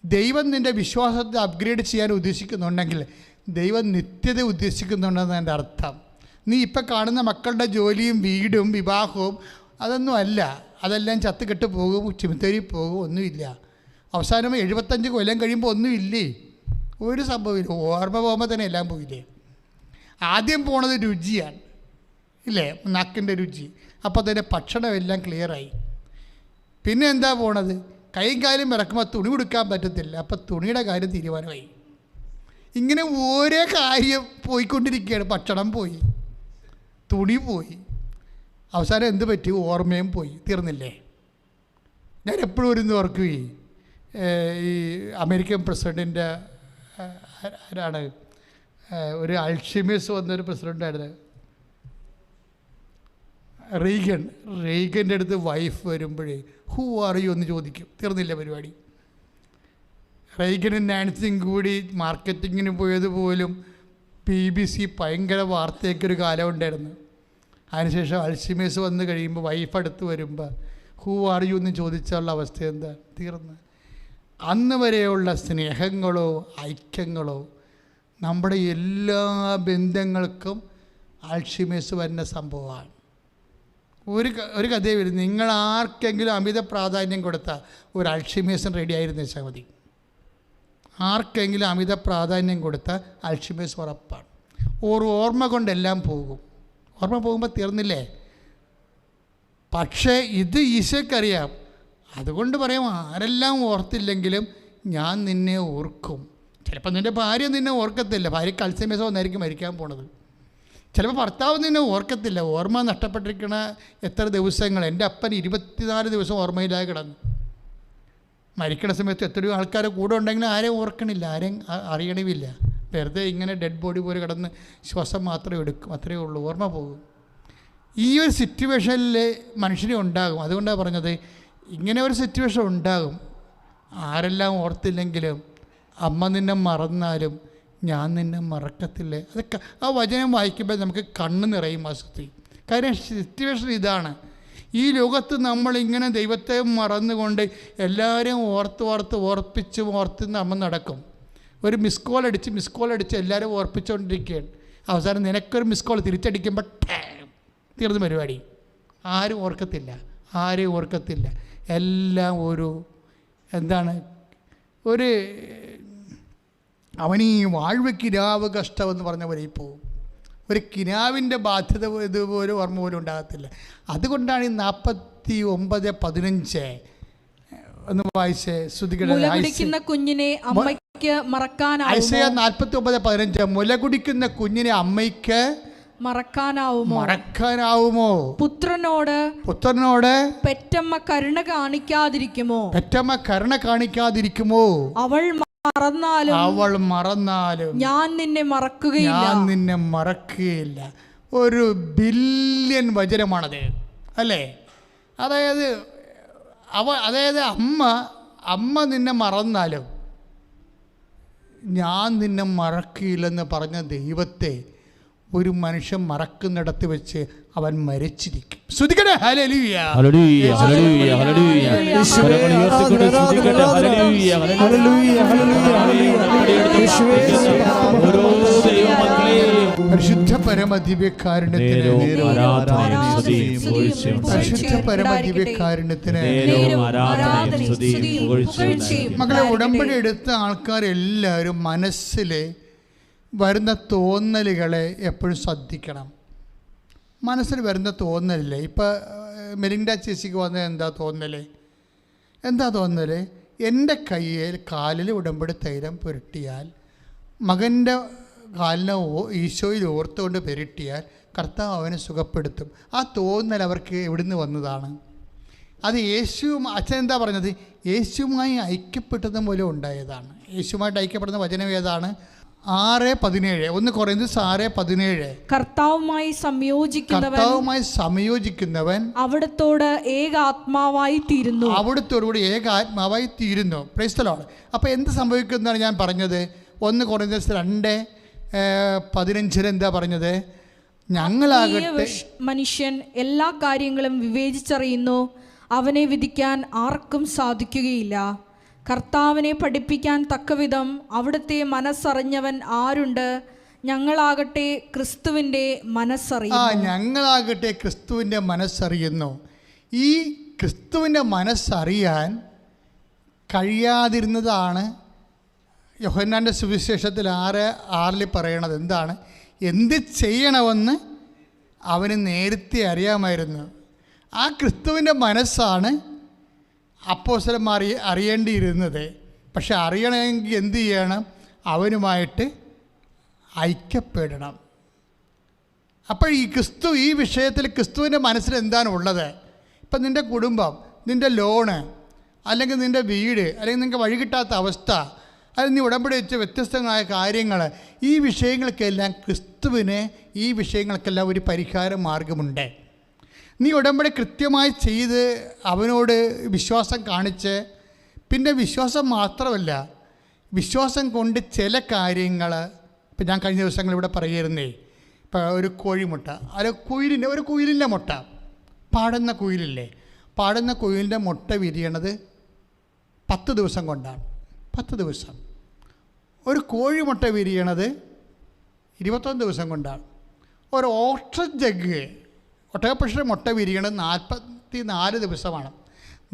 ദൈവം നിൻ്റെ വിശ്വാസത്തെ അപ്ഗ്രേഡ് ചെയ്യാൻ ഉദ്ദേശിക്കുന്നുണ്ടെങ്കിൽ ദൈവം നിത്യത ഉദ്ദേശിക്കുന്നുണ്ടെന്ന് എൻ്റെ അർത്ഥം. നീ ഇപ്പം കാണുന്ന മക്കളുടെ ജോലിയും വീടും വിവാഹവും അതൊന്നും അല്ല. അതെല്ലാം ചത്തുകെട്ട് പോകും, ചിമിത്തേരി പോകും, ഒന്നുമില്ല. അവസാനം 75 കൊല്ലം കഴിയുമ്പോൾ ഒന്നുമില്ലേ, ഒരു സംഭവമില്ല. ഓർമ്മ പോകുമ്പോൾ തന്നെ എല്ലാം പോയില്ലേ. ആദ്യം പോണത് രുചിയാണ് ഇല്ലേ, നാക്കിൻ്റെ രുചി. അപ്പോൾ തന്നെ ഭക്ഷണമെല്ലാം ക്ലിയറായി. പിന്നെ എന്താ പോണത്? കൈയും കാലും ഇറക്കുമ്പോൾ തുണി കൊടുക്കാൻ പറ്റത്തില്ല, അപ്പോൾ തുണിയുടെ കാര്യം തീരുമാനമായി. ഇങ്ങനെ ഓരോ കാര്യം പോയിക്കൊണ്ടിരിക്കുകയാണ്. ഭക്ഷണം പോയി, തുണി പോയി, അവസാനം എന്ത് പറ്റി? ഓർമ്മയും പോയി. തീർന്നില്ലേ? ഞാൻ എപ്പോഴും ഒരു ഓർക്കുകയും ഈ അമേരിക്കൻ പ്രസിഡൻറ്റിൻ്റെ ആരാണ്, ഒരു അൾഷിമേഴ്സ് വന്നൊരു പ്രസിഡൻ്റായിരുന്നു റീഗൻ്റെ അടുത്ത് വൈഫ് വരുമ്പോഴേ ഹൂ ആർ യു എന്ന് ചോദിക്കും. തീർന്നില്ല പരിപാടി. റീഗനും നാൻസിയും കൂടി മാർക്കറ്റിങ്ങിന് പോയതുപോലും BBC ഭയങ്കര വാർത്തയൊക്കെ കാലം ഉണ്ടായിരുന്നു. അതിനുശേഷം അൾഷിമേഴ്സ് വന്ന് കഴിയുമ്പോൾ വൈഫ് അടുത്ത് വരുമ്പോൾ ഹൂ ആർ യു എന്ന് ചോദിച്ചുള്ള അവസ്ഥ എന്താ? തീർന്ന്. അന്ന് വരെയുള്ള സ്നേഹങ്ങളോ ഐക്യങ്ങളോ നമ്മുടെ എല്ലാ ബന്ധങ്ങൾക്കും അൾഷിമേഴ്സ് വരുന്ന സംഭവമാണ്. ഒരു കഥയെ വരും. നിങ്ങൾ ആർക്കെങ്കിലും അമിത പ്രാധാന്യം കൊടുത്താൽ ഒരു അൾഷിമേഴ്സ് റെഡി ആയിരുന്നു വെച്ചാൽ മതി. ആർക്കെങ്കിലും അമിത പ്രാധാന്യം കൊടുത്താൽ അൾഷിമേഴ്സ് ഉറപ്പാണ്. ഓർമ്മ കൊണ്ടെല്ലാം പോകും. ഓർമ്മ പോകുമ്പോൾ തീർന്നില്ലേ? പക്ഷേ ഇത് ഈശോയ്ക്കറിയാം. അതുകൊണ്ട് പറയാം, ആരെല്ലാം ഓർത്തില്ലെങ്കിലും ഞാൻ നിന്നെ ഓർക്കും. ചിലപ്പോൾ നിൻ്റെ ഭാര്യ നിന്നെ ഓർക്കത്തില്ല, ഭാര്യയ്ക്ക് അൾസൈമേഴ്സ് വന്നായിരിക്കും മരിക്കാൻ പോണത്. ചിലപ്പോൾ ഭർത്താവ് നിന്നെ ഓർക്കത്തില്ല. ഓർമ്മ നഷ്ടപ്പെട്ടിരിക്കണ എത്ര ദിവസങ്ങൾ. എൻ്റെ അപ്പൻ 24 ദിവസം ഓർമ്മയിലായി കിടന്നു. മരിക്കണ സമയത്ത് എത്രയോ ആൾക്കാർ കൂടെ ഉണ്ടെങ്കിലും ആരെയും ഓർക്കണില്ല, ആരെയും അറിയണമില്ല. വെറുതെ ഇങ്ങനെ ഡെഡ് ബോഡി പോലെ കിടന്ന് ശ്വാസം മാത്രം എടുക്കും, അത്രയേ ഉള്ളൂ. ഓർമ്മ പോകും. ഈ ഒരു സിറ്റുവേഷനിൽ മനുഷ്യനെ ഉണ്ടാകും. അതുകൊണ്ടാണ് പറഞ്ഞത്, ഇങ്ങനെ ഒരു സിറ്റുവേഷൻ ഉണ്ടാകും. ആരെല്ലാം ഓർത്തില്ലെങ്കിലും അമ്മ നിന്നെ മറന്നാലും ഞാൻ നിന്നെ മറക്കത്തില്ലേ. അതൊക്കെ ആ വചനം വായിക്കുമ്പോൾ നമുക്ക് കണ്ണ് നിറയും ആ സത്യം. കാര്യം സിറ്റുവേഷൻ ഇതാണ്. ഈ ലോകത്ത് നമ്മളിങ്ങനെ ദൈവത്തെ മറന്നുകൊണ്ട് എല്ലാവരെയും ഓർപ്പിച്ച് നമ്മൾ നടക്കും. ഒരു മിസ് കോൾ അടിച്ച് എല്ലാവരും ഓർപ്പിച്ചുകൊണ്ടിരിക്കുകയാണ്. അവസാനം നിനക്കൊരു മിസ് കോൾ തിരിച്ചടിക്കുമ്പോൾ തീർന്നു പരിപാടി. ആരും ഓർക്കത്തില്ല. എല്ലാം ഒരു അവനീ വാഴ്വ കിനാവ് കഷ്ടമെന്ന് പറഞ്ഞ പോലെ പോവും. ഒരു കിനാവിൻ്റെ ബാധ്യത ഇതുപോലെ ഓർമ്മ പോലും ഉണ്ടാകത്തില്ല. അതുകൊണ്ടാണ് ഈ 49:15 ഒന്ന് വായിച്ചേ. മുലകുടിക്കുന്ന കുഞ്ഞിനെ അമ്മയ്ക്ക് മറക്കാനാവുമോ? ഐസയ 49:15. മുലകുടിക്കുന്ന കുഞ്ഞിനെ അമ്മയ്ക്ക് മറക്കാനാവുമോ? പുത്രനോട് പെറ്റമ്മ കരുണ കാണിക്കാതിരിക്കുമോ? അവൾ മറന്നാലും ഞാൻ നിന്നെ മറക്കുകയില്ല. ഒരു ബില്യൺ വചനമാണത്, അല്ലേ? അതായത് അമ്മ നിന്നെ മറന്നാലും ഞാൻ നിന്നെ മറക്കില്ലെന്ന് പറഞ്ഞ ദൈവത്തെ ഒരു മനുഷ്യൻ മറക്കുന്നിടത്ത് വെച്ച് അവൻ മരിച്ചിരിക്കും. ശ്രദ്ധിക്കണേ. ഹല്ലേലൂയ, ഹല്ലേലൂയ, ഹല്ലേലൂയ, ഹല്ലേലൂയ. കരങ്ങൾ ഉയർത്തിക്കൊണ്ട് സ്തുതിക്കട്ടെ. ഹല്ലേലൂയ, ഹല്ലേലൂയ, ഹല്ലേലൂയ. ഓരോ ദൈവമക്കളെയും പരിശുദ്ധ പരമദിവ്യകാരുണ്യത്തിന് മക്കളെ, ഉടമ്പടി എടുത്ത ആൾക്കാരെല്ലാവരും മനസ്സിൽ വരുന്ന തോന്നലുകളെ എപ്പോഴും ശ്രദ്ധിക്കണം. മനസ്സിൽ വരുന്ന തോന്നലില്ലേ? ഇപ്പോൾ മെലിൻഡ ചേച്ചിക്ക് വന്ന എന്താ തോന്നൽ? എൻ്റെ കാലിൽ ഉടമ്പടി തൈലം പുരട്ടിയാൽ, മകൻ്റെ കാലിനെ ഈശോയിൽ ഓർത്തുകൊണ്ട് പുരട്ടിയാൽ കർത്താവ് അവനെ സുഖപ്പെടുത്തും. ആ തോന്നൽ അവർക്ക് എവിടുന്ന് വന്നതാണ്? അത് അച്ഛൻ എന്താ പറഞ്ഞത്? യേശുവുമായി ഐക്യപ്പെട്ടത് മൂലം ഉണ്ടായതാണ്. യേശുവുമായിട്ട് ഐക്യപ്പെടുന്ന വചനം ഏതാണ്? 6:17. 1 കൊറിന്ത്യസ് 6:17. കർത്താവുമായി സംയോജിക്കുന്നവൻ അവിടുത്തോട് ഏകാത്മാവായി തീരുന്നു. Praise the Lord. അപ്പോൾ എന്ത് സംഭവിക്കുന്നതാണ് ഞാൻ പറഞ്ഞത്? 1 കൊറിന്ത്യസ് 2:15 എന്താ പറഞ്ഞത്? ഞങ്ങളാകട്ടെ മനുഷ്യൻ എല്ലാ കാര്യങ്ങളും വിവേചിച്ചറിയുന്നു, അവനെ വിധിക്കാൻ ആർക്കും സാധിക്കുകയില്ല. കർത്താവിനെ പഠിപ്പിക്കാൻ തക്കവിധം അവിടുത്തെ മനസ്സറിഞ്ഞവൻ ആരുണ്ട്? ഞങ്ങളാകട്ടെ ക്രിസ്തുവിൻ്റെ മനസ്സറിയുന്നു. ഈ ക്രിസ്തുവിൻ്റെ മനസ്സറിയാൻ കഴിയാതിരുന്നതാണ് യോഹന്നാൻ്റെ സുവിശേഷത്തിൽ 6:6 പറയണത്. എന്താണ്? എന്ത് ചെയ്യണമെന്ന് അവന് നേരത്തെ അറിയാമായിരുന്നു. ആ ക്രിസ്തുവിൻ്റെ മനസ്സാണ് അപ്പോസ്തലന്മാർ അറിയേണ്ടിയിരുന്നത്. പക്ഷെ അറിയണമെങ്കിൽ എന്ത് ചെയ്യണം? അവനുമായിട്ട് ഐക്യപ്പെടണം. അപ്പോൾ ഈ വിഷയത്തിൽ ക്രിസ്തുവിൻ്റെ മനസ്സിൽ എന്താണ് ഉള്ളത്? ഇപ്പം നിൻ്റെ കുടുംബം, നിൻ്റെ ലോണ്, അല്ലെങ്കിൽ നിൻ്റെ വീട്, അല്ലെങ്കിൽ നിങ്ങൾക്ക് വഴി കിട്ടാത്ത അവസ്ഥ, അല്ലെങ്കിൽ നീ ഉടമ്പടി വെച്ച വ്യത്യസ്തങ്ങളായ കാര്യങ്ങൾ, ഈ വിഷയങ്ങൾക്കെല്ലാം ക്രിസ്തുവിന് ഈ വിഷയങ്ങൾക്കെല്ലാം ഒരു പരിഹാര മാർഗമുണ്ട്. നീ ഉടമ്പടി കൃത്യമായി ചെയ്ത് അവനോട് വിശ്വാസം കാണിച്ച്, പിന്നെ വിശ്വാസം മാത്രമല്ല, വിശ്വാസം കൊണ്ട് ചില കാര്യങ്ങൾ, ഇപ്പം ഞാൻ കഴിഞ്ഞ ദിവസങ്ങളിവിടെ പറയുന്നേ, ഇപ്പോൾ ഒരു കോഴിമുട്ട, ഒരു കുയിലിൻ്റെ മുട്ട, പാടുന്ന കുയിലിൻ്റെ മുട്ട വിരിയണത് 10 ദിവസം കൊണ്ടാണ്. 10 ദിവസം. ഒരു കോഴിമുട്ട വിരിയണത് 21 ദിവസം കൊണ്ടാണ്. ഒരു ഒട്ടകപ്പക്ഷിയുടെ മുട്ട വിരിയണത് 44 ദിവസമാണ്.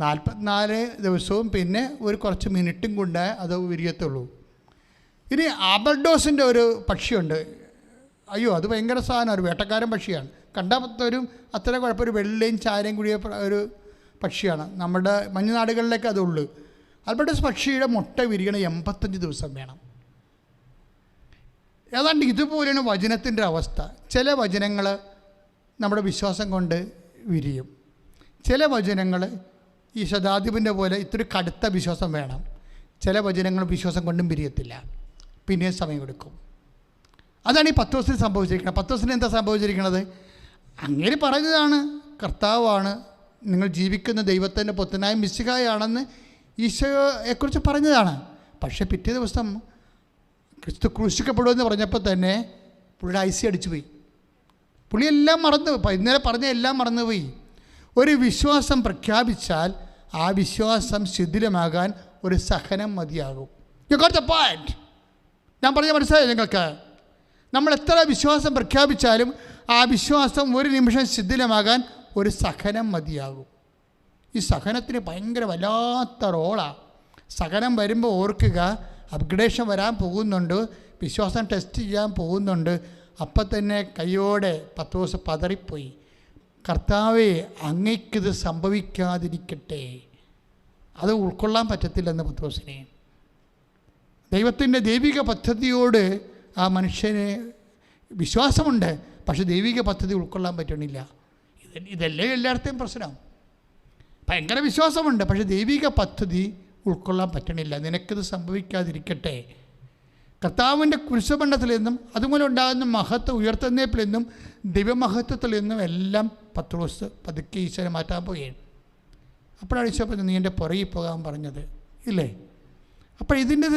44 ദിവസവും പിന്നെ ഒരു കുറച്ച് മിനിറ്റും കൊണ്ട് അത് വിരിയത്തുള്ളൂ. ഇനി ആബർഡോസിൻ്റെ ഒരു പക്ഷിയുണ്ട്. അയ്യോ, അത് ഭയങ്കര സാധനം, ഒരു വേട്ടക്കാരൻ പക്ഷിയാണ്. കണ്ടാൽ അത്ര കുഴപ്പം, ഒരു വെള്ളയും ചാരയും കൂടിയ ഒരു പക്ഷിയാണ്. നമ്മുടെ മഞ്ഞുനാടുകളിലേക്ക് അതുള്ളൂ. ആൽബർട്ടോസ് പക്ഷിയുടെ മുട്ട വിരിയണ 85 ദിവസം വേണം. ഏതാണ്ട് ഇതുപോലെയാണ് വചനത്തിൻ്റെ അവസ്ഥ. ചില വചനങ്ങൾ നമ്മുടെ വിശ്വാസം കൊണ്ട് വിരിയും. ചില വചനങ്ങൾ ഈ ശതാധിപൻ്റെ പോലെ ഇത്തിരി കടുത്ത വിശ്വാസം വേണം. ചില വചനങ്ങൾ വിശ്വാസം കൊണ്ടും വിരിയത്തില്ല, പിന്നെയും സമയമെടുക്കും. അതാണ് ഈ 10 ദിവസത്തിൽ സംഭവിച്ചിരിക്കുന്നത്. 10 ദിവസത്തിന് എന്താ സംഭവിച്ചിരിക്കുന്നത്? അങ്ങനെ പറഞ്ഞതാണ്, കർത്താവാണ്, നിങ്ങൾ ജീവിക്കുന്ന ദൈവത്തിൻ്റെ പുത്രനായ മിശിഹായാണെന്ന് ഈശോയെക്കുറിച്ച് പറഞ്ഞതാണ്. പക്ഷേ പിറ്റേ ദിവസം ക്രിസ്തു ക്രൂശിക്കപ്പെടുമെന്ന് പറഞ്ഞപ്പോൾ തന്നെ പുള്ളിയുടെ ഐസി അടിച്ചുപോയി. പുള്ളിയെല്ലാം മറന്നുപോയി. ഇന്നലെ പറഞ്ഞ എല്ലാം മറന്നുപോയി. ഒരു വിശ്വാസം പ്രഖ്യാപിച്ചാൽ ആ വിശ്വാസം ശിഥിലമാകാൻ ഒരു സഹനം മതിയാകും. U got the point. ഞാൻ പറഞ്ഞ മനസ്സിലായോ നിങ്ങൾക്ക്? നമ്മൾ എത്ര വിശ്വാസം പ്രഖ്യാപിച്ചാലും ആ വിശ്വാസം ഒരു നിമിഷം ശിഥിലമാകാൻ ഒരു സഹനം മതിയാകും. ഈ സഹനത്തിന് ഭയങ്കര വല്ലാത്ത റോളാണ്. സഹനം വരുമ്പോൾ ഓർക്കുക, അപ്ഗ്രഡേഷൻ വരാൻ പോകുന്നുണ്ട്, വിശ്വാസം ടെസ്റ്റ് ചെയ്യാൻ പോകുന്നുണ്ട്. അപ്പം തന്നെ കയ്യോടെ 10 ദിവസം പതറിപ്പോയി. കർത്താവേ, അങ്ങയ്ക്കിത് സംഭവിക്കാതിരിക്കട്ടെ. അത് ഉൾക്കൊള്ളാൻ പറ്റത്തില്ലെന്ന് പത്രോസിനെ. ദൈവത്തിൻ്റെ ദൈവിക പദ്ധതിയോട് ആ മനുഷ്യന് വിശ്വാസമുണ്ട്, പക്ഷെ ദൈവിക പദ്ധതി ഉൾക്കൊള്ളാൻ പറ്റണില്ല. ഇതല്ലേ എല്ലായിടത്തെയും പ്രശ്നം. ഭയങ്കര വിശ്വാസമുണ്ട്, പക്ഷെ ദൈവിക പദ്ധതി ഉൾക്കൊള്ളാൻ പറ്റണില്ല. നിനക്കിത് സംഭവിക്കാതിരിക്കട്ടെ. കർത്താവിൻ്റെ കുരിശുബന്ധത്തിൽ നിന്നും അതുപോലെ ഉണ്ടാകുന്ന മഹത്വം ഉയർത്തുന്നേപ്പിൽ നിന്നും ദൈവമഹത്വത്തിൽ നിന്നും എല്ലാം പത്രോസ് പതുക്കെ ഈശോനെ മാറ്റാൻ പോവുകയാണ്. അപ്പോഴാണ് ഈശോ പറഞ്ഞത്, നീ എൻ്റെ പുറകിൽ പോകാൻ പറഞ്ഞത് ഇല്ലേ? അപ്പോൾ ഇതിൻ്റെ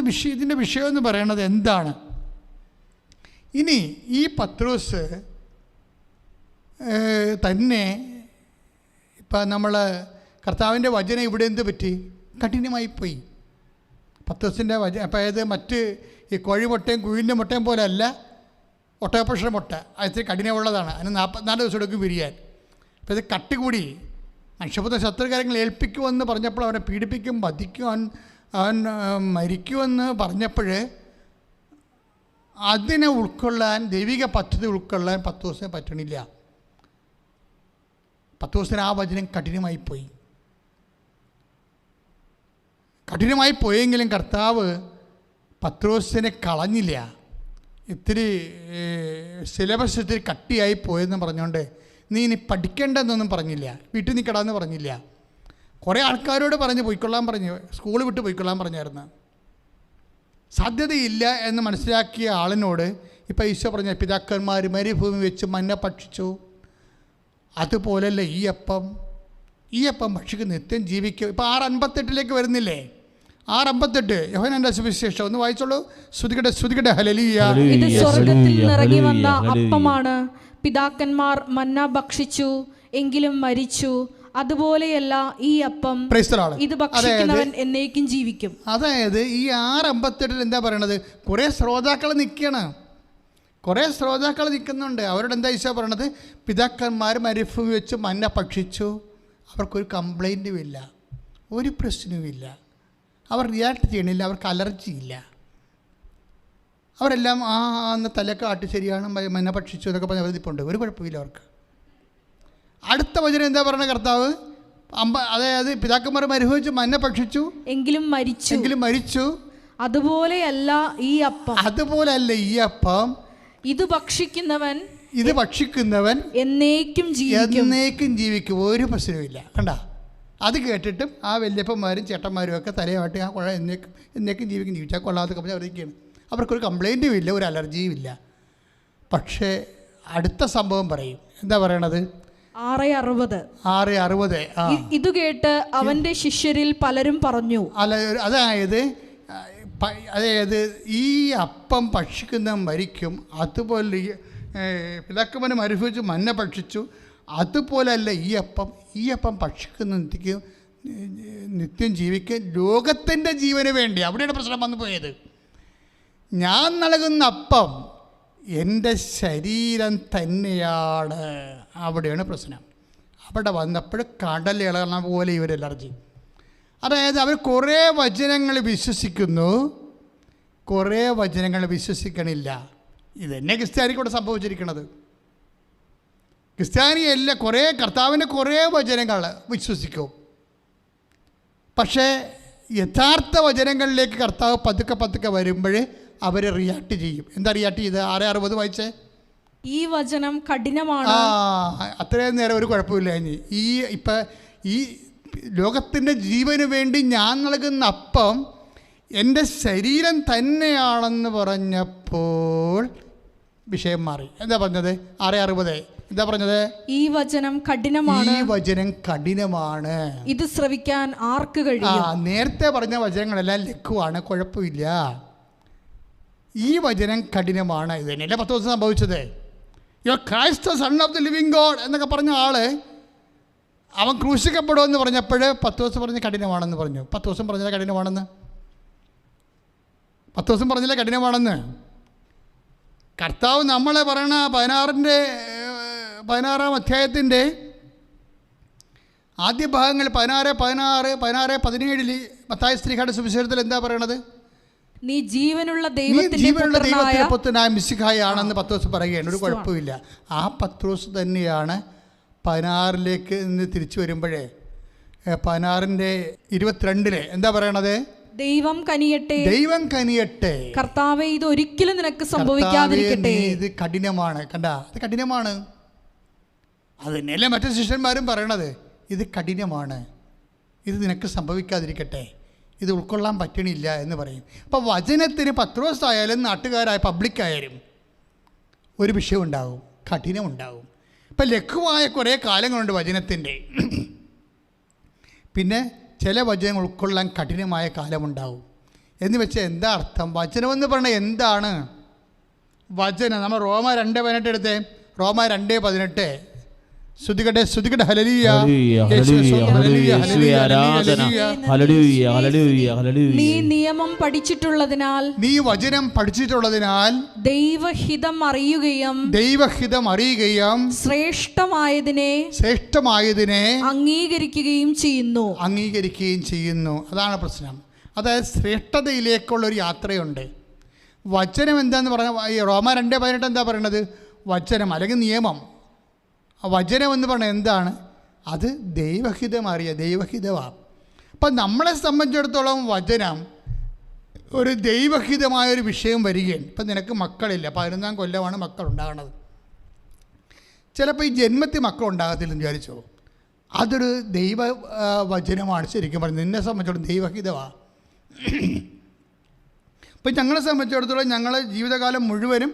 വിഷയം എന്ന് പറയണത് എന്താണ്? ഇനി ഈ പത്രോസ് തന്നെ ഇപ്പം നമ്മൾ കർത്താവിൻ്റെ വചനം ഇവിടെ എന്ത് പറ്റി? കഠിനമായിപ്പോയി. പത്രോസിൻ്റെ വചനം അപ്പം അതായത് മറ്റ് ഈ കോഴിമുട്ടയും കുയിലിൻ്റെ മുട്ടയും പോലെ അല്ല ഒട്ടകപ്പക്ഷിയുടെ മുട്ട. അതിന് കഠിനമുള്ളതാണ്. അതിന് 44 ദിവസം എടുക്കും വിരിയാൻ. അപ്പോൾ ഇത് കട്ടി കൂടി മനുഷ്യപുത്ര ശത്രുകാര്യങ്ങൾ ഏൽപ്പിക്കുമെന്ന് പറഞ്ഞപ്പോൾ അവനെ പീഡിപ്പിക്കും, വധിക്കും, അവൻ മരിക്കുമെന്ന് പറഞ്ഞപ്പോൾ അതിനെ ഉൾക്കൊള്ളാൻ, ദൈവിക പദ്ധതി ഉൾക്കൊള്ളാൻ പത്രോസിനെ പറ്റണില്ല. പത്രോസിന് ആ വചനം കഠിനമായിപ്പോയി. കഠിനമായി പോയെങ്കിലും കർത്താവ് പത്രോസിനെ കളഞ്ഞില്ല. ഇത്തിരി സിലബസ് ഇത്തിരി കട്ടിയായി പോയെന്ന് പറഞ്ഞുകൊണ്ട് നീ ഇനി പഠിക്കേണ്ടെന്നൊന്നും പറഞ്ഞില്ല, വീട്ടിൽ നിൽക്കടാന്ന് പറഞ്ഞില്ല. കുറേ ആൾക്കാരോട് പറഞ്ഞ് പോയിക്കൊള്ളാൻ പറഞ്ഞു, സ്കൂൾ വിട്ട് പോയിക്കൊള്ളാൻ പറഞ്ഞായിരുന്നു. സാധ്യതയില്ല എന്ന് മനസ്സിലാക്കിയ ആളിനോട് ഇപ്പം ഈശോ പറഞ്ഞ പിതാക്കന്മാർ മരുഭൂമി വെച്ച് മന്ന ഭക്ഷിച്ചു, അതുപോലല്ലേ ഈ അപ്പം ഭക്ഷിക്ക് നിത്യം ജീവിക്കും. ഇപ്പം 6:58 വരുന്നില്ലേ? 6:58 യോഹന്നാന്റെ സുവിശേഷം ഒന്ന് വായിച്ചോളൂ. ശ്രുതികട്ടെ ഹല്ലേലൂയ. ഇത് സ്വർഗ്ഗത്തിൽ നിറങ്ങി വന്ന അപ്പമാണ്. പിതാക്കന്മാർ മന്ന ഭക്ഷിച്ചു, എങ്കിലും മരിച്ചു. അതുപോലെയല്ല ഈ അപ്പം, ഇത് ഭക്ഷിക്കുന്നവൻ എന്നേക്കും ജീവിക്കും. അതായത് ഈ 6:58 എന്താ പറയണത്? കുറേ ശ്രോതാക്കൾ നിൽക്കുന്നുണ്ട്. അവരോട് എന്താ ഈശോ പറയണത്? പിതാക്കന്മാർ മരുഭൂമി വെച്ച് മന്ന ഭക്ഷിച്ചു. അവർക്കൊരു കംപ്ലൈൻറ്റും ഇല്ല, ഒരു പ്രശ്നവുമില്ല, അവർ റിയാക്ട് ചെയ്യണില്ല, അവർക്ക് അലർജിയില്ല. അവരെല്ലാം അന്ന് തലയൊക്കെ ആട്ടി ശരിയാണ് മന്ന ഭക്ഷിച്ചു എന്നൊക്കെ പറഞ്ഞ് അവരിപ്പുണ്ട്, ഒരു കുഴപ്പമില്ല അവർക്ക്. അടുത്ത വചനം എന്താ പറയുന്നത് കർത്താവ്? അതായത് പിതാക്കന്മാർ മരുഭൂമിച്ച് മന്ന ഭക്ഷിച്ചു, എങ്കിലും മരിച്ചു. അതുപോലെയല്ല ഈ അപ്പം, ഇത് ഭക്ഷിക്കുന്നവൻ എന്നേക്കും ജീവിക്കും. ഒരു പ്രശ്നവുമില്ല. കണ്ട, അത് കേട്ടിട്ടും ആ വല്യപ്പന്മാരും ചേട്ടന്മാരും ഒക്കെ തലയാട്ടി ആ കുഴ എന്നേക്കും ജീവിച്ചാൽ കൊള്ളാതൊക്കെ പറഞ്ഞ് അവരിക്കുകയാണ്. അവർക്കൊരു കംപ്ലൈൻറ്റും ഇല്ല, ഒരു അലർജിയും ഇല്ല. പക്ഷേ അടുത്ത സംഭവം പറയും. എന്താ പറയണത്? 6:60. ഇത് കേട്ട് അവന്റെ ശിഷ്യരിൽ പലരും പറഞ്ഞു. അതായത് ഈ അപ്പം ഭക്ഷിക്കുന്ന മരിക്കും, അതുപോലെ പിതാക്കന്മാർ മരുഭൂമിച്ച് മന്ന ഭക്ഷിച്ചു, അതുപോലല്ല ഈ അപ്പം ഭക്ഷിക്കുന്ന നിത്യം ജീവിക്കുക, ലോകത്തിൻ്റെ ജീവന് വേണ്ടി. അവിടെയാണ് പ്രശ്നം വന്നു പോയത്. ഞാൻ നൽകുന്ന അപ്പം എൻ്റെ ശരീരം തന്നെയാണ്. അവിടെയാണ് പ്രശ്നം. അവിടെ വന്നപ്പോൾ കടൽ ഇളകണ പോലെ ഇവർ അലർജി. അതായത് അവർ കുറേ വചനങ്ങൾ വിശ്വസിക്കുന്നു, കുറേ വചനങ്ങൾ വിശ്വസിക്കണില്ല. ഇതന്നെ ക്രിസ്ത്യാനിക്കൂടെ സംഭവിച്ചിരിക്കുന്നത്. ക്രിസ്ത്യാനിയല്ല, കർത്താവിൻ്റെ കുറേ വചനങ്ങൾ വിശ്വസിക്കും, പക്ഷേ യഥാർത്ഥ വചനങ്ങളിലേക്ക് കർത്താവ് പതുക്കെ വരുമ്പോൾ അവർ റിയാക്ട് ചെയ്യും. എന്താ റിയാക്ട് ചെയ്ത്? 6:60 വായിച്ചേ. ഈ വചനം കഠിനമാണ്. അത്രയും നേരം ഒരു കുഴപ്പമില്ല. ഇപ്പം ഈ ലോകത്തിൻ്റെ ജീവന് വേണ്ടി ഞാൻ നൽകുന്ന അപ്പം എൻ്റെ ശരീരം തന്നെയാണെന്ന് പറഞ്ഞപ്പോൾ വിഷയം മാറി. എന്താ പറഞ്ഞത്? 6:60 എന്താ പറഞ്ഞത്? ഈ വചനം കഠിനമാണ്. ഇത് ശ്രവിക്കാൻ ആർക്ക് കഴിയും? നേരത്തെ പറഞ്ഞ വചനങ്ങളെല്ലാം ലഘുവാണ്, കുഴപ്പമില്ല. ഈ വചനം കഠിനമാണ്. ഇത് തന്നെയല്ലേ 10 ദിവസം സംഭവിച്ചത്? You Christ the son of the living God എന്നൊക്കെ പറഞ്ഞ ആള് അവൻ ക്രൂശിക്കപ്പെടുമെന്ന് പറഞ്ഞപ്പോൾ 10 ദിവസം പറഞ്ഞ് കഠിനമാണെന്ന് പറഞ്ഞു. 10 ദിവസം പറഞ്ഞില്ല കഠിനമാണെന്ന്. കർത്താവ് നമ്മളെ പറയണ 16-ാം അധ്യായത്തിൻ്റെ ആദ്യ ഭാഗങ്ങൾ 16-17 മത്തായി ശ്ലീഹായുടെ സുവിശേഷത്തിൽ എന്താ പറയണത്? നീ ജീവനുള്ള ദൈവത്തിന്റെ പുത്രനായ മിശിഹായാണെന്ന് പത്രോസ് പറയുകയാണ്. ഒരു കുഴപ്പമില്ല. ആ പത്രോസ് തന്നെയാണ് 16 നിന്ന് തിരിച്ചു വരുമ്പോഴേ 16:22 എന്താ പറയണത്? ദൈവം കനിയട്ടെ, ദൈവം കനിയട്ടെ. കർത്താവേ ഇത് ഒരിക്കലും നിനക്ക് സംഭവിക്കാതിരിക്കട്ടെ. ഇത് കഠിനമാണ്, കണ്ട, ഇത് കഠിനമാണ്. അത് തന്നെയല്ലേ മറ്റു ശിഷ്യന്മാരും പറയണത്, ഇത് കഠിനമാണ്, ഇത് നിനക്ക് സംഭവിക്കാതിരിക്കട്ടെ, ഇത് ഉൾക്കൊള്ളാൻ പറ്റണില്ല എന്ന് പറയും. അപ്പോൾ വചനത്തിന് പത്രോസ് ആയാലും നാട്ടുകാരായ പബ്ലിക്കായാലും ഒരു വിഷയം ഉണ്ടാവും, കഠിനമുണ്ടാവും. ഇപ്പം ലഘുവായ കുറേ കാലങ്ങളുണ്ട് വചനത്തിൻ്റെ. പിന്നെ ചില വചനങ്ങൾ ഉൾക്കൊള്ളാൻ കഠിനമായ കാലമുണ്ടാവും. എന്ന് വെച്ചാൽ എന്താ അർത്ഥം? വചനമെന്ന് പറഞ്ഞാൽ എന്താണ്? വചനം നമ്മൾ റോമ 2:18 എടുത്തേ. റോമ 2:18. സ്തുതിക്കട്ടെ, സ്തുതിക്കട്ടെ, ഹല്ലേലൂയ, നീ നിയമം പഠിച്ചിട്ടുള്ളതിനാൽ, നീ വചനം പഠിച്ചിട്ടുള്ളതിനാൽ ദൈവഹിതം അറിയുകയും ശ്രേഷ്ഠമായതിനെ അംഗീകരിക്കുകയും ചെയ്യുന്നു. അതാണ് പ്രശ്നം. അതായത് ശ്രേഷ്ഠതയിലേക്കുള്ളൊരു യാത്രയുണ്ട്. വചനം എന്താന്ന് പറഞ്ഞാൽ ഈ റോമ 2:18 എന്താ പറയണത്? വചനം അല്ലെങ്കിൽ നിയമം. വചനം എന്ന് പറഞ്ഞാൽ എന്താണ്? അത് ദൈവഹിതമാണ്. അപ്പം നമ്മളെ സംബന്ധിച്ചിടത്തോളം വചനം ഒരു ദൈവഹിതമായൊരു വിഷയം വരികയാണ്. ഇപ്പം നിനക്ക് മക്കളില്ല, 11-ാം കൊല്ലമാണ് മക്കളുണ്ടാകണത്. ചിലപ്പോൾ ഈ ജന്മത്തിൽ മക്കളുണ്ടാകത്തില്ലെന്ന് വിചാരിച്ചോ, അതൊരു ദൈവ വചനമാണ്. ശരിക്കും പറഞ്ഞത് നിന്നെ സംബന്ധിച്ചിടത്തോളം ദൈവഹിതമാണ്. ഇപ്പം ഞങ്ങളെ സംബന്ധിച്ചിടത്തോളം ഞങ്ങൾ ജീവിതകാലം മുഴുവനും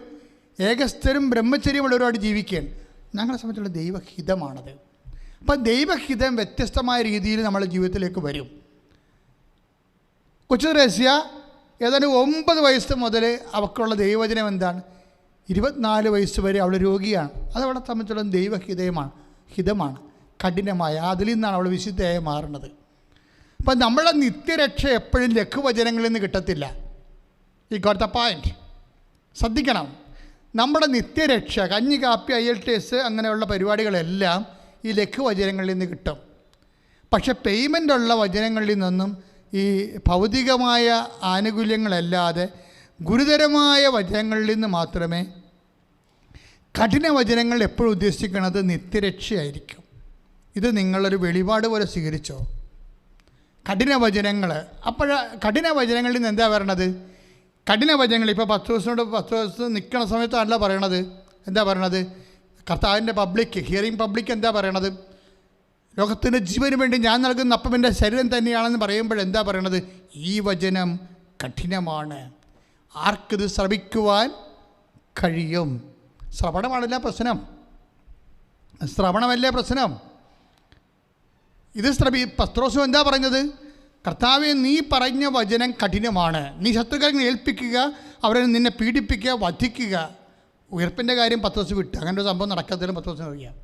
ഏകസ്ഥരും ബ്രഹ്മചര്യമുള്ളവരോട് ജീവിക്കുകയാണ്. ഞങ്ങളെ സംബന്ധിച്ചുള്ള ദൈവഹിതമാണത്. അപ്പം ദൈവഹിതം വ്യത്യസ്തമായ രീതിയിൽ നമ്മുടെ ജീവിതത്തിലേക്ക് വരും. കൊച്ചു ത്രേസ്യ ഏതാണ്ട് 9 വയസ്സ് മുതൽ അവൾക്കുള്ള ദൈവവചനം എന്താണ്? 24 വയസ്സ് വരെ അവൾ രോഗിയാണ്. അതവളെ സംബന്ധിച്ചുള്ള ഹിതമാണ്, കഠിനമായ. അതിൽ നിന്നാണ് അവൾ വിശുദ്ധയായി മാറുന്നത്. അപ്പം നമ്മളെ നിത്യരക്ഷ എപ്പോഴും ലഘുവചനങ്ങളിൽ നിന്ന് കിട്ടത്തില്ല. ഈ ഗോട്ട് ദ പോയിന്റ്. ശ്രദ്ധിക്കണം, നമ്മുടെ നിത്യരക്ഷ കഞ്ഞി കാപ്പി IELTS അങ്ങനെയുള്ള പരിപാടികളെല്ലാം ഈ ലഘുവചനങ്ങളിൽ നിന്ന് കിട്ടും. പക്ഷെ പേയ്മെൻ്റുള്ള വചനങ്ങളിൽ നിന്നും ഈ ഭൗതികമായ ആനുകൂല്യങ്ങളല്ലാതെ ഗുരുതരമായ വചനങ്ങളിൽ നിന്ന് മാത്രമേ, കഠിന വചനങ്ങൾ എപ്പോഴും ഉദ്ദേശിക്കുന്നത് നിത്യരക്ഷയായിരിക്കും. ഇത് നിങ്ങളൊരു വെളിപാട് പോലെ സ്വീകരിച്ചോ. കഠിന വചനങ്ങൾ, അപ്പോൾ കഠിന വചനങ്ങളിൽ നിന്ന് എന്താ പറയണത്? കഠിന വചനങ്ങൾ ഇപ്പോൾ 10 ദിവസം നിൽക്കുന്ന സമയത്തല്ല പറയണത്. എന്താ പറയണത്? കർത്താവിൻ്റെ ഹിയറിംഗ് പബ്ലിക് എന്താ പറയണത്? ലോകത്തിൻ്റെ ജീവന് വേണ്ടി ഞാൻ നൽകുന്ന അപ്പം എൻ്റെ ശരീരം തന്നെയാണെന്ന് പറയുമ്പോഴെന്താ പറയണത്? ഈ വചനം കഠിനമാണ്, ആർക്കിത് ശ്രവിക്കുവാൻ കഴിയും? ശ്രവണമല്ലേ പ്രശ്നം. ഇത് പത്രോസ് എന്താ പറഞ്ഞത്? കർത്താവെ, നീ പറഞ്ഞ വചനം കഠിനമാണ്. നീ ശത്രുക്കളെ ഏൽപ്പിക്കുക, അവരെ നിന്നെ പീഡിപ്പിക്കുക, വധിക്കുക. ഉയർപ്പിൻ്റെ കാര്യം പത്രോസ് വിട്ട്. അങ്ങനെ ഒരു സംഭവം നടക്കത്തിലും പത്രോസിന് അറിയാം.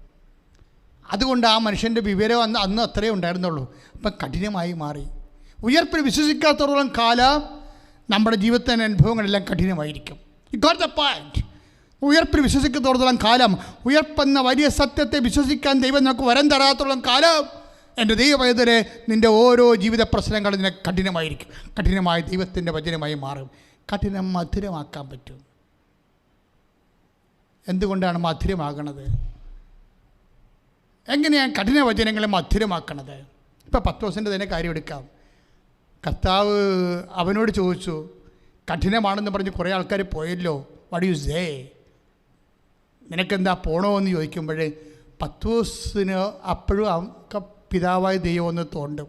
അതുകൊണ്ട് ആ മനുഷ്യൻ്റെ വിവരം അന്ന് അത്രയേ ഉണ്ടായിരുന്നുള്ളൂ. അപ്പം കഠിനമായി മാറി. ഉയർപ്പിൽ വിശ്വസിക്കാത്തോളം കാലം നമ്മുടെ ജീവിതത്തിൻ്റെ അനുഭവങ്ങളെല്ലാം കഠിനമായിരിക്കും. You got the point. ഉയർപ്പിൽ വിശ്വസിക്കത്തോളം കാലം, ഉയർപ്പെന്ന വലിയ സത്യത്തെ വിശ്വസിക്കാൻ ദൈവം നമുക്ക് വരം തരാത്തോളം കാലം, എൻ്റെ ദൈവപൈതലെ, നിൻ്റെ ഓരോ ജീവിത പ്രശ്നങ്ങളും നിനക്ക് കഠിനമായിരിക്കും. കഠിനമായ ദൈവത്തിൻ്റെ വചനമായി മാറും. കഠിനം മധുരമാക്കാൻ പറ്റും. എന്തുകൊണ്ടാണ് മധുരമാകണത്? എങ്ങനെയാണ് കഠിന വചനങ്ങളെ മധുരമാക്കണത്? ഇപ്പോൾ പത്രോസിൻ്റെ തന്നെ കാര്യം എടുക്കാം. കർത്താവ് അവനോട് ചോദിച്ചു, കഠിനമാണെന്ന് പറഞ്ഞ് കുറേ ആൾക്കാർ പോയല്ലോ, വാട്ട് യു സേ, നിനക്കെന്താ പോണോ എന്ന് ചോദിക്കുമ്പോൾ പത്രോസിന് അപ്പോഴും പിതാവായ ദൈവം ഒന്ന് തോടും.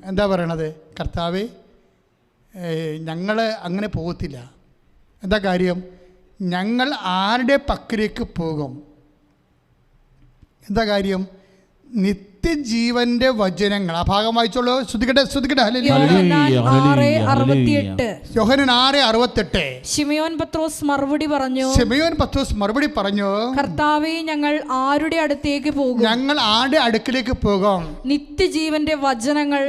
എന്താ പറയണത്? കർത്താവേ, ഞങ്ങൾ അങ്ങനെ പോകത്തില്ല. എന്താ കാര്യം? ഞങ്ങൾ ആരുടെ പക്കലേക്ക് പോകും? എന്താ കാര്യം? നിത്യജീവന്റെ വചനങ്ങൾ. ആ ഭാഗം വായിച്ചോളൂ. ശ്രദ്ധിക്കട്ടെ. യോഹന്നാൻ 6:68. ശിമയോൻ പത്രോസ് മറുപടി പറഞ്ഞു, കർത്താവേ, ഞങ്ങൾ ആരുടെ അടുത്തേക്ക് പോകും? ഞങ്ങൾ ആരുടെ അടുക്കിലേക്ക് പോകും? നിത്യജീവന്റെ വചനങ്ങൾ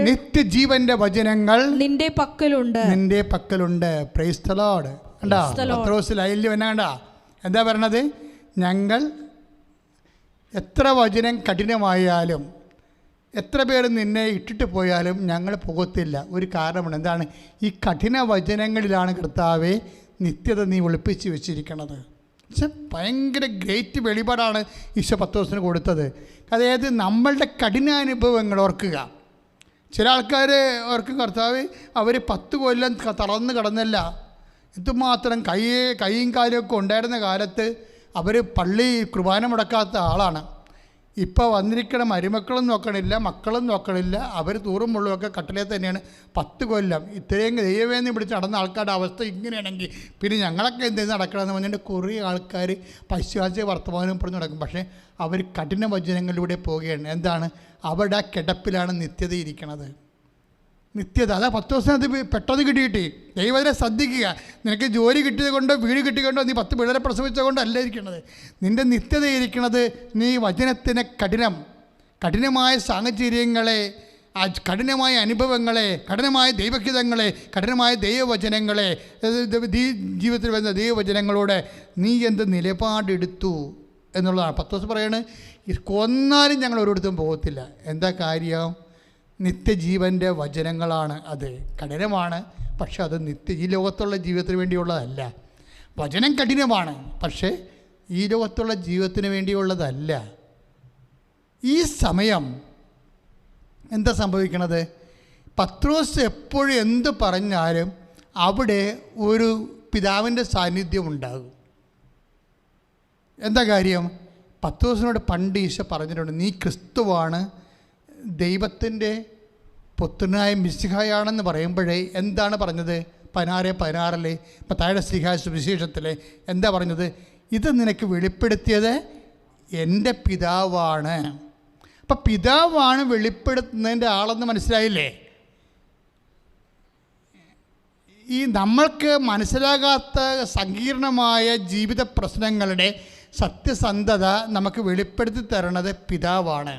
നിന്റെ പക്കലുണ്ട്. Praise the Lord. കണ്ടാ പത്രോസ് ലൈനിൽ വന്ന കണ്ടാ എന്താ പറയണത്? ഞങ്ങൾ എത്ര വചനം കഠിനമായാലും, എത്ര പേര് നിന്നെ ഇട്ടിട്ട് പോയാലും ഞങ്ങൾ പോകത്തില്ല. ഒരു കാരണമാണ്. എന്താണ്? ഈ കഠിന വചനങ്ങളിലാണ് കർത്താവെ നിത്യത നീ ഒളിപ്പിച്ച് വെച്ചിരിക്കണത്. പക്ഷെ ഭയങ്കര ഗ്രേറ്റ് വെളിപാടാണ് ഈശോ പത്രോസിന് കൊടുത്തത്. അതായത് നമ്മളുടെ കഠിനാനുഭവങ്ങൾ ഓർക്കുക. ചില ആൾക്കാർ ഓർക്കും കർത്താവ് അവർ 10 കൊല്ലം തളർന്ന് കിടന്നല്ല, എന്തുമാത്രം കൈയും കാലും ഒക്കെ ഉണ്ടായിരുന്ന കാലത്ത് അവർ പള്ളി കുർബാന മുടക്കാത്ത ആളാണ്. ഇപ്പോൾ വന്നിരിക്കണ മരുമക്കളും നോക്കണില്ല, മക്കളും നോക്കണില്ല, അവർ തൂറും മുള്ളുമൊക്കെ കട്ടിലേ തന്നെയാണ്. 10 കൊല്ലം ഇത്രയും ദൈവവേദന പിടിച്ച് നടന്ന ആൾക്കാരുടെ അവസ്ഥ ഇങ്ങനെയാണെങ്കിൽ പിന്നെ ഞങ്ങളൊക്കെ എന്തെങ്കിലും നടക്കണമെന്ന് പറഞ്ഞിട്ട് കുറേ ആൾക്കാർ പശ്ചാത്തല വർത്തമാനം പറഞ്ഞ് നടക്കും. പക്ഷേ അവർ കഠിന വചനങ്ങളിലൂടെ പോവുകയാണ്. എന്താണ്? അവരുടെ ആ കിടപ്പിലാണ് നിത്യത ഇരിക്കണത്. നിത്യത. അതാ 10 ദിവസം അത് പെട്ടെന്ന് കിട്ടി. ദൈവത്തിനെ ശ്രദ്ധിക്കുക. നിനക്ക് ജോലി കിട്ടിയത് കൊണ്ടോ വീട് കിട്ടിയതുകൊണ്ടോ നീ 10 പിള്ളേരെ പ്രസവിച്ചത് കൊണ്ടോ അല്ല ഇരിക്കണത്. നിൻ്റെ നിത്യത ഇരിക്കണത് നീ വചനത്തിന് കഠിനമായ സാഹചര്യങ്ങളെ, കഠിനമായ അനുഭവങ്ങളെ, കഠിനമായ ദൈവഹിതങ്ങളെ, കഠിനമായ ദൈവവചനങ്ങളെ, ജീവിതത്തിൽ വരുന്ന ദൈവവചനങ്ങളോട് നീ എന്ത് നിലപാടെടുത്തു എന്നുള്ളതാണ്. 10 ദിവസം പറയണത് കൊന്നാലും ഞങ്ങൾ ഒരിടത്തും പോകത്തില്ല. എന്താ കാര്യം? നിത്യജീവൻ്റെ വചനങ്ങളാണ്. അത് കഠിനമാണ്, പക്ഷെ അത് ഈ ലോകത്തുള്ള ജീവിതത്തിന് വേണ്ടിയുള്ളതല്ല. വചനം കഠിനമാണ്, പക്ഷേ ഈ ലോകത്തുള്ള ജീവിതത്തിന് വേണ്ടിയുള്ളതല്ല. ഈ സമയം എന്താ സംഭവിക്കണത്? പത്രോസ് എപ്പോഴും എന്ത് പറഞ്ഞാലും അവിടെ ഒരു പിതാവിൻ്റെ സാന്നിധ്യം ഉണ്ടാകും. എന്താ കാര്യം? പത്രോസിനോട് പണ്ട് ഈശോ പറഞ്ഞിട്ടുണ്ട്, നീ ക്രിസ്തുവാണ്, ദൈവത്തിൻ്റെ പുത്രനായ മിശിഹായാണെന്ന് പറയുമ്പോഴേ എന്താണ് പറഞ്ഞത്? 16:16 താഴെ സുവിശേഷത്തിൽ എന്താ പറഞ്ഞത്? ഇത് നിനക്ക് വെളിപ്പെടുത്തിയത് എൻ്റെ പിതാവാണ്. അപ്പം പിതാവാണ് വെളിപ്പെടുത്തുന്നതിൻ്റെ ആളെന്ന് മനസ്സിലായില്ലേ? ഈ നമ്മൾക്ക് മനസ്സിലാകാത്ത സങ്കീർണമായ ജീവിത പ്രശ്നങ്ങളുടെ സത്യസന്ധത നമുക്ക് വെളിപ്പെടുത്തി തരണത് പിതാവാണ്.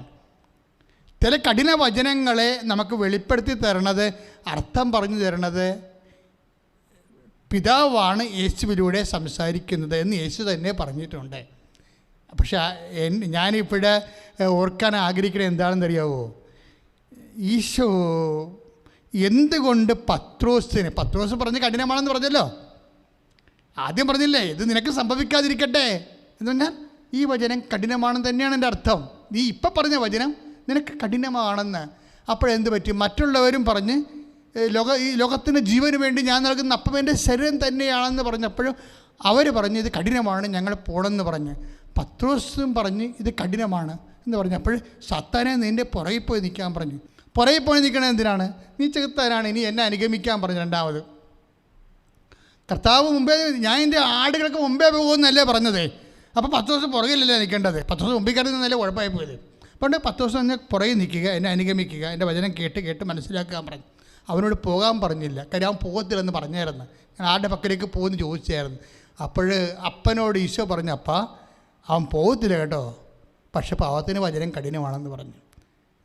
ചില കഠിന വചനങ്ങളെ നമുക്ക് വെളിപ്പെടുത്തി തരണത്, അർത്ഥം പറഞ്ഞു തരണത് പിതാവാണ് യേശുവിലൂടെ സംസാരിക്കുന്നത് എന്ന് യേശു തന്നെ പറഞ്ഞിട്ടുണ്ട്. പക്ഷേ ഞാനിവിടെ ഓർക്കാൻ ആഗ്രഹിക്കുന്നത് എന്താണെന്നറിയാവോ? ഈശോ എന്തുകൊണ്ട് പത്രോസ് പറഞ്ഞ് കഠിനമാണെന്ന് പറഞ്ഞല്ലോ. ആദ്യം പറഞ്ഞില്ലേ ഇത് നിനക്ക് സംഭവിക്കാതിരിക്കട്ടെ എന്ന് പറഞ്ഞാൽ ഈ വചനം കഠിനമാണെന്ന് തന്നെയാണ് എൻ്റെ അർത്ഥം. നീ ഇപ്പം പറഞ്ഞ വചനം നിനക്ക് കഠിനമാണെന്ന്. അപ്പോഴെന്ത് പറ്റി? മറ്റുള്ളവരും പറഞ്ഞ് ഈ ലോകത്തിൻ്റെ ജീവന് വേണ്ടി ഞാൻ നൽകുന്ന അപ്പം എൻ്റെ ശരീരം തന്നെയാണെന്ന് പറഞ്ഞപ്പോഴും അവർ പറഞ്ഞ് ഇത് കഠിനമാണ്, ഞങ്ങൾ പോകണമെന്ന് പറഞ്ഞ്. പത്രോസും പറഞ്ഞ് ഇത് കഠിനമാണ് എന്ന് പറഞ്ഞപ്പോൾ സാത്താനെ നിൻ്റെ പുറകിൽ പോയി നിൽക്കാൻ പറഞ്ഞു. പുറകിൽ പോയി നിൽക്കണത് എന്തിനാണ്? നീ ചെകുത്താനാണ്, ഇനി എന്നെ അനുഗമിക്കാൻ പറഞ്ഞു. രണ്ടാമത് കർത്താവ് മുമ്പേ ഞാൻ എൻ്റെ ആടുകൾക്ക് മുമ്പേ പോകുമെന്നല്ലേ പറഞ്ഞത്. അപ്പോൾ 10 ദിവസം പുറകിലല്ലേ നിൽക്കേണ്ടത്? 10 ദിവസം മുമ്പിൽ കയറി നിന്നല്ലേ കുഴപ്പമായി പോയത്. അതുകൊണ്ട് 10 ദിവസം എന്നെ പുറകിൽ നിൽക്കുക, എന്നെ അനുഗമിക്കുക, എൻ്റെ വചനം കേട്ട് മനസ്സിലാക്കാൻ പറഞ്ഞു. അവനോട് പോകാൻ പറഞ്ഞില്ല, കാര്യം അവൻ പോകത്തില്ലെന്ന് പറഞ്ഞായിരുന്നു. ഞാൻ ആരുടെ പക്കലേക്ക് പോകുമെന്ന് ചോദിച്ചായിരുന്നു. അപ്പോൾ അപ്പനോട് ഈശോ പറഞ്ഞു, അപ്പാ അവൻ പോകത്തില്ല കേട്ടോ, പക്ഷെ പാവത്തിന് വചനം കഠിനമാണെന്ന് പറഞ്ഞു.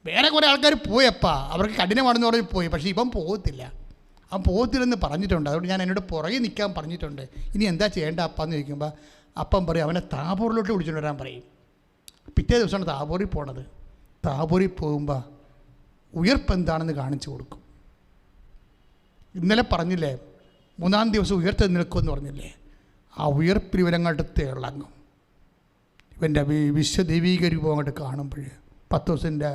വേറെ കുറേ ആൾക്കാർ പോയപ്പാ, അവർക്ക് കഠിനമാണെന്ന് പറഞ്ഞ് പോയി, പക്ഷേ ഇവൻ പോകത്തില്ല, അവൻ പോകത്തില്ലെന്ന് പറഞ്ഞിട്ടുണ്ട്. അതുകൊണ്ട് ഞാൻ എന്നോട് പുറകെ നിൽക്കാൻ പറഞ്ഞിട്ടുണ്ട്. ഇനി എന്താ ചെയ്യേണ്ട അപ്പാന്ന് ചോദിക്കുമ്പോൾ അപ്പം പറയും അവനെ താബോറിലോട്ട് വിളിച്ചുകൊണ്ട് വരാൻ പറയും. പിറ്റേ ദിവസമാണ് താബോറിൽ പോണത്. താബോറിൽ പോകുമ്പോൾ ഉയർപ്പ് എന്താണെന്ന് കാണിച്ചു കൊടുക്കും. ഇന്നലെ പറഞ്ഞില്ലേ 3-ാം ദിവസം ഉയർത്ത് നിൽക്കുമെന്ന് പറഞ്ഞില്ലേ? ആ ഉയർപ്പിൽ ഇവരങ്ങോട്ട് തിളങ്ങും. ഇവൻ്റെ വിശ്വദൈവീക രൂപം അങ്ങോട്ട് കാണുമ്പോൾ 10 ദിവസത്തിൻ്റെ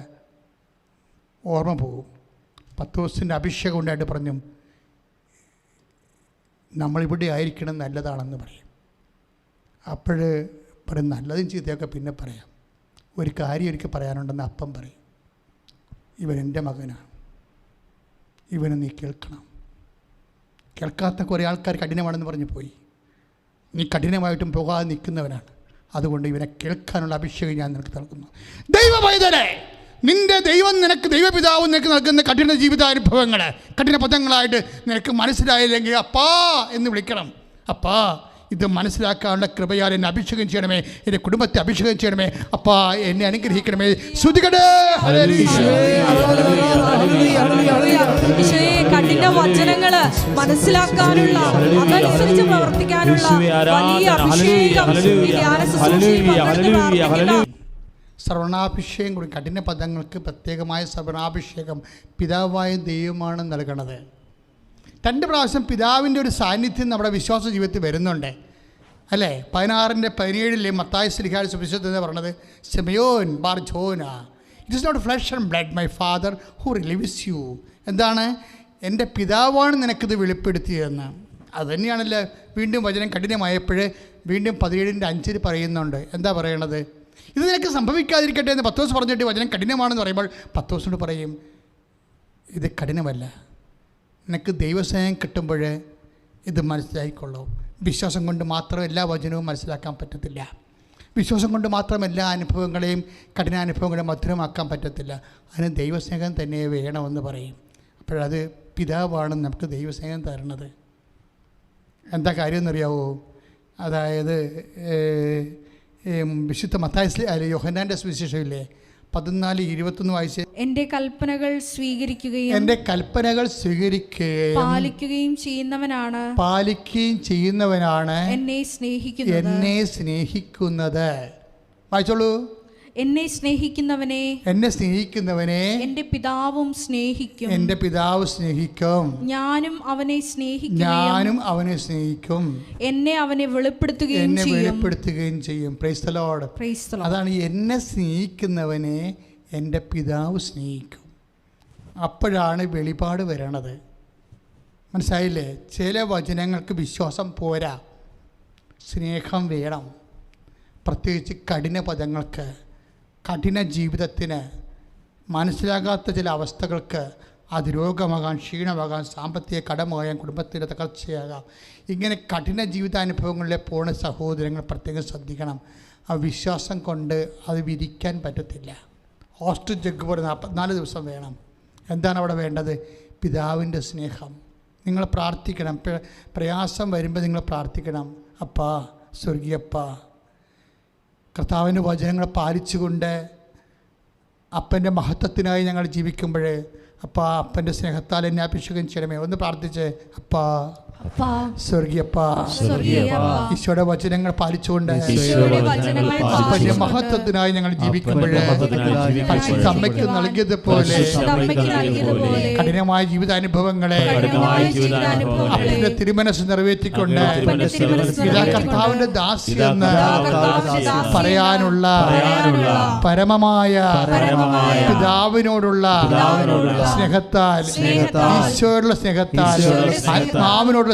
ഓർമ്മ പോകും. 10 ദിവസത്തിൻ്റെ അഭിഷേകം ഉണ്ടായിട്ട് പറഞ്ഞു നമ്മളിവിടെ ആയിരിക്കണം നല്ലതാണെന്ന് പറയും. അപ്പോൾ പറയും നല്ലതും ചീത്തയൊക്കെ പിന്നെ പറയാം, ഒരു കാര്യം ഒരിക്കൽ പറയാനുണ്ടെന്ന് അപ്പം പറയും. ഇവൻ എൻ്റെ മകനാണ്, ഇവനെ നീ കേൾക്കണം. കേൾക്കാത്ത കുറേ ആൾക്കാർ കഠിനമാണെന്ന് പറഞ്ഞു പോയി. നീ കഠിനമായിട്ടും പോകാതെ നിൽക്കുന്നവനാണ്. അതുകൊണ്ട് ഇവനെ കേൾക്കാനുള്ള അഭിഷേകം ഞാൻ നിനക്ക് നൽകുന്നു. ദൈവപൈതലേ, നിൻ്റെ ദൈവം നിനക്ക്, ദൈവപിതാവ് നിനക്ക് നൽകുന്ന കഠിന ജീവിതാനുഭവങ്ങൾ കഠിന പദങ്ങളായിട്ട് നിനക്ക് മനസ്സിലായില്ലെങ്കിൽ അപ്പാ എന്ന് വിളിക്കണം. അപ്പാ ഇത് മനസ്സിലാക്കാനുള്ള കൃപയാൽ എന്നെ അഭിഷേകം ചെയ്യണമേ, എൻ്റെ കുടുംബത്തെ അഭിഷേകം ചെയ്യണമേ, അപ്പാ എന്നെ അനുഗ്രഹിക്കണമേ. ശ്രുതികടേ കഠിന വചനങ്ങള് മനസ്സിലാക്കാനുള്ള, അതനുസരിച്ച് പ്രവർത്തിക്കാനുള്ള വലിയ അഭിഷേകം ശ്രവണാഭിഷേകം കൂടി. കഠിന പദങ്ങൾക്ക് പ്രത്യേകമായ ശ്രവണാഭിഷേകം പിതാവായ ദൈവമാണ് നൽകണത്. 2 പ്രാവശ്യം പിതാവിൻ്റെ ഒരു സാന്നിധ്യം നമ്മുടെ വിശ്വാസ ജീവിതത്തിൽ വരുന്നുണ്ട്. അല്ലേ? 16:17 മത്തായി ശ്ലീഹായുടെ സുവിശേഷത്തിൽ എന്ന് പറഞ്ഞത് Shimayon Bar Jona, it is not flesh and blood my father who reveals you. എന്താണ്? എൻ്റെ പിതാവാണ് നിനക്കിത് വെളിപ്പെടുത്തിയതെന്ന്. അതുതന്നെയാണല്ലോ വീണ്ടും വചനം കഠിനമായപ്പോൾ വീണ്ടും 17:5 പറയുന്നുണ്ട്. എന്താ പറയണത്? ഇത് നിനക്ക് സംഭവിക്കാതിരിക്കട്ടെ എന്ന് പത്രോസ് പറഞ്ഞിട്ട് വചനം കഠിനമാണെന്ന് പറയുമ്പോൾ പത്രോസിനോട് പറയും, ഇത് കഠിനമല്ല, നിനക്ക് ദൈവസ്നേഹം കിട്ടുമ്പോൾ ഇത് മനസ്സിലായിക്കൊള്ളൂ. വിശ്വാസം കൊണ്ട് മാത്രം എല്ലാ വചനവും മനസ്സിലാക്കാൻ പറ്റത്തില്ല. വിശ്വാസം കൊണ്ട് മാത്രം എല്ലാ അനുഭവങ്ങളെയും കഠിനാനുഭവങ്ങളെയും മധുരമാക്കാൻ പറ്റത്തില്ല. അതിന് ദൈവസ്നേഹം തന്നെ വേണമെന്ന് പറയും. അപ്പോഴത് പിതാവാണ് നമുക്ക് ദൈവസ്നേഹം തരണത്. എന്താ കാര്യം എന്നറിയാവോ? അതായത് വിശുദ്ധ മത്തായി യോഹന്നാൻ്റെ സുവിശേഷമില്ലേ 14:21 വായിച്ച്, എൻ്റെ കൽപ്പനകൾ സ്വീകരിക്കുകയും പാലിക്കുകയും ചെയ്യുന്നവനാണ് എന്നെ സ്നേഹിക്കുന്നത്. വായിച്ചോളൂ. എന്നെ സ്നേഹിക്കുന്നവനെ എൻ്റെ പിതാവും സ്നേഹിക്കും, ഞാനും അവനെ സ്നേഹിക്കും, എന്നെ അവനെ വെളിപ്പെടുത്തുകയും ചെയ്യും. Praise the Lord. അതാണ്, എന്നെ സ്നേഹിക്കുന്നവനെ എൻ്റെ പിതാവ് സ്നേഹിക്കും. അപ്പോഴാണ് വെളിപാട് വരണത്. മനസ്സിലായില്ലേ? ചില വചനങ്ങൾക്ക് വിശ്വാസം പോരാ, സ്നേഹം വേണം. പ്രത്യേകിച്ച് കഠിന പദങ്ങൾക്ക്, കഠിന ജീവിതത്തിന്, മനസ്സിലാകാത്ത ചില അവസ്ഥകൾക്ക്, അത് രോഗമാകാം, ക്ഷീണമാകാം, സാമ്പത്തിക കടമാകാം, കുടുംബത്തിൻ്റെ തകർച്ചയാകാം. ഇങ്ങനെ കഠിന ജീവിതാനുഭവങ്ങളിലെ പോണ സഹോദരങ്ങൾ പ്രത്യേകം ശ്രദ്ധിക്കണം. ആ വിശ്വാസം കൊണ്ട് അത് വിരിക്കാൻ പറ്റത്തില്ല. ഓസ്ട്രിച്ച് ജഗ് പോലെ 44 ദിവസം വേണം. എന്താണ് അവിടെ വേണ്ടത്? പിതാവിൻ്റെ സ്നേഹം. നിങ്ങൾ പ്രാർത്ഥിക്കണം. പ്രയാസം വരുമ്പോൾ നിങ്ങൾ പ്രാർത്ഥിക്കണം, അപ്പാ, സ്വർഗീയപ്പാ, കർത്താവിൻ്റെ വചനങ്ങൾ പാലിച്ചുകൊണ്ട് അപ്പൻ്റെ മഹത്വത്തിനായി ഞങ്ങൾ ജീവിക്കുമ്പോൾ അപ്പാ, അപ്പൻ്റെ സ്നേഹത്താൽ എന്നെ അഭിഷേകം ചെയ്യണമേ. ഒന്ന് പ്രാർത്ഥിച്ച്, അപ്പാ, സ്വർഗീയപ്പാ, ഈശോയുടെ വചനങ്ങൾ പാലിച്ചുകൊണ്ട് അപ്പൻ്റെ മഹത്വത്തിനായി ഞങ്ങൾ ജീവിക്കുമ്പോൾ പരിശുദ്ധ അമ്മയ്ക്ക് നൽകിയതുപോലെ കഠിനമായ ജീവിതാനുഭവങ്ങളെ അപ്പൻ്റെ തിരുമനസ് നിറവേറ്റിക്കൊണ്ട് ഇതാ കർത്താവിൻ്റെ ദാസി എന്ന് പറയാനുള്ള പരമമായ പിതാവിനോടുള്ള സ്നേഹത്താൽ, ഈശോയോടുള്ള സ്നേഹത്താൽ, ആത്മാവിനോടുള്ള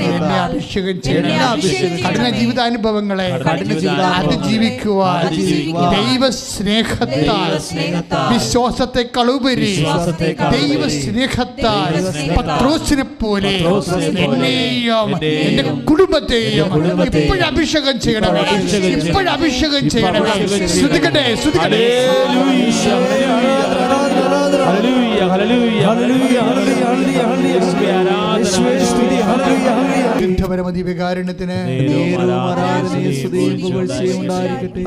എന്നെ അഭിഷേകം ചെയ്യണം. കഠിന ജീവിതാനുഭവങ്ങളെ അതിജീവിക്കുവാൻ ദൈവസ്നേഹത്താൽ, വിശ്വാസത്തെക്കാളുപരി ദൈവസ്നേഹത്താൽ പത്രോസിനെ പോലെ എന്നെയും എന്റെ കുടുംബത്തെയും ഇപ്പോഴഭിഷേകം ചെയ്യണം. ഇപ്പോഴഭിഷേകം ചെയ്യണം. ശ്രുതിക്കട്ടെ, ശ്രുതിക്കട്ടെ. പരമദിവ്യകാരുണ്യത്തിന്,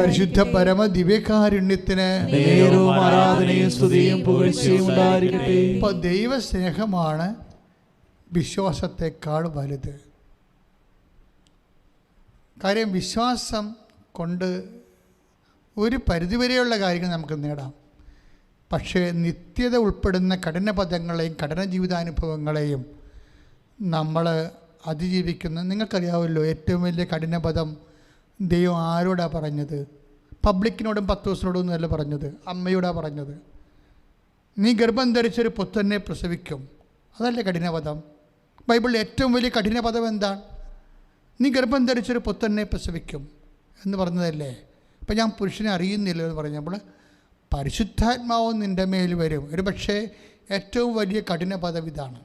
പരിശുദ്ധ പരമദിവ്യകാരുണ്യത്തിന് ഇപ്പൊ ദൈവസ്നേഹമാണ് വിശ്വാസത്തെക്കാൾ വലുത്. കാര്യം വിശ്വാസം കൊണ്ട് ഒരു പരിധിവരെയുള്ള കാര്യങ്ങൾ നമുക്ക് നേടാം. പക്ഷേ നിത്യത ഉൾപ്പെടുന്ന കഠിന പദങ്ങളെയും കഠിന ജീവിതാനുഭവങ്ങളെയും നമ്മൾ അതിജീവിക്കുന്ന, നിങ്ങൾക്കറിയാമല്ലോ, ഏറ്റവും വലിയ കഠിന പദം ദൈവം ആരോടാണ് പറഞ്ഞത്? പബ്ലിക്കിനോടും പത്രോസിനോടും ഒന്നുമല്ല പറഞ്ഞത്, അമ്മയോടാണ് പറഞ്ഞത്. നീ ഗർഭം ധരിച്ചൊരു പുത്രനെ പ്രസവിക്കും. അതല്ലേ കഠിന പദം? ബൈബിളിൽ ഏറ്റവും വലിയ കഠിന പദം എന്താണ്? നീ ഗർഭം ധരിച്ചൊരു പുത്രനെ പ്രസവിക്കും എന്ന് പറഞ്ഞതല്ലേ. ഇപ്പം ഞാൻ പുരുഷനെ അറിയുന്നില്ല എന്ന് പറഞ്ഞപ്പോൾ പരിശുദ്ധാത്മാവ് നിൻ്റെ മേൽ വരും. ഒരു പക്ഷേ ഏറ്റവും വലിയ കഠിന പദം ഇതാണ്.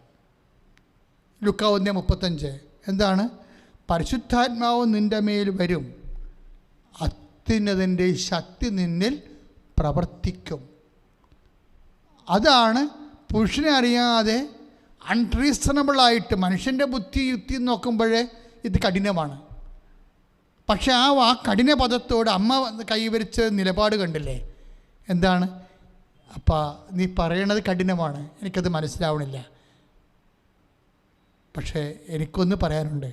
ലൂക്കാ 1:35 എന്താണ്? പരിശുദ്ധാത്മാവ് നിൻ്റെ മേൽ വരും, അത്യുന്നതൻ്റെ ശക്തി നിന്നിൽ പ്രവർത്തിക്കും. അതാണ് പുരുഷനെ അറിയാതെ അൺറീസണബിളായിട്ട് മനുഷ്യൻ്റെ ബുദ്ധി യുക്തി നോക്കുമ്പോഴേ ഇത് കഠിനമാണ്. പക്ഷെ ആ കഠിന പദത്തോട് അമ്മ കൈവരിച്ച നിലപാട് കണ്ടില്ലേ? എന്താണ്? അപ്പം നീ പറയണത് കഠിനമാണ്, എനിക്കത് മനസ്സിലാവണില്ല. പക്ഷേ എനിക്കൊന്ന് പറയാനുണ്ട്,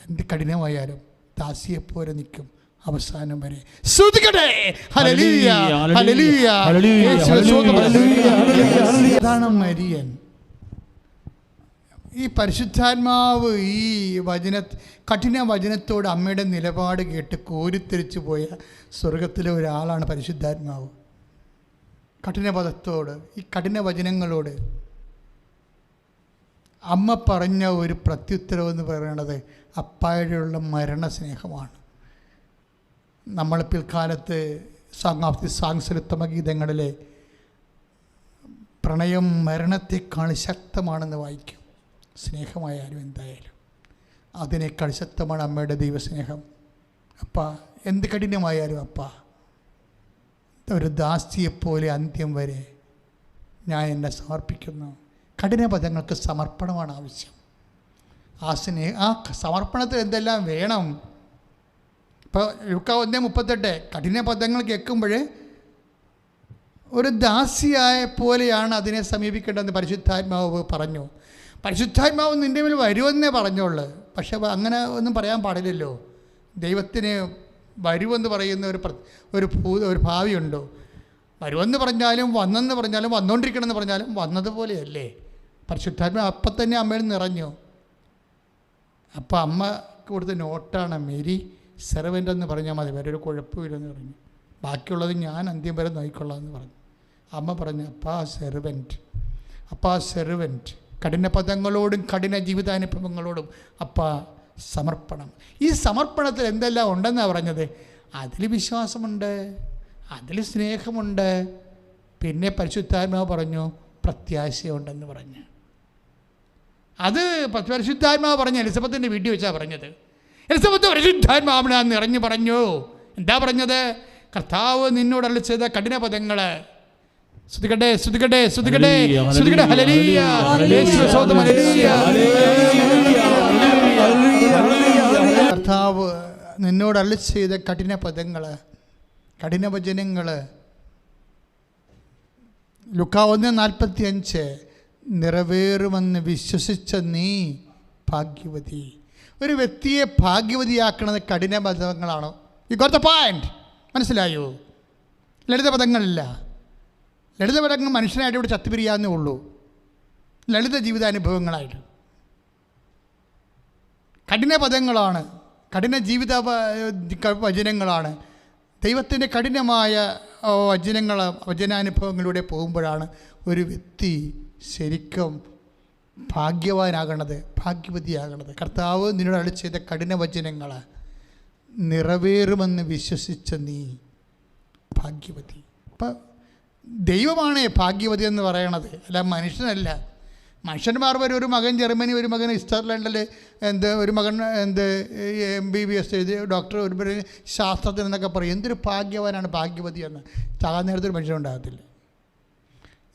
എന്ത് കഠിനമായാലും ദാസിയെപ്പോലെ നിൽക്കും അവസാനം വരെ. ശ്രുതിക്കട്ടെ. ഹല്ലേലൂയ, ഹല്ലേലൂയ, അതാണ് മരിയൻ. ഈ പരിശുദ്ധാത്മാവ് ഈ കഠിന വചനത്തോട് അമ്മയുടെ നിലപാട് കേട്ട് കോരിത്തെരിച്ചു പോയ സ്വർഗത്തിലെ ഒരാളാണ് പരിശുദ്ധാത്മാവ്. കഠിന പദത്തോട്, ഈ കഠിന വചനങ്ങളോട് അമ്മ പറഞ്ഞ ഒരു പ്രത്യുത്തരം എന്ന് പറയുന്നത് അപ്പായോടുള്ള മരണസ്നേഹമാണ്. നമ്മൾ പിൽക്കാലത്ത് സാംസ്കൃതമ ഗീതങ്ങളിലെ പ്രണയം മരണത്തെക്കാൾ ശക്തമാണെന്ന് വായിക്കും. സ്നേഹമായാലും എന്തായാലും അതിനേക്കാൾ ശക്തമാണ് അമ്മയുടെ ദൈവസ്നേഹം. അപ്പ എന്ത് കഠിനമായാലും അപ്പ ഒരു ദാസിയെപ്പോലെ അന്ത്യം വരെ ഞാൻ എന്നെ സമർപ്പിക്കുന്നു. കഠിന പദങ്ങൾക്ക് സമർപ്പണമാണ് ആവശ്യം. ആ സമർപ്പണത്തിൽ എന്തെല്ലാം വേണം? ഇപ്പോൾ ലൂക്കാ 1:38 കഠിന പദങ്ങൾ കേൾക്കുമ്പോൾ ഒരു ദാസിയായ പോലെയാണ് അതിനെ സമീപിക്കേണ്ടതെന്ന് പരിശുദ്ധാത്മാവ് പറഞ്ഞു. പരിശുദ്ധാത്മാവ് നിൻ്റെ മേൽ വരുമെന്നേ പറഞ്ഞോളൂ. പക്ഷെ അങ്ങനെ ഒന്നും പറയാൻ പാടില്ലല്ലോ. ദൈവത്തിന് വരുമെന്ന് പറയുന്ന ഒരു ഭാവിയുണ്ടോ? വരുമെന്ന് പറഞ്ഞാലും വന്നെന്ന് പറഞ്ഞാലും വന്നുകൊണ്ടിരിക്കണമെന്ന് പറഞ്ഞാലും വന്നതുപോലെയല്ലേ. പരിശുദ്ധാത്മാവ് അപ്പം തന്നെ അമ്മയിൽ നിറഞ്ഞു. അപ്പം അമ്മ കൊടുത്ത നോട്ടാണ് മേരി സെർവൻ്റ് എന്ന് പറഞ്ഞാൽ മതി, വേറെ ഒരു കുഴപ്പമില്ലെന്ന് പറഞ്ഞു. ബാക്കിയുള്ളത് ഞാൻ അന്ത്യം വരെ നോക്കിക്കൊള്ളാം എന്ന് പറഞ്ഞു. അമ്മ പറഞ്ഞു അപ്പാ സെർവൻറ്റ് കഠിന പദങ്ങളോടും കഠിന ജീവിതാനുഭവങ്ങളോടും അപ്പാ സമർപ്പണം. ഈ സമർപ്പണത്തിൽ എന്തെല്ലാം ഉണ്ടെന്നാണ് പറഞ്ഞത്? അതിൽ വിശ്വാസമുണ്ട്, അതിൽ സ്നേഹമുണ്ട്, പിന്നെ പരിശുദ്ധാത്മാവ് പറഞ്ഞു പ്രത്യാശയുണ്ടെന്ന് പറഞ്ഞു. അത് പരിശുദ്ധാത്മാവ് പറഞ്ഞ എലിസബത്തിൻ്റെ വീട്ടിൽ വെച്ചാണ് പറഞ്ഞത്. എലിസബത്ത് പരിശുദ്ധാത്മാവിനെ നിറഞ്ഞു പറഞ്ഞു. എന്താ പറഞ്ഞത്? കർത്താവ് നിന്നോട് അരുളി ചെയ്ത കഠിന പദങ്ങൾ. സ്തുതിക്കട്ടെ സ്തുതിക്കട്ടെ സ്തുതിക്കട്ടെ സ്തുതിക്കട്ടെ. ഹല്ലേലൂയ യേശുവേ സ്തോത്രം. ഹല്ലേലൂയ. കർത്താവ് നിന്നോട് അരുളി ചെയ്ത കഠിന പദങ്ങൾ, കഠിന വചനങ്ങൾ. ലൂക്കാ 1:45 നിറവേറുമെന്ന് വിശ്വസിച്ച നീ ഭാഗ്യവതി. ഒരു വ്യക്തിയെ ഭാഗ്യവതിയാക്കുന്നത് കഠിന പദങ്ങളാണോ? You got the point. മനസ്സിലായോ? ലളിത പദങ്ങളില്ല. ലളിത പദങ്ങൾ മനുഷ്യനായിട്ട് ഇവിടെ ചത്തുപിരിയാന്നേ ഉള്ളൂ. ലളിത ജീവിതാനുഭവങ്ങളായിട്ട് കഠിന പദങ്ങളാണ്, കഠിന ജീവിത വചനങ്ങളാണ്. ദൈവത്തിൻ്റെ കഠിനമായ വചനാനുഭവങ്ങളിലൂടെ പോകുമ്പോഴാണ് ഒരു വ്യക്തി ശരിക്കും ഭാഗ്യവാനാകണത്, ഭാഗ്യവതിയാകണത്. കർത്താവ് നിന്നോട് അരുളി ചെയ്ത കഠിന വചനങ്ങൾ നിറവേറുമെന്ന് വിശ്വസിച്ച നീ ഭാഗ്യവതി. അപ്പം ദൈവമാണ് ഭാഗ്യവതി എന്ന് പറയണത്, അല്ല മനുഷ്യനല്ല. മനുഷ്യന്മാർ വരെ ഒരു മകൻ ജർമ്മനി, ഒരു മകൻ സ്വിറ്റ്സർലൻഡിൽ, ഒരു മകൻ MBBS എഴുതി ഡോക്ടർ, ഒരു ശാസ്ത്രജ്ഞൻ എന്നൊക്കെ പറയും. എന്തൊരു ഭാഗ്യവാനാണ് ഭാഗ്യവതി എന്ന്. ചാകാൻ നേരത്തൊരു മനുഷ്യനുണ്ടാകത്തില്ല.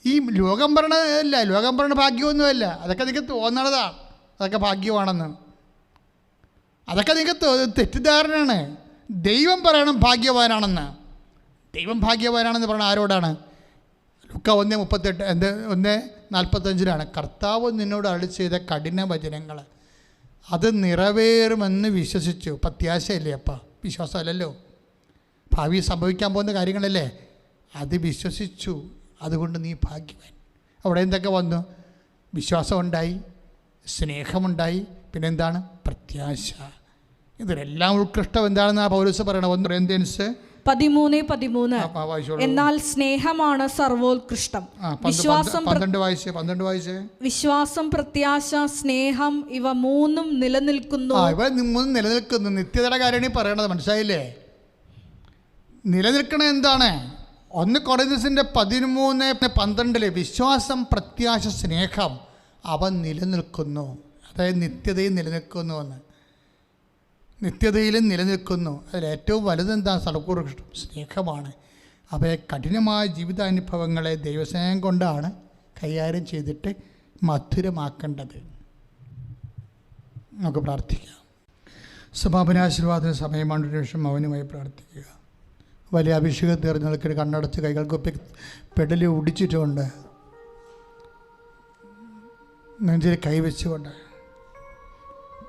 ഈ ലോകം പറയണതല്ല, ലോകം പറയണ ഭാഗ്യമൊന്നുമല്ല. അതൊക്കെ നിങ്ങൾക്ക് തോന്നണതാണ് അതൊക്കെ ഭാഗ്യമാണെന്ന്. അതൊക്കെ നിങ്ങൾക്ക് തെറ്റിദ്ധാരണയാണ്. ദൈവം പറയണം ഭാഗ്യവാനാണെന്ന്. ദൈവം ഭാഗ്യവാനാണെന്ന് പറയണ ആരോടാണ്? ലൂക്കാ 1:45 കർത്താവ് നിന്നോട് അരുളി ചെയ്ത കഠിന വചനങ്ങൾ അത് നിറവേറുമെന്ന് വിശ്വസിച്ചു. പ്രത്യാശയല്ലേ അപ്പ? വിശ്വാസമല്ലല്ലോ, ഭാവി സംഭവിക്കാൻ പോകുന്ന കാര്യങ്ങളല്ലേ. അത് വിശ്വസിച്ചു, അതുകൊണ്ട് നീ ഭാഗ്യവാൻ. അവിടെ എന്തൊക്കെ വന്നു? വിശ്വാസമുണ്ടായി, സ്നേഹമുണ്ടായി, പിന്നെന്താണ്? പ്രത്യാശ. ഇതിലെല്ലാം ഉത്കൃഷ്ടം എന്താണെന്ന് പൗലോസ് പറയണം. 1 കൊരിന്ത്യൻസ് 13:13 എന്നാൽ സ്നേഹമാണ് സർവോത്കൃഷ്ടം. വിശ്വാസം, പ്രത്യാശ, സ്നേഹം ഇവ മൂന്നും നിലനിൽക്കുന്നു. ഇവ മൂന്നും നിലനിൽക്കുന്നു. നിത്യതയുടെ കാര്യമാണ് പറയണത്. മനസ്സിലായില്ലേ? നിലനിൽക്കണ എന്താണ്? 1 കൊരിന്ത്യൻസിന്റെ 13:12 വിശ്വാസം, പ്രത്യാശ, സ്നേഹം അവ നിലനിൽക്കുന്നു. അതായത് നിത്യതയിൽ നിലനിൽക്കുന്നു എന്ന്. നിത്യതയിലും നിലനിൽക്കുന്നു. അതിലേറ്റവും വലുതെന്താ? സർവോത്കൃഷ്ടം സ്നേഹമാണ്. അവയെ കഠിനമായ ജീവിതാനുഭവങ്ങളെ ദൈവസ്നേഹം കൊണ്ടാണ് കൈകാര്യം ചെയ്തിട്ട് മധുരമാക്കേണ്ടത്. നമുക്ക് പ്രാർത്ഥിക്കാം. സമാപനാശീർവാദത്തിന് സമയമാണ്. ഒരു നിമിഷം മൗനമായി പ്രാർത്ഥിക്കുക. വലിയ അഭിഷേകം തീർന്നവർക്ക് കണ്ണടച്ച് കൈകൾക്കൊപ്പി പെടലി ഒടിച്ചിട്ടുകൊണ്ട് നെഞ്ചിൽ കൈവച്ചുകൊണ്ട്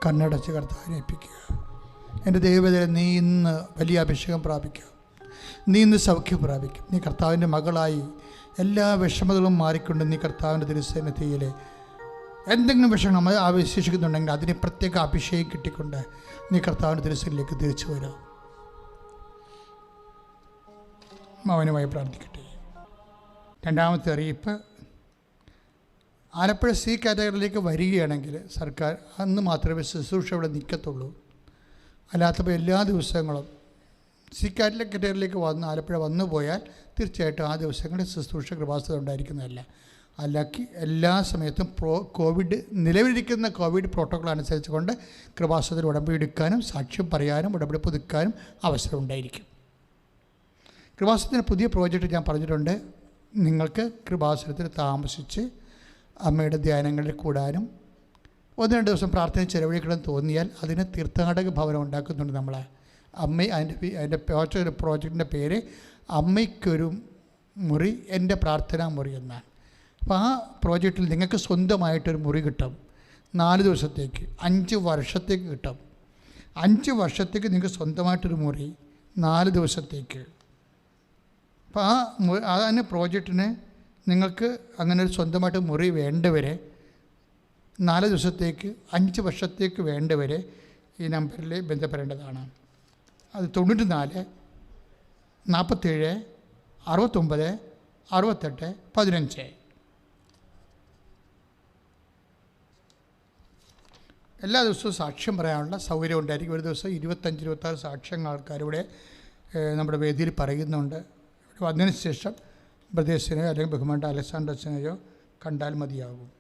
കണ്ണടച്ച് കർത്താവിനെ ഏൽപ്പിക്കുക. എൻ്റെ ദൈവവേദന, നീ ഇന്ന് വലിയ അഭിഷേകം പ്രാപിക്കുക. നീ ഇന്ന് സൗഖ്യം പ്രാപിക്കും. നീ കർത്താവിൻ്റെ മകളായി എല്ലാ വിഷമതകളും മാറിക്കൊണ്ട് നീ കർത്താവിൻ്റെ തിരുസന്നിധിയിൽ എന്തെങ്കിലും വിഷയം നമ്മൾ ആവശ്യിക്കുന്നുണ്ടെങ്കിൽ അതിന് പ്രത്യേക അഭിഷേകം കിട്ടിക്കൊണ്ട് നീ കർത്താവിൻ്റെ തിരുസന്നിധിയിലേക്ക് തിരിച്ചു വരാം. മൗനമായി പ്രാർത്ഥിക്കട്ടെ. രണ്ടാമത്തെ അറിയിപ്പ്, ആലപ്പുഴ സി കാറ്റഗറിയിലേക്ക് വരികയാണെങ്കിൽ സർക്കാർ അന്ന് മാത്രമേ ശുശ്രൂഷ ഇവിടെ നിൽക്കത്തുള്ളൂ. അല്ലാത്തപ്പോൾ എല്ലാ ദിവസങ്ങളും സി കാറ്റഗറിയിലേക്ക് വന്ന് ആലപ്പുഴ വന്നു പോയാൽ തീർച്ചയായിട്ടും ആ ദിവസങ്ങളിൽ ശുശ്രൂഷ കൃപാസനം ഉണ്ടായിരിക്കുന്നതല്ല. അല്ലെങ്കിൽ എല്ലാ സമയത്തും കോവിഡ് നിലവിലിരിക്കുന്ന കോവിഡ് പ്രോട്ടോക്കോൾ അനുസരിച്ച് കൊണ്ട് കൃപാസനത്തിൽ ഉടമ്പടി എടുക്കാനും സാക്ഷ്യം പറയാനും ഉടമ്പടി പുതുക്കാനും അവസരം ഉണ്ടായിരിക്കും. കൃപാസനത്തിൻ്റെ പുതിയ പ്രോജക്റ്റ് ഞാൻ പറഞ്ഞിട്ടുണ്ട്. നിങ്ങൾക്ക് കൃപാസനത്തിൽ താമസിച്ച് അമ്മയുടെ ധ്യാനങ്ങളിൽ കൂടാനും 1-2 ദിവസം പ്രാർത്ഥന ചെലവഴിക്കണം തോന്നിയാൽ അതിന് തീർത്ഥാടക ഭവനം ഉണ്ടാക്കുന്നുണ്ട് നമ്മൾ. അതിൻ്റെ പ്രോജക്റ്റിൻ്റെ പേര് അമ്മയ്ക്കൊരു മുറി എൻ്റെ പ്രാർത്ഥനാ മുറി എന്നാണ്. അപ്പോൾ ആ പ്രോജക്റ്റിൽ നിങ്ങൾക്ക് സ്വന്തമായിട്ടൊരു മുറി കിട്ടും. 4 ദിവസത്തേക്ക് 5 വർഷത്തേക്ക് കിട്ടും. 5 വർഷത്തേക്ക് നിങ്ങൾക്ക് സ്വന്തമായിട്ടൊരു മുറി 4 ദിവസത്തേക്ക്. അപ്പോൾ അതിന് പ്രോജക്റ്റിന് നിങ്ങൾക്ക് അങ്ങനെ ഒരു സ്വന്തമായിട്ട് മുറി വേണ്ടവരെ 4 ദിവസത്തേക്ക് 5 വർഷത്തേക്ക് വേണ്ടവരെ ഈ നമ്പറിൽ ബന്ധപ്പെടേണ്ടതാണ്. അത് 94 47 69 68 15. എല്ലാ ദിവസവും സാക്ഷ്യം പറയാനുള്ള സൗകര്യം ഉണ്ടായിരിക്കും. ഒരു ദിവസം 25-26 സാക്ഷ്യങ്ങൾ ആൾക്കാരിവിടെ നമ്മുടെ വേദിയിൽ പറയുന്നുണ്ട്. ഇവിടെ വന്നതിന് ശേഷം ബ്രദേഴ്സിനെയോ അല്ലെങ്കിൽ ബഹുമാനപ്പെട്ട അലക്സാണ്ടർ അച്ഛനെയോ കണ്ടാൽ മതിയാകും.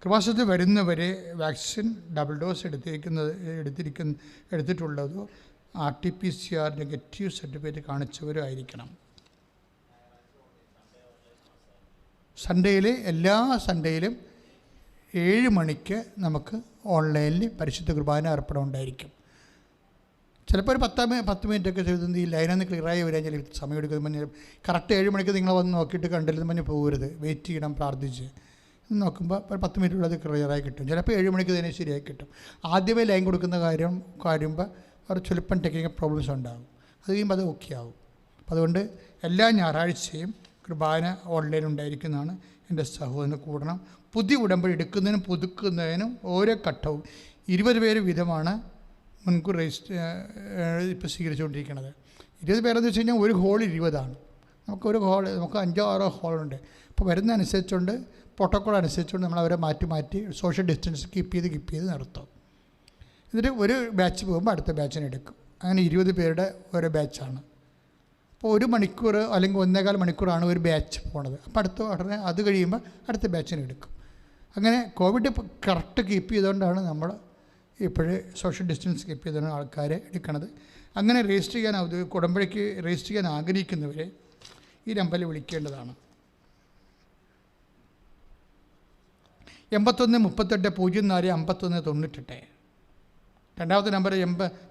കൃപാസനത്തിൽ വരുന്നവരെ വാക്സിൻ ഡബിൾ ഡോസ് എടുത്തിട്ടുള്ളതോ RT-PCR നെഗറ്റീവ് സർട്ടിഫിക്കറ്റ് കാണിച്ചവരോ ആയിരിക്കണം. എല്ലാ സൺഡേയിലും 7 മണിക്ക് നമുക്ക് ഓൺലൈനിൽ പരിശുദ്ധ കുർബാന അർപ്പണം ഉണ്ടായിരിക്കും. ചിലപ്പോൾ ഒരു 10 മിനിറ്റൊക്കെ ചെയ്ത് ഈ ലൈനൊന്ന് ക്ലിയറായി വരാൻ സമയം എടുക്കുമ്പോൾ കറക്റ്റ് 7 മണിക്ക് നിങ്ങൾ വന്ന് നോക്കിയിട്ട് കണ്ടില്ലെന്ന് പറഞ്ഞ് പോകരുത്. വെയിറ്റ് ചെയ്യണം, പ്രാർത്ഥിച്ച് നോക്കുമ്പോൾ ഒരു 10 മിനിറ്റുള്ളത് ക്ലിയറായി കിട്ടും. ചിലപ്പോൾ 7 മണിക്ക് തന്നെ ശരിയായി കിട്ടും. ആദ്യമേ ലൈൻ കൊടുക്കുന്ന കാര്യമ്പോൾ അവർ ചിലപ്പം ടെക്നിക്കൽ പ്രോബ്ലംസ് ഉണ്ടാകും. അത് കഴിയുമ്പോൾ അത് ഓക്കെ ആവും. അപ്പോൾ അതുകൊണ്ട് എല്ലാ ഞായറാഴ്ചയും കുർബാന ഓൺലൈൻ ഉണ്ടായിരിക്കുന്നതാണ്. എൻ്റെ സഹോദരന് കൂടണം. പുതിയ ഉടമ്പടി എടുക്കുന്നതിനും പുതുക്കുന്നതിനും ഓരോ ഘട്ടവും 20 പേര് വീതമാണ് മുൻകൂർ ഇപ്പോൾ സ്വീകരിച്ചുകൊണ്ടിരിക്കുന്നത്. 20 പേരെന്ന് വെച്ച് കഴിഞ്ഞാൽ ഒരു ഹോൾ 20ആണ്. നമുക്ക് 5-6 ഹോളുണ്ട്. അപ്പോൾ വരുന്ന അനുസരിച്ചുകൊണ്ട് പ്രോട്ടോക്കോൾ അനുസരിച്ചുകൊണ്ട് നമ്മൾ അവരെ മാറ്റി സോഷ്യൽ ഡിസ്റ്റൻസ് കീപ്പ് ചെയ്ത് നിർത്തും. എന്നിട്ട് ഒരു ബാച്ച് പോകുമ്പോൾ അടുത്ത ബാച്ചിനെ എടുക്കും. അങ്ങനെ 20 പേരുടെ ഓരോ ബാച്ചാണ്. അപ്പോൾ 1 മണിക്കൂർ അല്ലെങ്കിൽ 1.25 മണിക്കൂറാണ് ഒരു ബാച്ച് പോണത്. അപ്പോൾ അടുത്ത ഉടനെ അത് കഴിയുമ്പോൾ അടുത്ത ബാച്ചിനെ എടുക്കും. അങ്ങനെ കോവിഡ് കറക്റ്റ് കീപ്പ് ചെയ്തുകൊണ്ടാണ് നമ്മൾ ഇപ്പോഴേ സോഷ്യൽ ഡിസ്റ്റൻസ് കീപ്പ് ചെയ്താണ് ആൾക്കാരെ എടുക്കുന്നത്. അങ്ങനെ രജിസ്റ്റർ ചെയ്യാൻ ഉടമ്പടിക്ക് രജിസ്റ്റർ ചെയ്യാൻ ആഗ്രഹിക്കുന്നവരെ ഈ നമ്പറിൽ വിളിക്കേണ്ടതാണ്. 81 38 04 51 98. രണ്ടാമത്തെ നമ്പർ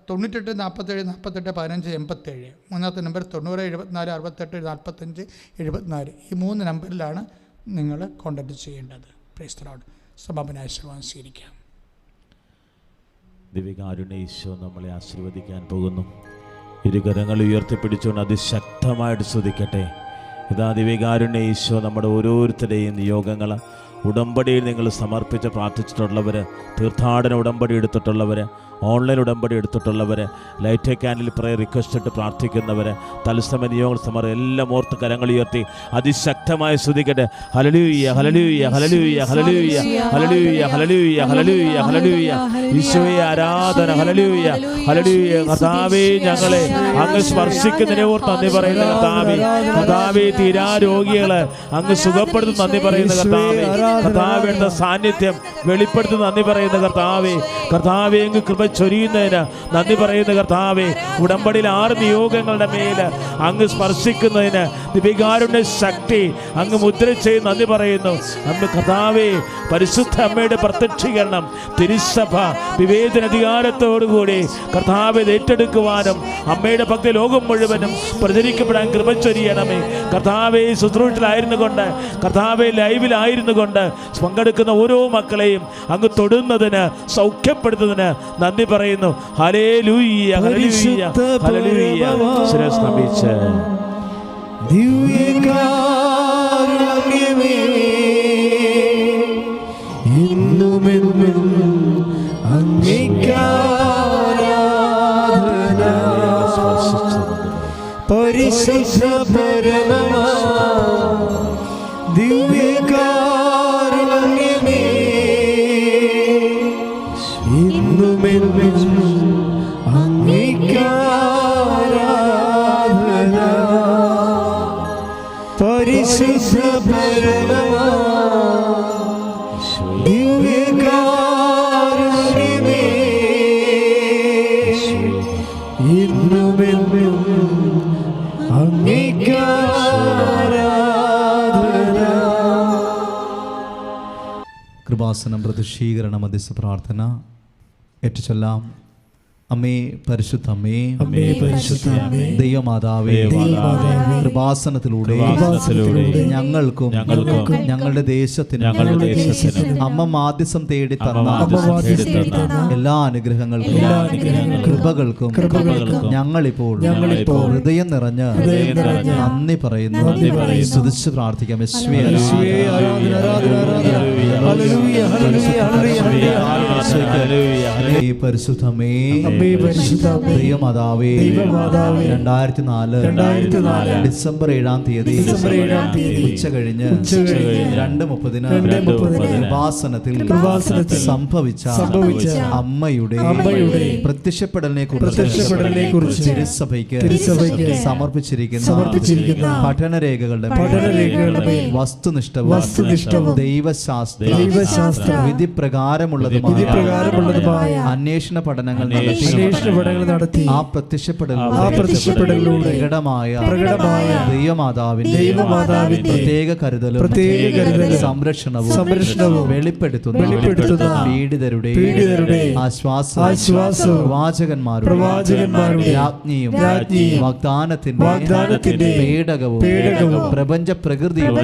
98 47 48 15 87. മൂന്നാമത്തെ നമ്പർ 90 74 68 45 74. ഈ 3 നമ്പറിലാണ് നിങ്ങൾ കോൺടാക്റ്റ് ചെയ്യേണ്ടത്. Praise the Lord. സമാപന ആശീർവാദം സ്വീകരിക്കാം. ദിവ്യകാരുണ്യ ഈശോ നമ്മളെ ആശീർവദിക്കാൻ പോകുന്നു. ഇരുകരങ്ങൾ ഉയർത്തിപ്പിടിച്ചുകൊണ്ട് അതിശക്തമായിട്ട് സ്തുതിക്കട്ടെ. ഇതാ ദിവ്യകാരുണ്യ ഈശോ നമ്മുടെ ഓരോരുത്തരുടെയും നിയോഗങ്ങൾ ഉടമ്പടിയിൽ നിങ്ങൾ സമർപ്പിച്ച് പ്രാർത്ഥിച്ചിട്ടുള്ളവർ, തീർത്ഥാടന ഉടമ്പടി എടുത്തിട്ടുള്ളവർ, ഓൺലൈൻ ഉടമ്പടി എടുത്തിട്ടുള്ളവർ, ലൈറ്റ് ക്യാൻഡിൽ പ്രയർ റിക്വസ്റ്റ് ഇട്ട് പ്രാർത്ഥിക്കുന്നവർ, തത്സമയ നിയോഗങ്ങൾ എല്ലാം ഓർത്ത് കരങ്ങൾ ഉയർത്തി അതിശക്തമായി സ്തുതിക്കട്ടെ. ഹല്ലേലൂയ ഹല്ലേലൂയ ഹല്ലേലൂയ ഹല്ലേലൂയ ഹല്ലേലൂയ ഹല്ലേലൂയ ഹല്ലേലൂയ ഹല്ലേലൂയ. ഈശോയെ ആരാധന. ഹല്ലേലൂയ ഹല്ലേലൂയ. കർത്താവേ, ഞങ്ങളെ അങ്ങ് സ്പർശിക്കുന്നതിനെ ഓർത്ത് നന്ദി പറയുന്ന കർത്താവേ. കർത്താവേ, തീരാ രോഗികളെ അങ്ങ് സുഖപ്പെടുത്തുന്ന നന്ദി പറയുന്ന കർത്താവേ. കർത്താവിന്റെ സാന്നിധ്യം വെളിപ്പെടുത്തുന്ന നന്ദി പറയുന്ന കർത്താവേ. കർത്താവേ, അങ്ങ് കൃപ ചൊരിയുന്നതിന് നന്ദി പറയുന്ന കർത്താവേ. ഉടമ്പടിയിൽ 6 നിയോഗങ്ങളുടെ മേൽ അങ്ങ് സ്പർശിക്കുന്നതിന് ദിവ്യകാരുണ്യ ശക്തി അങ്ങ് മുദ്ര ചെയ്ത് നന്ദി പറയുന്നു. അന്ന് കർത്താവേ, പരിശുദ്ധ അമ്മയുടെ പ്രത്യക്ഷീകരണം തിരുസഭ വിവേചന അധികാരത്തോടുകൂടി കർത്താവെ ഏറ്റെടുക്കുവാനും അമ്മയുടെ ഭക്തി ലോകം മുഴുവനും പ്രചരിക്കപ്പെടാൻ കൃപ ചൊരിയണമേ. കർത്താവെ, ശുശ്രൂഷയിലായിരുന്നു കൊണ്ട്, കർത്താവെ ലൈവിലായിരുന്നു കൊണ്ട് പങ്കെടുക്കുന്ന ഓരോ മക്കളെയും അങ്ങ് തൊടുന്നതിന്, സൗഖ്യപ്പെടുത്തുന്നതിന് നന്ദി പറയുന്നു. ഹല്ലേലൂയ ഹല്ലേലൂയ ഹല്ലേലൂയ. ശിരസ് നമിച്ച് ദിവ്യകാരുണ്യമേ എന്നുമെന്നും അങ്ങേക്കാരാധന. പരിശുദ്ധ പരമമാ ദിവ്യകാരുണ്യമേ എന്നുമെന്നും അങ്ങേക്കാരാധന. പരിശുദ്ധ പരമമാ ദിവ്യകാരുണ്യമേ എന്നുമെന്നും അങ്ങേക്കാരാധന. കൃപാസനം പ്രതിഷ്ഠീകരണ മധ്യസ്ഥ പ്രാർത്ഥന ഏറ്റുചൊല്ലാം. അമ്മേ പരിശുദ്ധ അമ്മേ, അമ്മേ പരിശുദ്ധ അമ്മേ, ദൈവമാതാവേ, കൃപാസനത്തിലൂടെ ഞങ്ങൾക്കും ഞങ്ങളുടെ ദേശത്തിനും അമ്മ മാധ്യസ്ഥം തേടി തന്ന എല്ലാ അനുഗ്രഹങ്ങൾക്കും കൃപകൾക്കും ഞങ്ങളിപ്പോൾ ഹൃദയം നിറഞ്ഞ് നന്ദി പറയുന്നു. സ്തുതിച്ച് പ്രാർത്ഥിക്കാം. പരിശുദ്ധമേ, ദൈവമാതാവേ, 2004 ഡിസംബർ 7-ാം തീയതി ഉച്ച കഴിഞ്ഞ് 2:30 കൃപാസനത്തിൽ സംഭവിച്ച അമ്മയുടെ പ്രത്യക്ഷപ്പെടലിനെ കുറിച്ച് തിരുസഭയ്ക്ക് സമർപ്പിച്ചിരിക്കുന്ന പഠനരേഖകളുടെ വസ്തുനിഷ്ഠവും ദൈവശാസ്ത്ര വിധിപ്രകാരമുള്ളതുമായ അന്വേഷണ പഠനങ്ങൾ നടത്തി ആ പ്രത്യക്ഷപ്പെടലിലൂടെ പ്രകടമായ ദൈവമാതാവിന്റെ പ്രത്യേക കരുതലും സംരക്ഷണവും വെളിപ്പെടുത്തുന്ന പീഡിതരുടെ ആശ്വാസവും പ്രവാചകന്മാരുടെ രാജ്ഞിയും വാഗ്ദാനത്തിന്റെ പേടകവും പ്രപഞ്ച പ്രകൃതിയുടെ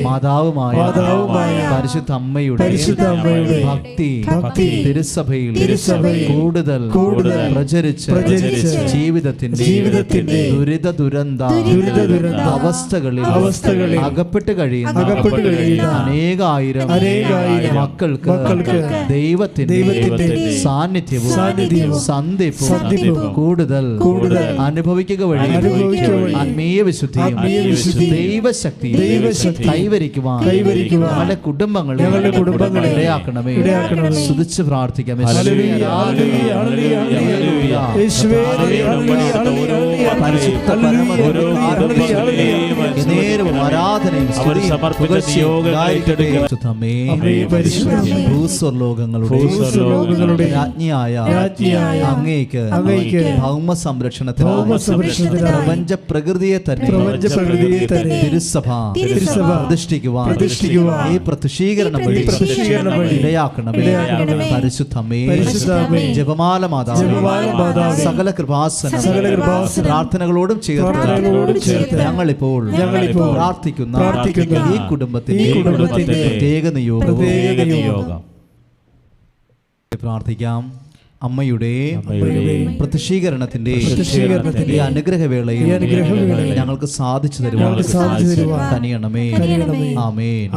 മാതാവുമായ പരിശുദ്ധ അമ്മയുടെ ഭക്തി തിരുസഭയിൽ കൂടുതൽ പ്രചരിച്ച് ജീവിതത്തിന്റെ ദുരിത അവസ്ഥകളിൽ അകപ്പെട്ട് കഴിയുന്ന അനേകായിരം മക്കൾക്ക് ദൈവത്തിന്റെ സാന്നിധ്യവും സന്ധിപ്പും കൂടുതൽ അനുഭവിക്കുക വഴി ആത്മീയ വിശുദ്ധിയും ദൈവശക്തിയും കൈവരിക്കുവാൻ ഞങ്ങളുടെ കുടുംബങ്ങളെ ഇടയാക്കണമേ. സ്തുതിച്ച് പ്രാർത്ഥിക്കാം. ഭൂസ്വർലോകങ്ങളുടെ രാജ്ഞിയായ അങ്ങേക്ക് ഭൗമ സംരക്ഷണത്തിന് പ്രപഞ്ച പ്രകൃതിയെ തന്നെ തിരുസഭ പ്രതിഷ്ഠിക്കുവാൻ ഈ പ്രത്യക്ഷീകരണം വഴി ഇടയാക്കണമേ. പരിശുദ്ധമേ, ജപമാല മാതാവേ, സകല കൃപാസന പ്രാർത്ഥനകളോടും ചേർത്ത് ഞങ്ങളിപ്പോൾ പ്രാർത്ഥിക്കുന്ന ഈ കുടുംബത്തിന്റെ പ്രത്യേക നിയോഗം പ്രാർത്ഥിക്കാം. അമ്മയുടെ പ്രത്യക്ഷീകരണത്തിന്റെ ഈ അനുഗ്രഹവേളയിൽ ഞങ്ങൾക്ക് സാധിച്ചു തരുവാൻ കനിയണമേ. ആമേൻ.